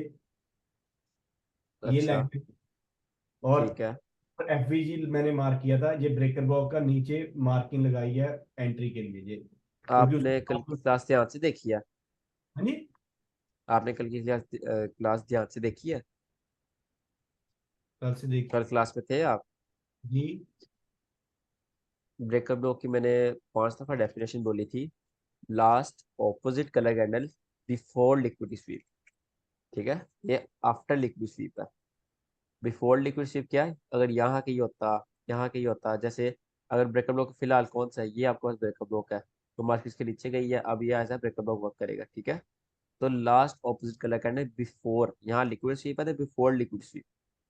ये अच्छा लैंग्वेज, और ठीक है। FVG मैंने मार्क किया था, ये ब्रेकर बॉक्स का नीचे मार्किंग लगाई है एंट्री के लिए ये। क्योंकि आपने उसको कल की क्लास ध्यान से देखी है? हाँ जी, आपने कल की क्लास ध्यान से देखी है? कल से देख कल क्लास में थे आप? जी। ब्रेकअप लॉ की मैंने 5 दफा डेफिनेशन बोली थी। Last opposite colour candle before liquid sweep, ठीक है? ये आफ्टर लिक्विड स्वीप है। बिफोर लिक्विड स्वीप क्या है? अगर यहाँ कहीं होता, यहाँ कहीं होता, जैसे अगर ब्रेकअप ब्लॉक फिलहाल कौन सा है, ये आपके पास ब्रेकअप ब्लॉक है, तो मार्केट के नीचे गई है, अब ये ऐसा ब्रेकअप ब्लॉक वर्क करेगा, ठीक है? तो last opposite colour candle before, यहाँ लिक्विड स्वीप है तो बिफोर लिक्विड स्वीप।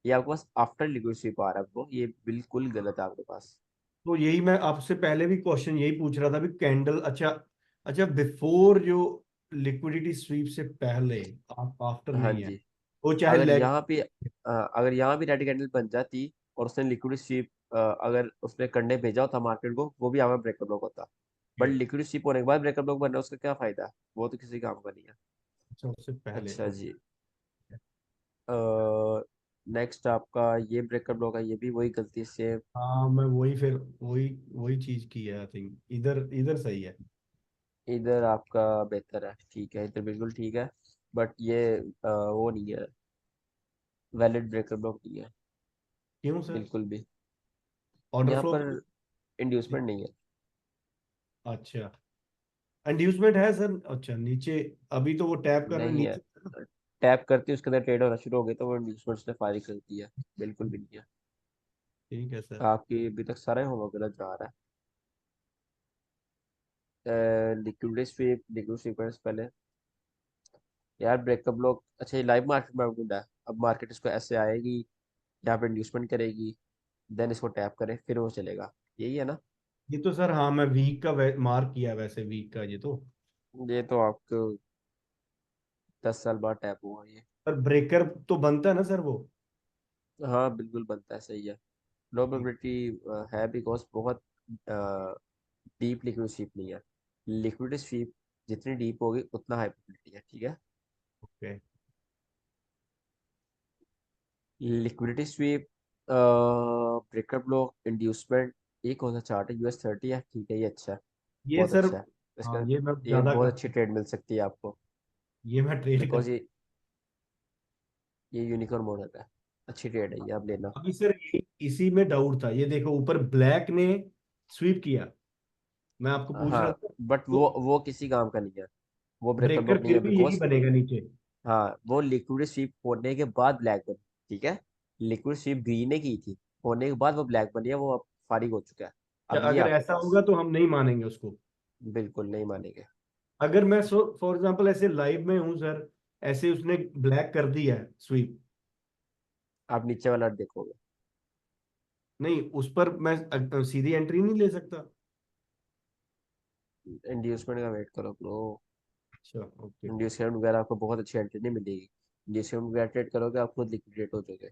ये आपके पास आफ्टर लिक्विड स्वीप आ रहा है, आपको ये बिल्कुल गलत है आपके पास। तो यही मैं आपसे पहले भी क्वेश्चन यही पूछ रहा था भी कैंडल, अच्छा अच्छा, बिफोर जो लिक्विडिटी स्वीप से पहले, आप आफ्टर हाँ नहीं है, जी। वो चाहे अगर लेग। यहाँ पे अगर यहाँ भी रेड कैंडल बन जाती और उसने लिक्विड स्वीप अगर उसने करने भेजा होता मार्केट को, वो भी हमें ब्रेकअप ब्लॉक होता। बट लिक्विड स्वीप होने के बाद ब्रेकअप ब्लॉक बनना उसका क्या फायदा? वो तो किसी काम का नहीं है। अच्छा, उससे पहले अच्छा ओके। जी। नेक्स्ट आपका ये ब्रेकअप ब्लॉक है, ये भी वही गलती से। हाँ, मैं वही फिर वही वही चीज की है, आई थिंक इधर इधर सही है। इधर आपका बेहतर है, ठीक है, इधर बिल्कुल ठीक है। बट ये वो नहीं है, वैलिड ब्रेकअप ब्लॉक नहीं है क्यों सर? बिल्कुल भी। ऑर्डर यहाँ फ्लो पर इंड्यूसमेंट नहीं है। अच्छा, इंड्यूसमेंट है सर, अच्छा नीचे, अभी तो वो टैप कर रहा है नहीं है। नीचे। टैप करती उसके अंदर ट्रेड होना शुरू हो गया तो वो इंड्यूसमेंट ने फायरिंग कर दी है। बिल्कुल भी नहीं है। ठीक है सर। आपकी अभी तक सारा होमवर्क गलत जा रहा है। लिक्विड स्वीप करने से पहले यार ब्रेकअप लोग, अच्छा ये लाइव मार्केट में ढूंढा है। अब मार्केट इसको ऐसे आएगी, यहाँ पे इंड्यूसमेंट करेगी, देन इसको टैप करे, फिर वो चलेगा। यही है ना? ये तो सर, हाँ मैं वीक का मार्क किया है, वैसे वीक का ये तो। ये तो आपको 10 साल बाद टैप हुआ ये। पर ब्रेकर तो बनता है ना सर वो। हाँ बिल्कुल बनता है, सही है। लो प्रोबेबिलिटी है बिकॉज बहुत डीप लिक्विड स्वीप नहीं है। लिक्विड स्वीप जितनी डीप होगी उतना हाई प्रोबेबिलिटी है, ठीक है? Okay. Liquidity SVEEP, breaker block, inducement, ये कौन सा चार्ट है? US 30 है, ठीक है, ये अच्छा है, ये बहुत सर, अच्छा है। हाँ इसका ये मैं ये ज्यादा बहुत अच्छी कर, ट्रेड मिल सकती है आपको, ये मैं ट्रेड कर। बिकॉज ये यूनिकॉर्न मॉडल है, अच्छी ट्रेड है ये, आप लेना। अभी सर इसी में डाउट था, ये देखो ऊपर ब्लैक ने स्वीप किया, मैं आपको पूछ रहा हाँ था। बट तो वो किसी काम का नहीं है, वो ब्रेकर ब्रेकर ब्लॉक नहीं फिर है भी यही बिकॉज, बनेगा नीचे। हाँ वो लिक्विड स्वीप होने के बाद ब्लैक बनी, ठीक है? लिक्विड स्वीप ग्रीन ने की थी, होने के बाद वो ब्लैक बनी है, वो अब फारिग हो चुका है। या अब ये अगर आपके ऐसा पास होगा तो हम नहीं मानेंगे उसको। बिल्कुल नहीं मानेंगे। अगर मैं फॉर एग्जांपल ऐसे लाइव में हूँ सर, ऐसे उसने ब्लैक कर दी है स्वीप, आप नीचे वाला देखोगे। नहीं उस पर मैं सीधी एंट्री नहीं ले सकता? इंड्यूसमेंट का वेट करो ब्रो। अच्छा ओके। इंड्यूसमेंट वगैरह आपको बहुत अच्छी एंट्री नहीं मिलेगी। इंड्यूसमेंट वगैरह ट्रेड करोगे आप खुद लिक्विडेट हो जाओगे।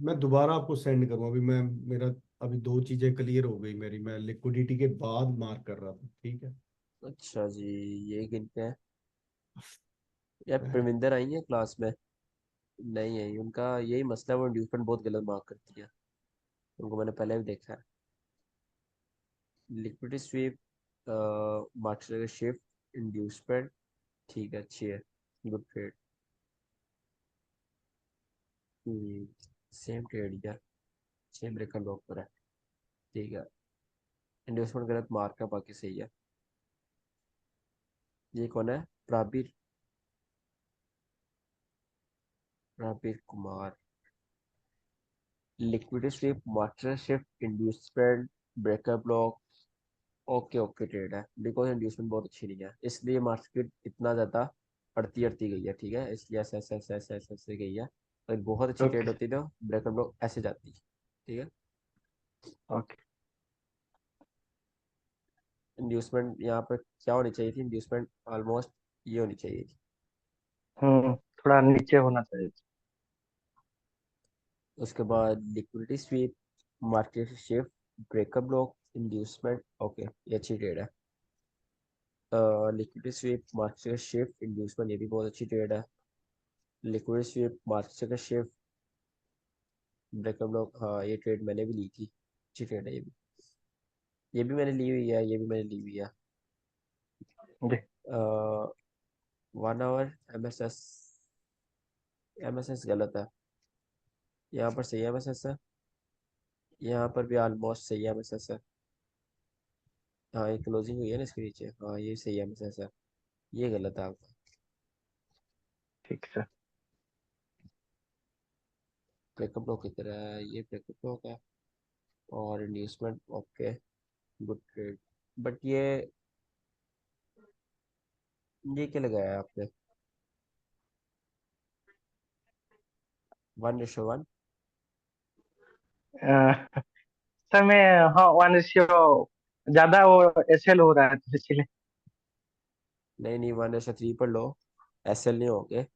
मैं दोबारा आपको सेंड करूँ, अभी मैं, मेरा अभी दो चीजें क्लियर हो गई मेरी, मैं लिक्विडिटी के बाद मार्क कर रहा था, ठीक है। अच्छा जी। ये गिनते हैं यार, परमिंदर आई है क्लास में? नहीं है उनका यही मसला है, वो इंड्यूसमेंट बहुत गलत मार्क करती है, उनको मैंने पहले भी देखा है। Liquidity sweep, market shift, inducement, ठीक है, अच्छी है, गुड ट्रेड। सेम ट्रेड यार, सेम ब्रेकर लॉक पर है, ठीक है। इंड्यूसमेंट गलत मार्क है, बाकी सही है। ये कौन है? Prabir, Prabir Kumar. Liquidity sweep, market shift, inducement, breaker block, okay okay trade है, बिकॉज इंड्यूसमेंट बहुत अच्छी नहीं है, इसलिए मार्केट इतना ज़्यादा अड़ती अड़ती गई है, ठीक है? इसलिए ऐसे ऐसे ऐसे ऐसे ऐसे ऐसे गई है। अगर बहुत अच्छी ट्रेड ओके होती तो ब्रेकर ब्लॉक ऐसे जाती, ठीक है? ओके। इंड्यूसमेंट यहाँ पर क्या होनी चाहिए थी? इंड्यूसमेंट ऑलमोस्ट ये होनी चाहिए थी। थोड़ा नीचे होना चाहिए। उसके बाद liquidity sweep, market shift, breaker block, inducement, okay ये अच्छी ट्रेड है। Liquidity sweep, market shift, inducement, ये भी बहुत अच्छी ट्रेड है। Liquid sweep, market shift, breaker block, हाँ ये ट्रेड मैंने भी ली थी, अच्छी ट्रेड है ये भी। ये भी मैंने ली हुई है, ये भी मैंने ली हुई है। जी 1 आवर एमएसएस गलत है, यहाँ पर सही एमएसएस है, यहाँ पर भी ऑलमोस्ट सही एमएसएस है। हाँ ये क्लोजिंग हुई है ना इसके नीचे, हाँ ये सही एमएसएस है, ये गलत है आपका। ठीक सर। ब्रेकअप ब्लॉक किधर है, ये ब्रेकअप ब्लॉक है और inducement okay good trade. But ये क्या लगाया है आपने, 1:1। सर मैं, हाँ 1:, ज्यादा वो एसएल हो रहा है तो इसलिए। नहीं नहीं 1:3 पर लो, एसएल नहीं होगे,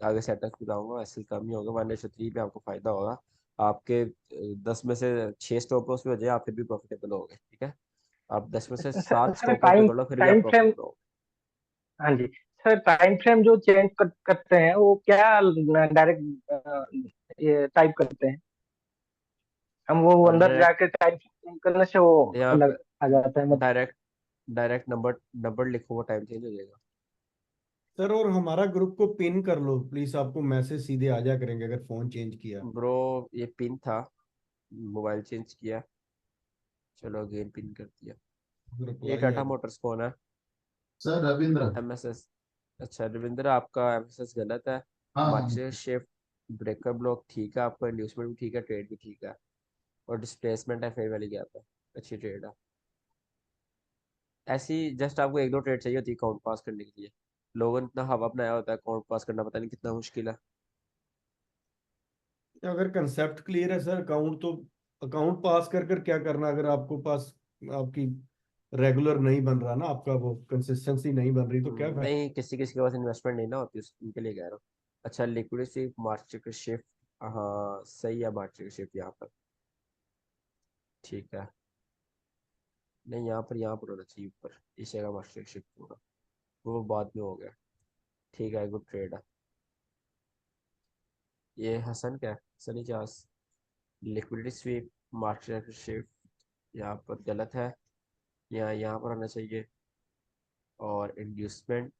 आगे सेटअप बताऊंगा, एसएल कम ही होगा, 1:3 पे आपको फायदा होगा। आपके 10 में से 6 स्टॉप लॉस भी हो जाए आप फिर भी प्रॉफिटेबल होगे, ठीक है। आप 10 में से sir 7 sir stop loss time पकड़ लो फिर भी आप टाइम फ्रेम, प्रॉफिटेबल होगे। हाँ जी सर, टाइम फ्रेम जो चेंज करते हैं वो क्या डायरेक्ट ये टाइप करते हैं हम, वो अंदर डायरेक्ट, जाके टाइम चेंज करने से वो यहाँ पे अलग आ जाता है मतलब। डायरेक्ट डायरेक्ट नंबर नंबर लिखो वो टाइम चेंज हो जाएगा। सर और हमारा ग्रुप को पिन कर लो प्लीज, आपको मैसेज सीधे आ जा करेंगे अगर फोन चेंज किया। ब्रो ये पिन था, मोबाइल चेंज किया, चलो अगेन पिन कर दिया। ये रिप्लाई टाटा आएगा। मोटर्स कौन है, सर रविंद्र। एमएसएस। अच्छा रविंद्र आपका एमएसएस गलत है, हाँ हाँ। मार्केट शिफ्ट ब्रेकर ब्लॉक ठीक है, आपका इंड्यूसमेंट भी ठीक है, ट्रेड भी ठीक है, और डिस्प्लेसमेंट है फेयर वैली गैप है, अच्छी ट्रेड है। ऐसी जस्ट आपको 1-2 ट्रेड चाहिए होती है काउंट पास करने के लिए, लोगों ने इतना हवा बनाया होता है, काउंट पास करना पता नहीं कितना मुश्किल है। अगर कंसेप्ट क्लियर है सर, अकाउंट तो अकाउंट पास कर कर क्या करना, अगर आपको पास आपकी रेगुलर नहीं बन रहा ना, आपका वो कंसिस्टेंसी नहीं बन रही तो क्या फायदा। नहीं किसी किसी के पास इन्वेस्टमेंट नहीं ना होती उनके लिए कह रहा हूँ। अच्छा लिक्विडिटी मार्केट शिफ्ट, हाँ सही है मार्केट शिफ्ट यहाँ पर, ठीक है। नहीं यहाँ पर होना चाहिए ऊपर, इस जगह मार्केट शिफ्ट होगा, वो बाद में हो गया, ठीक है गुड ट्रेड है। ये हसन क्या है, Sunny Chas, liquidity sweep market shift यहाँ पर गलत है, यहाँ पर आना चाहिए, और इंड्यूसमेंट,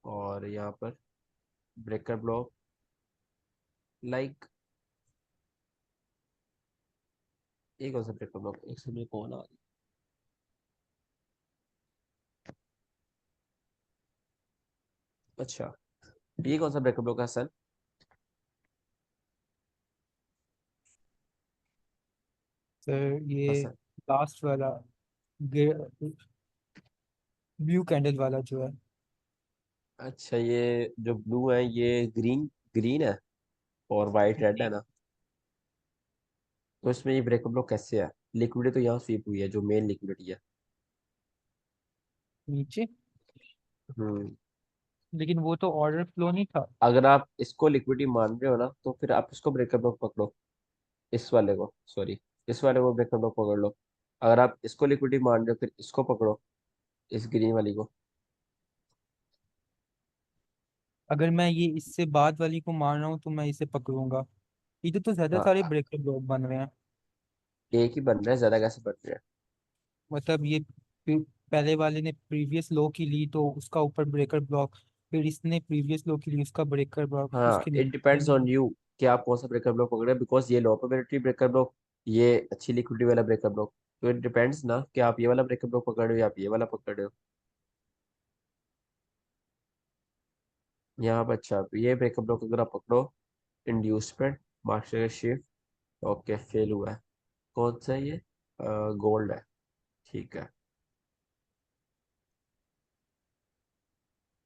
और यहाँ पर ब्रेकर ब्लॉक लाइक, एक कौन सा ब्रेकर ब्लॉक, एक समय कौन आ गया, अच्छा ये कौन सा ब्रेकर ब्लॉक है हसन। सर ये हसन लास्ट वाला ब्लू कैंडल वाला जो है। अच्छा ये जो ब्लू है ये ग्रीन ग्रीन है और वाइट रेड है ना, तो इसमें ये ब्रेकर ब्लॉक कैसे है, लिक्विडिटी तो यहाँ स्वीप हुई है जो मेन लिक्विडिटी है। नीचे, हम्म लेकिन वो तो ऑर्डर फ्लो नहीं था। अगर आप इसको लिक्विडिटी मान रहे हो ना तो फिर आप इसको ब्रेकर ब्लॉक पकड़ो, इस वाले को सॉरी, इस वाले को ब्रेकर ब्लॉक पकड़ लो। अगर आप इसको लिक्विडिटी मान रहे हो फिर इसको पकड़ो, इस ग्रीन वाली को। अगर मैं ये इससे बाद वाली को मान रहा हूँ तो मैं इसे पकड़ूंगा। इधर तो ज्यादा सारे हाँ ब्रेकर ब्लॉक बन रहे हैं। एक ही बन रहा है, ज्यादा कैसे बन रहे हैं। मतलब ये पहले वाले ने प्रीवियस लो की ली तो उसका ऊपर ब्रेकर ब्लॉक, फिर इसने प्रीवियस लो की ली उसका ब्रेकर ब्लॉक, हाँ उसके इट डिपेंड्स ऑन नीचे। यू कि आप कौन सा ब्रेकर ब्लॉक पकड़े, बिकॉज ये लो प्रोबेबिलिटी ब्रेकर ब्लॉक, ये अच्छी लिक्विडिटी वाला ब्रेकर ब्लॉक, तो इट डिपेंड्स ना कि आप ये वाला ब्रेकर ब्लॉक पकड़ रहे हो या आप ये वाला पकड़ रहे हो। यहाँ पर अच्छा तो ये ब्रेकर ब्लॉक अगर आप पकड़ो, inducement market shift okay fail हुआ है, कौन सा है ये, गोल्ड है, ठीक है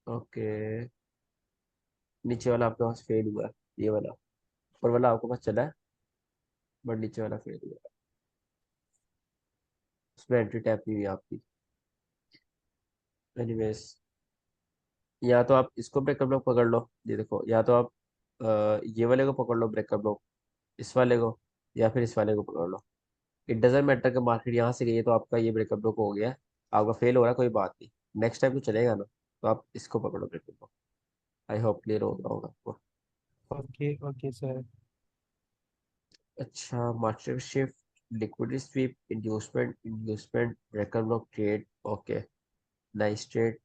ओके। नीचे वाला आपके पास फेल हुआ है, ये वाला, ऊपर वाला आपके पास चला है बट नीचे वाला फेल हुआ है, उसमें एंट्री टैप नहीं हुई आपकी। एनीवेज या तो आप इसको ब्रेकर ब्लॉक पकड़ लो, ये देखो, या तो आप ये वाले को पकड़ लो ब्रेकर ब्लॉक, इस वाले को, या फिर इस वाले को पकड़ लो। इट डजेंट मैटर कि मार्केट यहाँ से गई है तो आपका ये ब्रेकर ब्लॉक हो गया है, आपका फेल हो रहा है कोई बात नहीं, नेक्स्ट टाइम तो चलेगा ना, तो आप इसको पकड़ो breaker block. I hope clear हो गया होगा आपको। Okay okay sir. अच्छा market shift liquidity sweep inducement inducement breaker block trade okay, nice trade,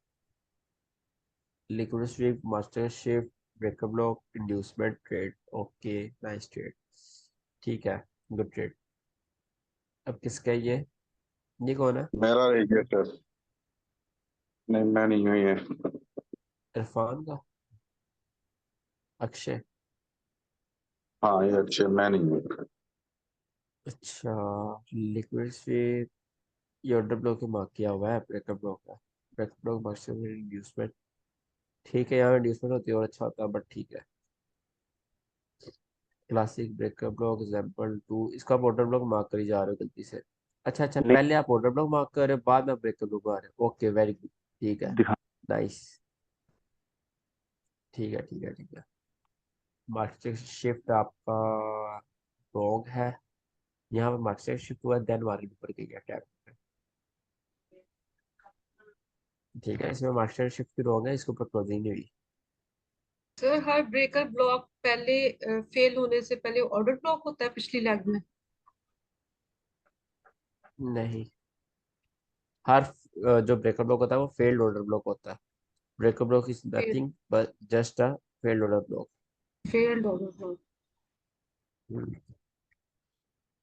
liquid sweep, master shift, breaker block, inducement trade, okay nice trade, ठीक है, गुड ट्रेड। अब किसका है ये कौन है? मेरा रह गया सर। नहीं मैं नहीं हूँ ये। इरफान का, अक्षय, हाँ ये अच्छे, मैं नहीं हूँ। अच्छा। लिक्विड स्वीप, ये ऑर्डर ब्लॉक मार्क किया हुआ है, ब्रेकर ब्लॉक है, ब्रेकर ब्लॉक मास्टर इंड्यूसमेंट, ठीक है, यहाँ इंड्यूसमेंट होती है और अच्छा होता है, बट ठीक है। क्लासिक ब्रेकर ब्लॉक एग्जाम्पल 2, इसका आप ऑर्डर ब्लॉक मार्क करी जा रहे हो गलती से। अच्छा अच्छा, पहले आप ऑर्डर ब्लॉक मार्क कर रहे हो, बाद में ब्रेकर ब्लॉक आ रहे हो, ओके वेरी गुड, ठीक है, दिखा। नाइस, ठीक है ठीक है ठीक है। मास्टर शिफ्ट आपका रॉन्ग है, यहाँ पे मास्टर शिफ्ट हुआ, देन मार्केट ऊपर गई है टैप, ठीक है, इसमें मास्टर शिफ्ट भी रॉन्ग है, इसके ऊपर क्लोजिंग नहीं हुई। सर हर ब्रेकर ब्लॉक पहले फेल होने से पहले ऑर्डर ब्लॉक होता है पिछली लेग में? नहीं, हर जो ब्रेकर ब्लॉक होता है वो फेल्ड ऑर्डर ब्लॉक होता है, breaker block is nothing but just a failed order block. Failed order block.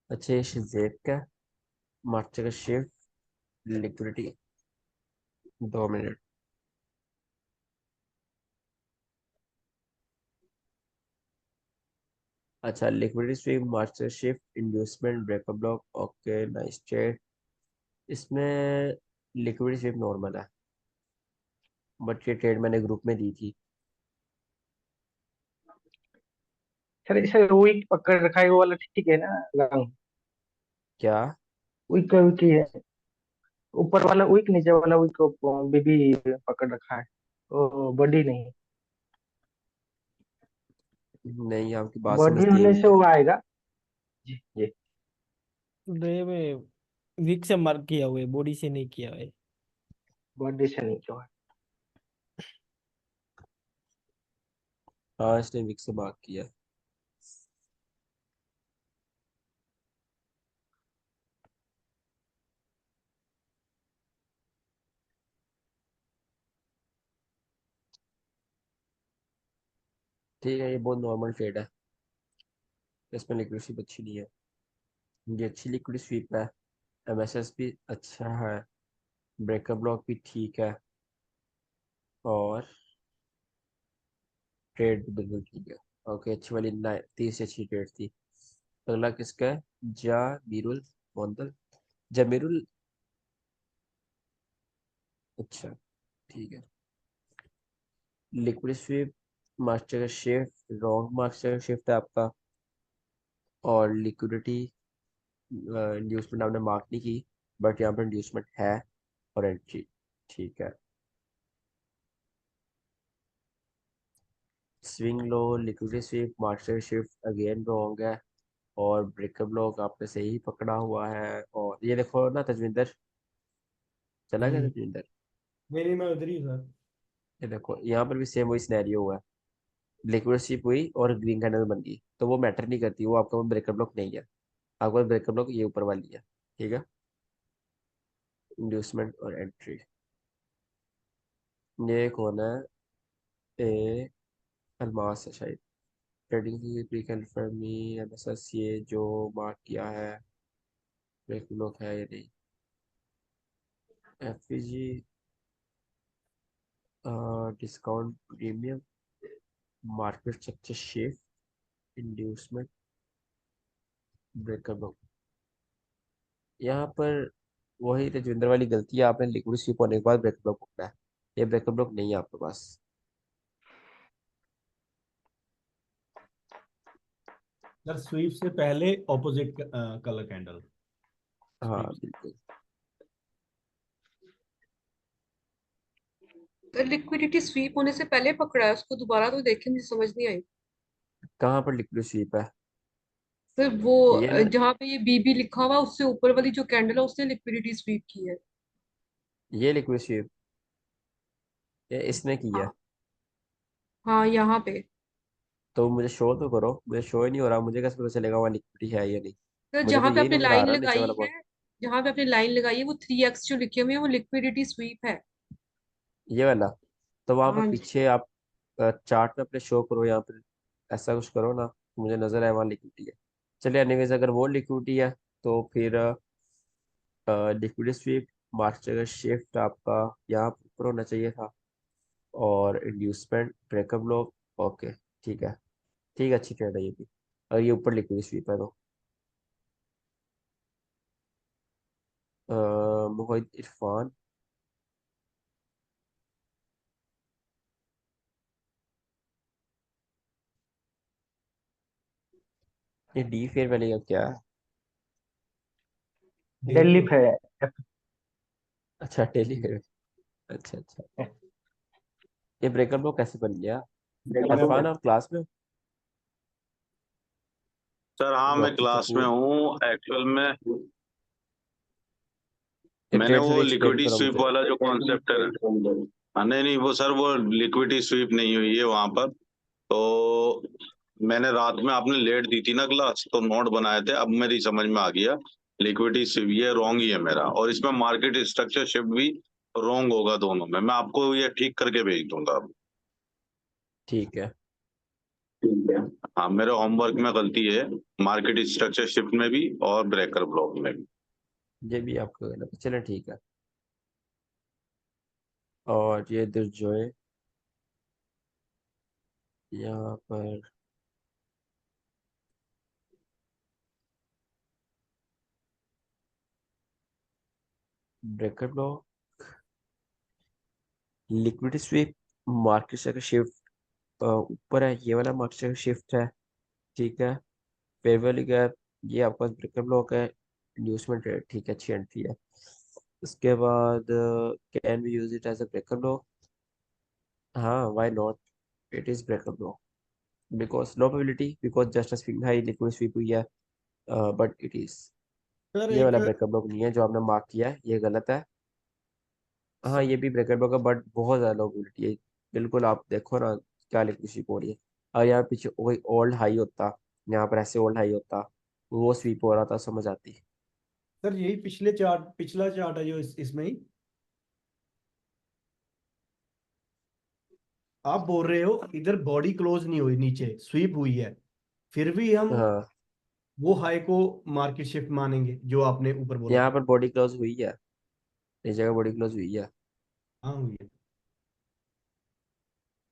अच्छा, ये शेप का मास्टर का शिफ्ट, लिक्विडिटी, 2 मिनट। अच्छा, liquidity SVEEP, master shift, inducement, breaker block, okay nice trade. इसमें लिक्विडिटी स्वीप नॉर्मल है, बट ये ट्रेड मैंने ग्रुप में दी थी। सर इसे वीक पकड़ रखा है वो वाला ठीक है ना लॉन्ग? क्या? वीक वीक ही है, ऊपर वाला वीक नीचे वाला वीक को बीबी पकड़ रखा है, तो बॉडी नहीं। नहीं, आपकी बात बॉडी समझ नहीं होने हुई से है। वो आएगा। जी जी। रे में वीक से मार्क किया हुआ है, बॉडी से नहीं किया है। बॉडी से नहीं जो है। हाँ, इसने विक से मार्क किया है। ठीक है, ये बहुत नॉर्मल ट्रेड है, इसमें लिक्विड स्वीप अच्छी नहीं है, ये अच्छी लिक्विड स्वीप है, एमएसएस भी अच्छा है, ब्रेकर ब्लॉक भी ठीक है, और ट्रेड भी बिल्कुल ठीक है, ओके अच्छी वाली 30 से अच्छी ट्रेड थी। अगला किसका है? जामीरुल मोंदल, जमीरुल, अच्छा ठीक है। लिक्विड स्वीप, मास्टर का शिफ्ट रॉन्ग, मास्टर का शिफ्ट है आपका, और लिक्विडिटी इंड्यूसमेंट आपने मार्क नहीं की, बट यहाँ पर इंड्यूसमेंट है, और एंट्री ठीक है। Swing low, liquidity SVEEP, master shift again wrong है, और ब्रेकर ब्लॉक आपने सही पकड़ा हुआ है, और ये देखो ना तजविंदर, चला गया तजविंदर, नहीं मैं उधर ही हूँ सर। ये देखो यहाँ पर भी सेम वही सिनेरियो हुआ है, लिक्विड स्वीप हुई और ग्रीन कैंडल बन गई, तो वो मैटर नहीं करती, वो आपका ब्रेकर ब्लॉक नहीं है, आपका ब्रेकर ब्लॉक ये ऊपर वाली है, ठीक है। इंड्यूसमेंट और एंट्री, ये कौन है? ए अलमास है शायद, ट्रेडिंग की प्री कंफर्मी एमएसएस, ये जो मार्क किया है ब्रेकर ब्लॉक है या नहीं, FPG discount premium, market structure shift, inducement, breaker block, यहाँ पर वही तेजविंदर वाली गलती है, आपने लिक्विड स्वीप होने के बाद ब्रेकर ब्लॉक पकड़ा है, ये ब्रेकर ब्लॉक नहीं है आपके पास। सर स्वीप से पहले ऑपोजिट कलर कैंडल। हाँ स्वीप बिल्कुल। तो लिक्विडिटी स्वीप होने से पहले पकड़ा है उसको, दोबारा तो देखे मुझे समझ नहीं आई। कहाँ पर लिक्विड स्वीप है? फिर वो ये ना, जहाँ पे ये बीबी लिखा हुआ उससे ऊपर वाली जो कैंडल है उसने लिक्विडिटी स्वीप की है। ये लिक्विड स्वीप ये इसने की है, हाँ हाँ यहाँ पे। तो मुझे शो तो करो, मुझे शो ही नहीं हो रहा, मुझे कैसे पता चलेगा वहाँ लिक्विडिटी है या नहीं, तो मुझे तो जहाँ पे यही आपने नजर आ लाइन रहा है नीचे लगाई वाला है, बॉक्स। जहाँ पे आपने लाइन लगाई है वो 3x जो लिखे हुए हैं वो लिक्विडिटी स्वीप है। ये वाला। तो वहां पर हाँ जी। पीछे आप चार्ट में अपने शो करो, यहाँ पर ऐसा कुछ करो ना, मुझे नजर आए वहाँ लिक्विडिटी है। चलिए एनीवेज, अगर वो लिक्विडिटी है तो फिर लिक्विड स्वीप, मार्केट शिफ्ट आपका यहाँ पर ऊपर होना चाहिए था, और इंड्यूसमेंट ब्रेकअप ब्लॉक। ओके, ठीक है, ठीक है, अच्छी ट्रेड है ये भी। और ये ऊपर लिक्विड स्वीप है तो मोहित इरफान। ये डी फेयर वैली का क्या है? डेली दिल्ली होता पे। अच्छा, डेली फेयर। अच्छा अच्छा, ये ब्रेकअप ब्लॉक कैसे बन गया? इरफान आप क्लास में हो? सर हाँ मैं डॉक्टर क्लास में कपूर, हूँ एक्चुअल में। ये मैंने ट्रेड वो थोड़ी एक्सप्लेन लिक्विडिटी करो स्वीप मुझे। वाला जो कॉन्सेप्ट है, हाँ, नहीं नहीं वो सर वो लिक्विडिटी स्वीप नहीं हुई है वहां पर। तो मैंने रात में आपने लेट दी थी ना क्लास, तो नोट बनाए थे, अब मेरी समझ में आ गया। लिक्विडिटी स्वीप ये रॉन्ग ही है मेरा, और इसमें मार्केट स्ट्रक्चर शिफ्ट भी रॉन्ग होगा दोनों में। मैं आपको ये ठीक करके भेज दूंगा अब। ठीक है। ठीक है। हाँ मेरे होमवर्क में गलती है, मार्केट स्ट्रक्चर शिफ्ट में भी और ब्रेकर ब्लॉक में भी। ये भी आपको गलत है, चलो ठीक है। और ये दुर्जोय यहाँ पर breaker block, liquidity sweep, market से शिफ्ट ऊपर है, ये वाला मार्केट से शिफ्ट है। ठीक है, फेयर वैल्यू गैप, ये आपका ब्रेकर ब्लॉक है। इंड्यूसमेंट रेट, ठीक है, अच्छी एंट्री है। उसके बाद can we use it as a breaker block? हाँ, why not, it is breaker block because low probability, because just a swing high liquid sweep हुई है, बट इट इज, सर ये एक। वाला ब्रेकर ब्लॉक नहीं है जो आपने मार्क किया है, ये गलत है। हाँ, ये भी ब्रेकर ब्लॉक है, बट बहुत ज़्यादा लो प्रोबेबिलिटी है। बिल्कुल, आप देखो ना क्या लिक्विड स्वीप हो रही है। और यहाँ पीछे कोई ओल्ड हाई होता, यहाँ पर ऐसे ओल्ड हाई होता, वो स्वीप हो रहा था, समझ आती। सर यही पिछला चार्ट है जो इसमें ही आप बोल रहे हो इधर बॉडी क्लोज नहीं हुई, नीचे स्वीप हुई है, फिर भी हम हाँ, वो हाई को मार्केट शिफ्ट मानेंगे जो आपने ऊपर बोला यहाँ था। पर बॉडी क्लोज हुई है, इस जगह बॉडी क्लोज हुई है। हाँ हुई है।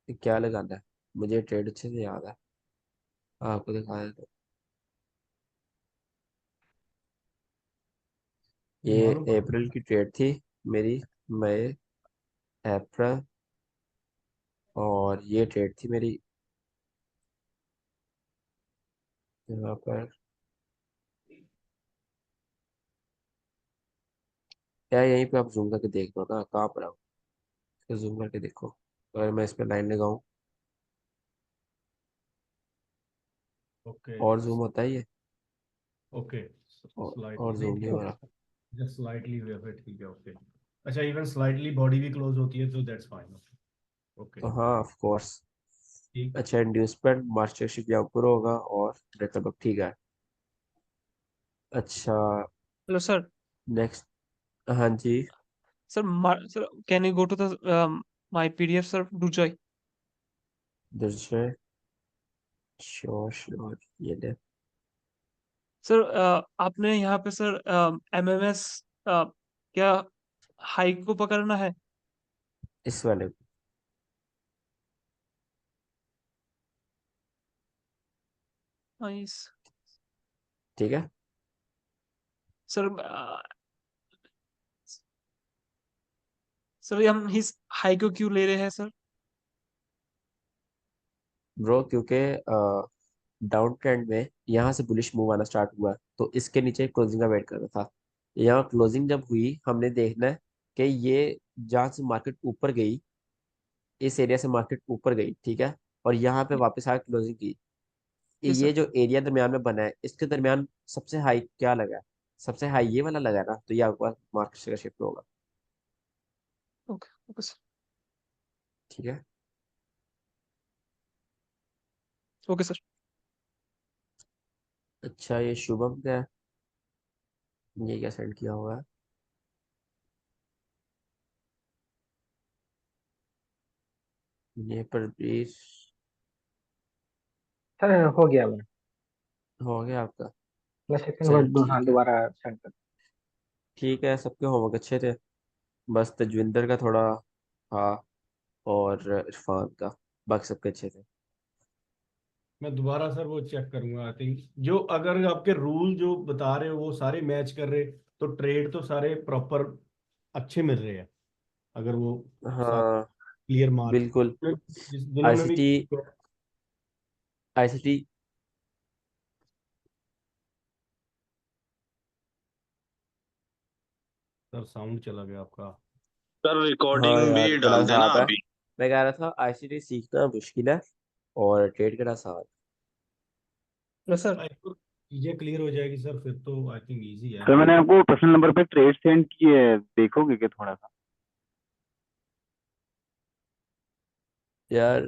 ये क्या लगाना है? मुझे ट्रेड अच्छे से याद है, आपको दिखाया तो। ये मालूम पड़ा। अप्रैल की ट्रेड थी मेरी, मई, अप्रैल, और ये ट्रेड थी मेरी यहाँ पर। क्या यहीं पे आप जूम करके देख लो ना कहाँ पर आओ, इसको जूम करके देखो। अगर मैं इस पे लाइन लगाऊं ओके। और जूम होता है ये, ओके। और स्लाइटली नहीं जूम नहीं ठीक हो है। रहा। जस्ट स्लाइटली हुआ फिर ठीक है। ओके। अच्छा इवन स्लाइटली बॉडी भी क्लोज होती है तो दैट्स फाइन। ओके। तो हाँ, ऑफ कोर्स। ठीक। अच्छा, इंड्यूसमेंट मास्टरशिप यहाँ ऊपर होगा, और ब्रेकअप, ठीक है। अच्छा, हेलो सर। नेक्स्ट। हाँ जी। Sir can you go to the my PDF sir, do joy? दूसरे, श्योर श्योर, ये ले। सर आपने यहाँ पे सर एमएमएस क्या हाई को पकड़ना है? इस वाले को, नाइस। ठीक है। सर सर हम इस हाई को क्यों ले रहे हैं सर? ब्रो, क्योंकि डाउन ट्रेंड में यहाँ से बुलिश मूव आना स्टार्ट हुआ, तो इसके नीचे क्लोजिंग का वेट कर रहा था। यहाँ क्लोजिंग जब हुई, हमने देखना है कि ये जहाँ से मार्केट ऊपर गई, इस एरिया से मार्केट ऊपर गई, ठीक है, और यहाँ पे वापस आकर क्लोजिंग की। यस ये सर। जो एरिया दरमियान में बना है, इसके दरमियान सबसे हाई क्या लगा है? सबसे हाई ये वाला लगा है ना, तो ये आपके पास मार्केट का शिफ्ट होगा। Okay okay sir. ठीक है। Okay sir. अच्छा, ये शुभम का है, ये क्या सेंड किया हुआ है? ये पर ब्रीफ सर हो गया मैं हो गया आपका। सेकंड चल वर्ड हाँ ठीक है। दोबारा सेंड कर। ठीक है, सबके होमवर्क अच्छे थे, बस तजविंदर का थोड़ा था, और इरफान का, बाकी सबके अच्छे थे। मैं दोबारा सर वो चेक करूंगा। आई थिंक जो अगर आपके रूल जो बता रहे हो वो सारे मैच कर रहे, तो ट्रेड तो सारे प्रॉपर अच्छे मिल रहे हैं। अगर वो सारे हाँ क्लियर मार्क बिल्कुल। जिन्होंने भी। आईसीटी आईसीटी सर साउंड चला गया आपका। सर हाँ रिकॉर्डिंग यार भी बड़ा डाल देना आसान है। अभी। मैं कह रहा था आईसीटी सीखना मुश्किल है और ट्रेड करना आसान। Hello sir. चीजें क्लियर हो जाएगी सर, फिर तो आई थिंक इजी है। सर मैंने आपको पर्सनल नंबर पे ट्रेड सेंड किए है, देखोगे क्या थोड़ा सा? यार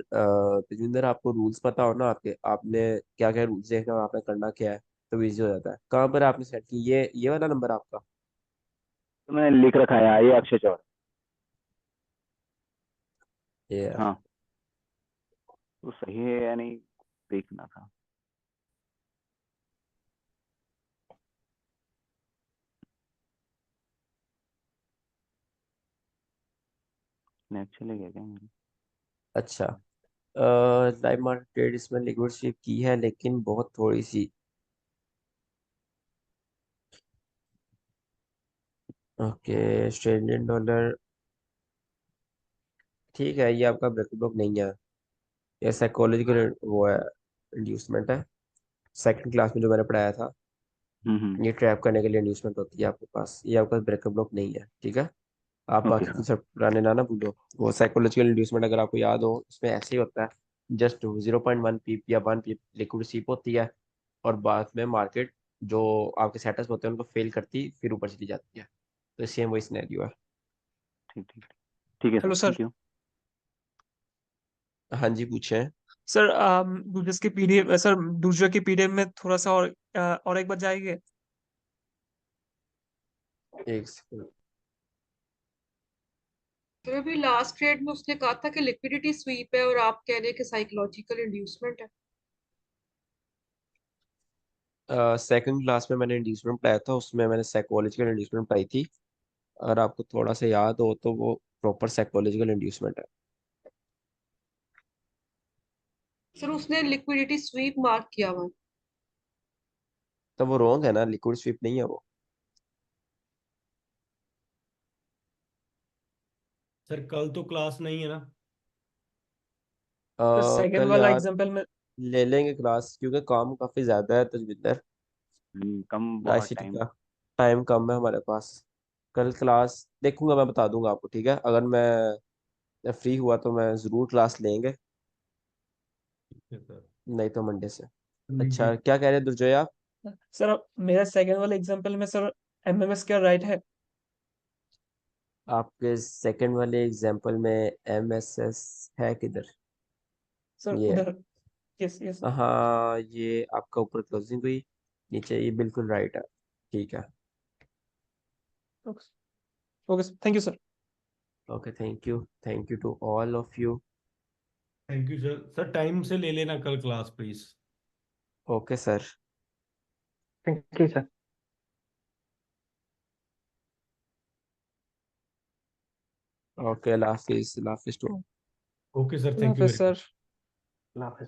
तेजिंदर, आपको रूल्स पता हो ना, आपके आपने क्या क्या रूल्स देखना और आपने करना क्या है, तो इजी हो जाता है। कहाँ पर आपने सेट की, ये वाला नंबर आपका? तो मैंने लिख रखा है ये अक्षय चौड़। ये हाँ तो सही है या नहीं देखना था। नेट चले गया क्या मेरा? अच्छा। लाइव मार्केट ट्रेड इसमें लिक्विड स्वीप की है, लेकिन बहुत थोड़ी सी। Okay, Australian dollar. ठीक है, ये आपका ब्रेक ब्लॉक नहीं है, ये साइकोलॉजिकल वो है, इंड्यूसमेंट है। सेकंड क्लास में जो मैंने पढ़ाया था, ये ट्रैप करने के लिए इंड्यूसमेंट होती है आपके पास, ये आपका ब्रेक ब्लॉक नहीं है, ठीक है। आप ओके बाकी सर। कंसेप्ट पुराने ना भूलो। वो साइकोलॉजिकल इंड्यूसमेंट अगर आपको याद हो, उसमें ऐसे ही होता है, जस्ट 0.1 पीप या 1 पीप लिक्विड सीप होती है, और बाद में मार्केट जो आपके सेटअप होते हैं उनको फेल करती फिर ऊपर चली जाती है। तो सेम वही सिनेरियो है। ठीक ठीक ठीक है sir, hello sir. Thank you. हाँ जी, पूछे। सर डूजर्स की पीडीएफ सर, डूजर की पीडीएफ में थोड़ा सा और एक बार जाएंगे। एक सेकंड। तो अभी लास्ट ट्रेड में उसने कहा था कि लिक्विडिटी स्वीप है और आप कह रहे हैं कि साइकोलॉजिकल इंड्यूसमेंट है। सेकंड क्लास में मैंने इंड्यूसमेंट पढ़ाया था, उसमें मैंने साइकोलॉजिकल इंड्यूसमेंट पढ़ाई थी। अगर आपको थोड़ा सा याद हो तो वो प्रॉपर साइकोलॉजिकल इंड्यूसमेंट है। सर उसने लिक्विडिटी स्वीप मार्क किया हुआ है। तो वो रॉन्ग है ना, लिक्विड स्वीप नहीं है वो। सर कल तो क्लास नहीं है ना। सर सेकंड कल वाला यार एग्जांपल में। ले लेंगे क्लास, क्योंकि काम काफी ज्यादा है तजविंदर। कम बहुत आईसीटी टाइम। का टाइम कम है हमारे पास। कल क्लास देखूंगा, मैं बता दूंगा आपको, ठीक है। अगर मैं फ्री हुआ तो मैं जरूर क्लास लेंगे, ठीक है सर। नहीं तो मंडे से। मीटिंग। अच्छा, क्या कह रहे हैं दुर्जय आप? सर मेरा सेकंड वाला एग्जांपल में सर एमएमएस क्या राइट है? आपके सेकंड वाले एग्जाम्पल में एमएसएस है किधर? सर ये है। उधर। Yes yes sir. हाँ, ये आपका ऊपर क्लोजिंग हुई, नीचे ये बिल्कुल राइट है। ठीक है। Okay sir, thank you sir. Okay, thank you to all of you. Thank you sir. Sir time से ले लेना कल class please. Okay sir. Thank you sir. Okay, अल्लाह हाफिज, अल्लाह हाफिज टू। ओके सर, अल्लाह थैंक यू हाफिज वेरी मच। सर। अल्लाह हाफिज।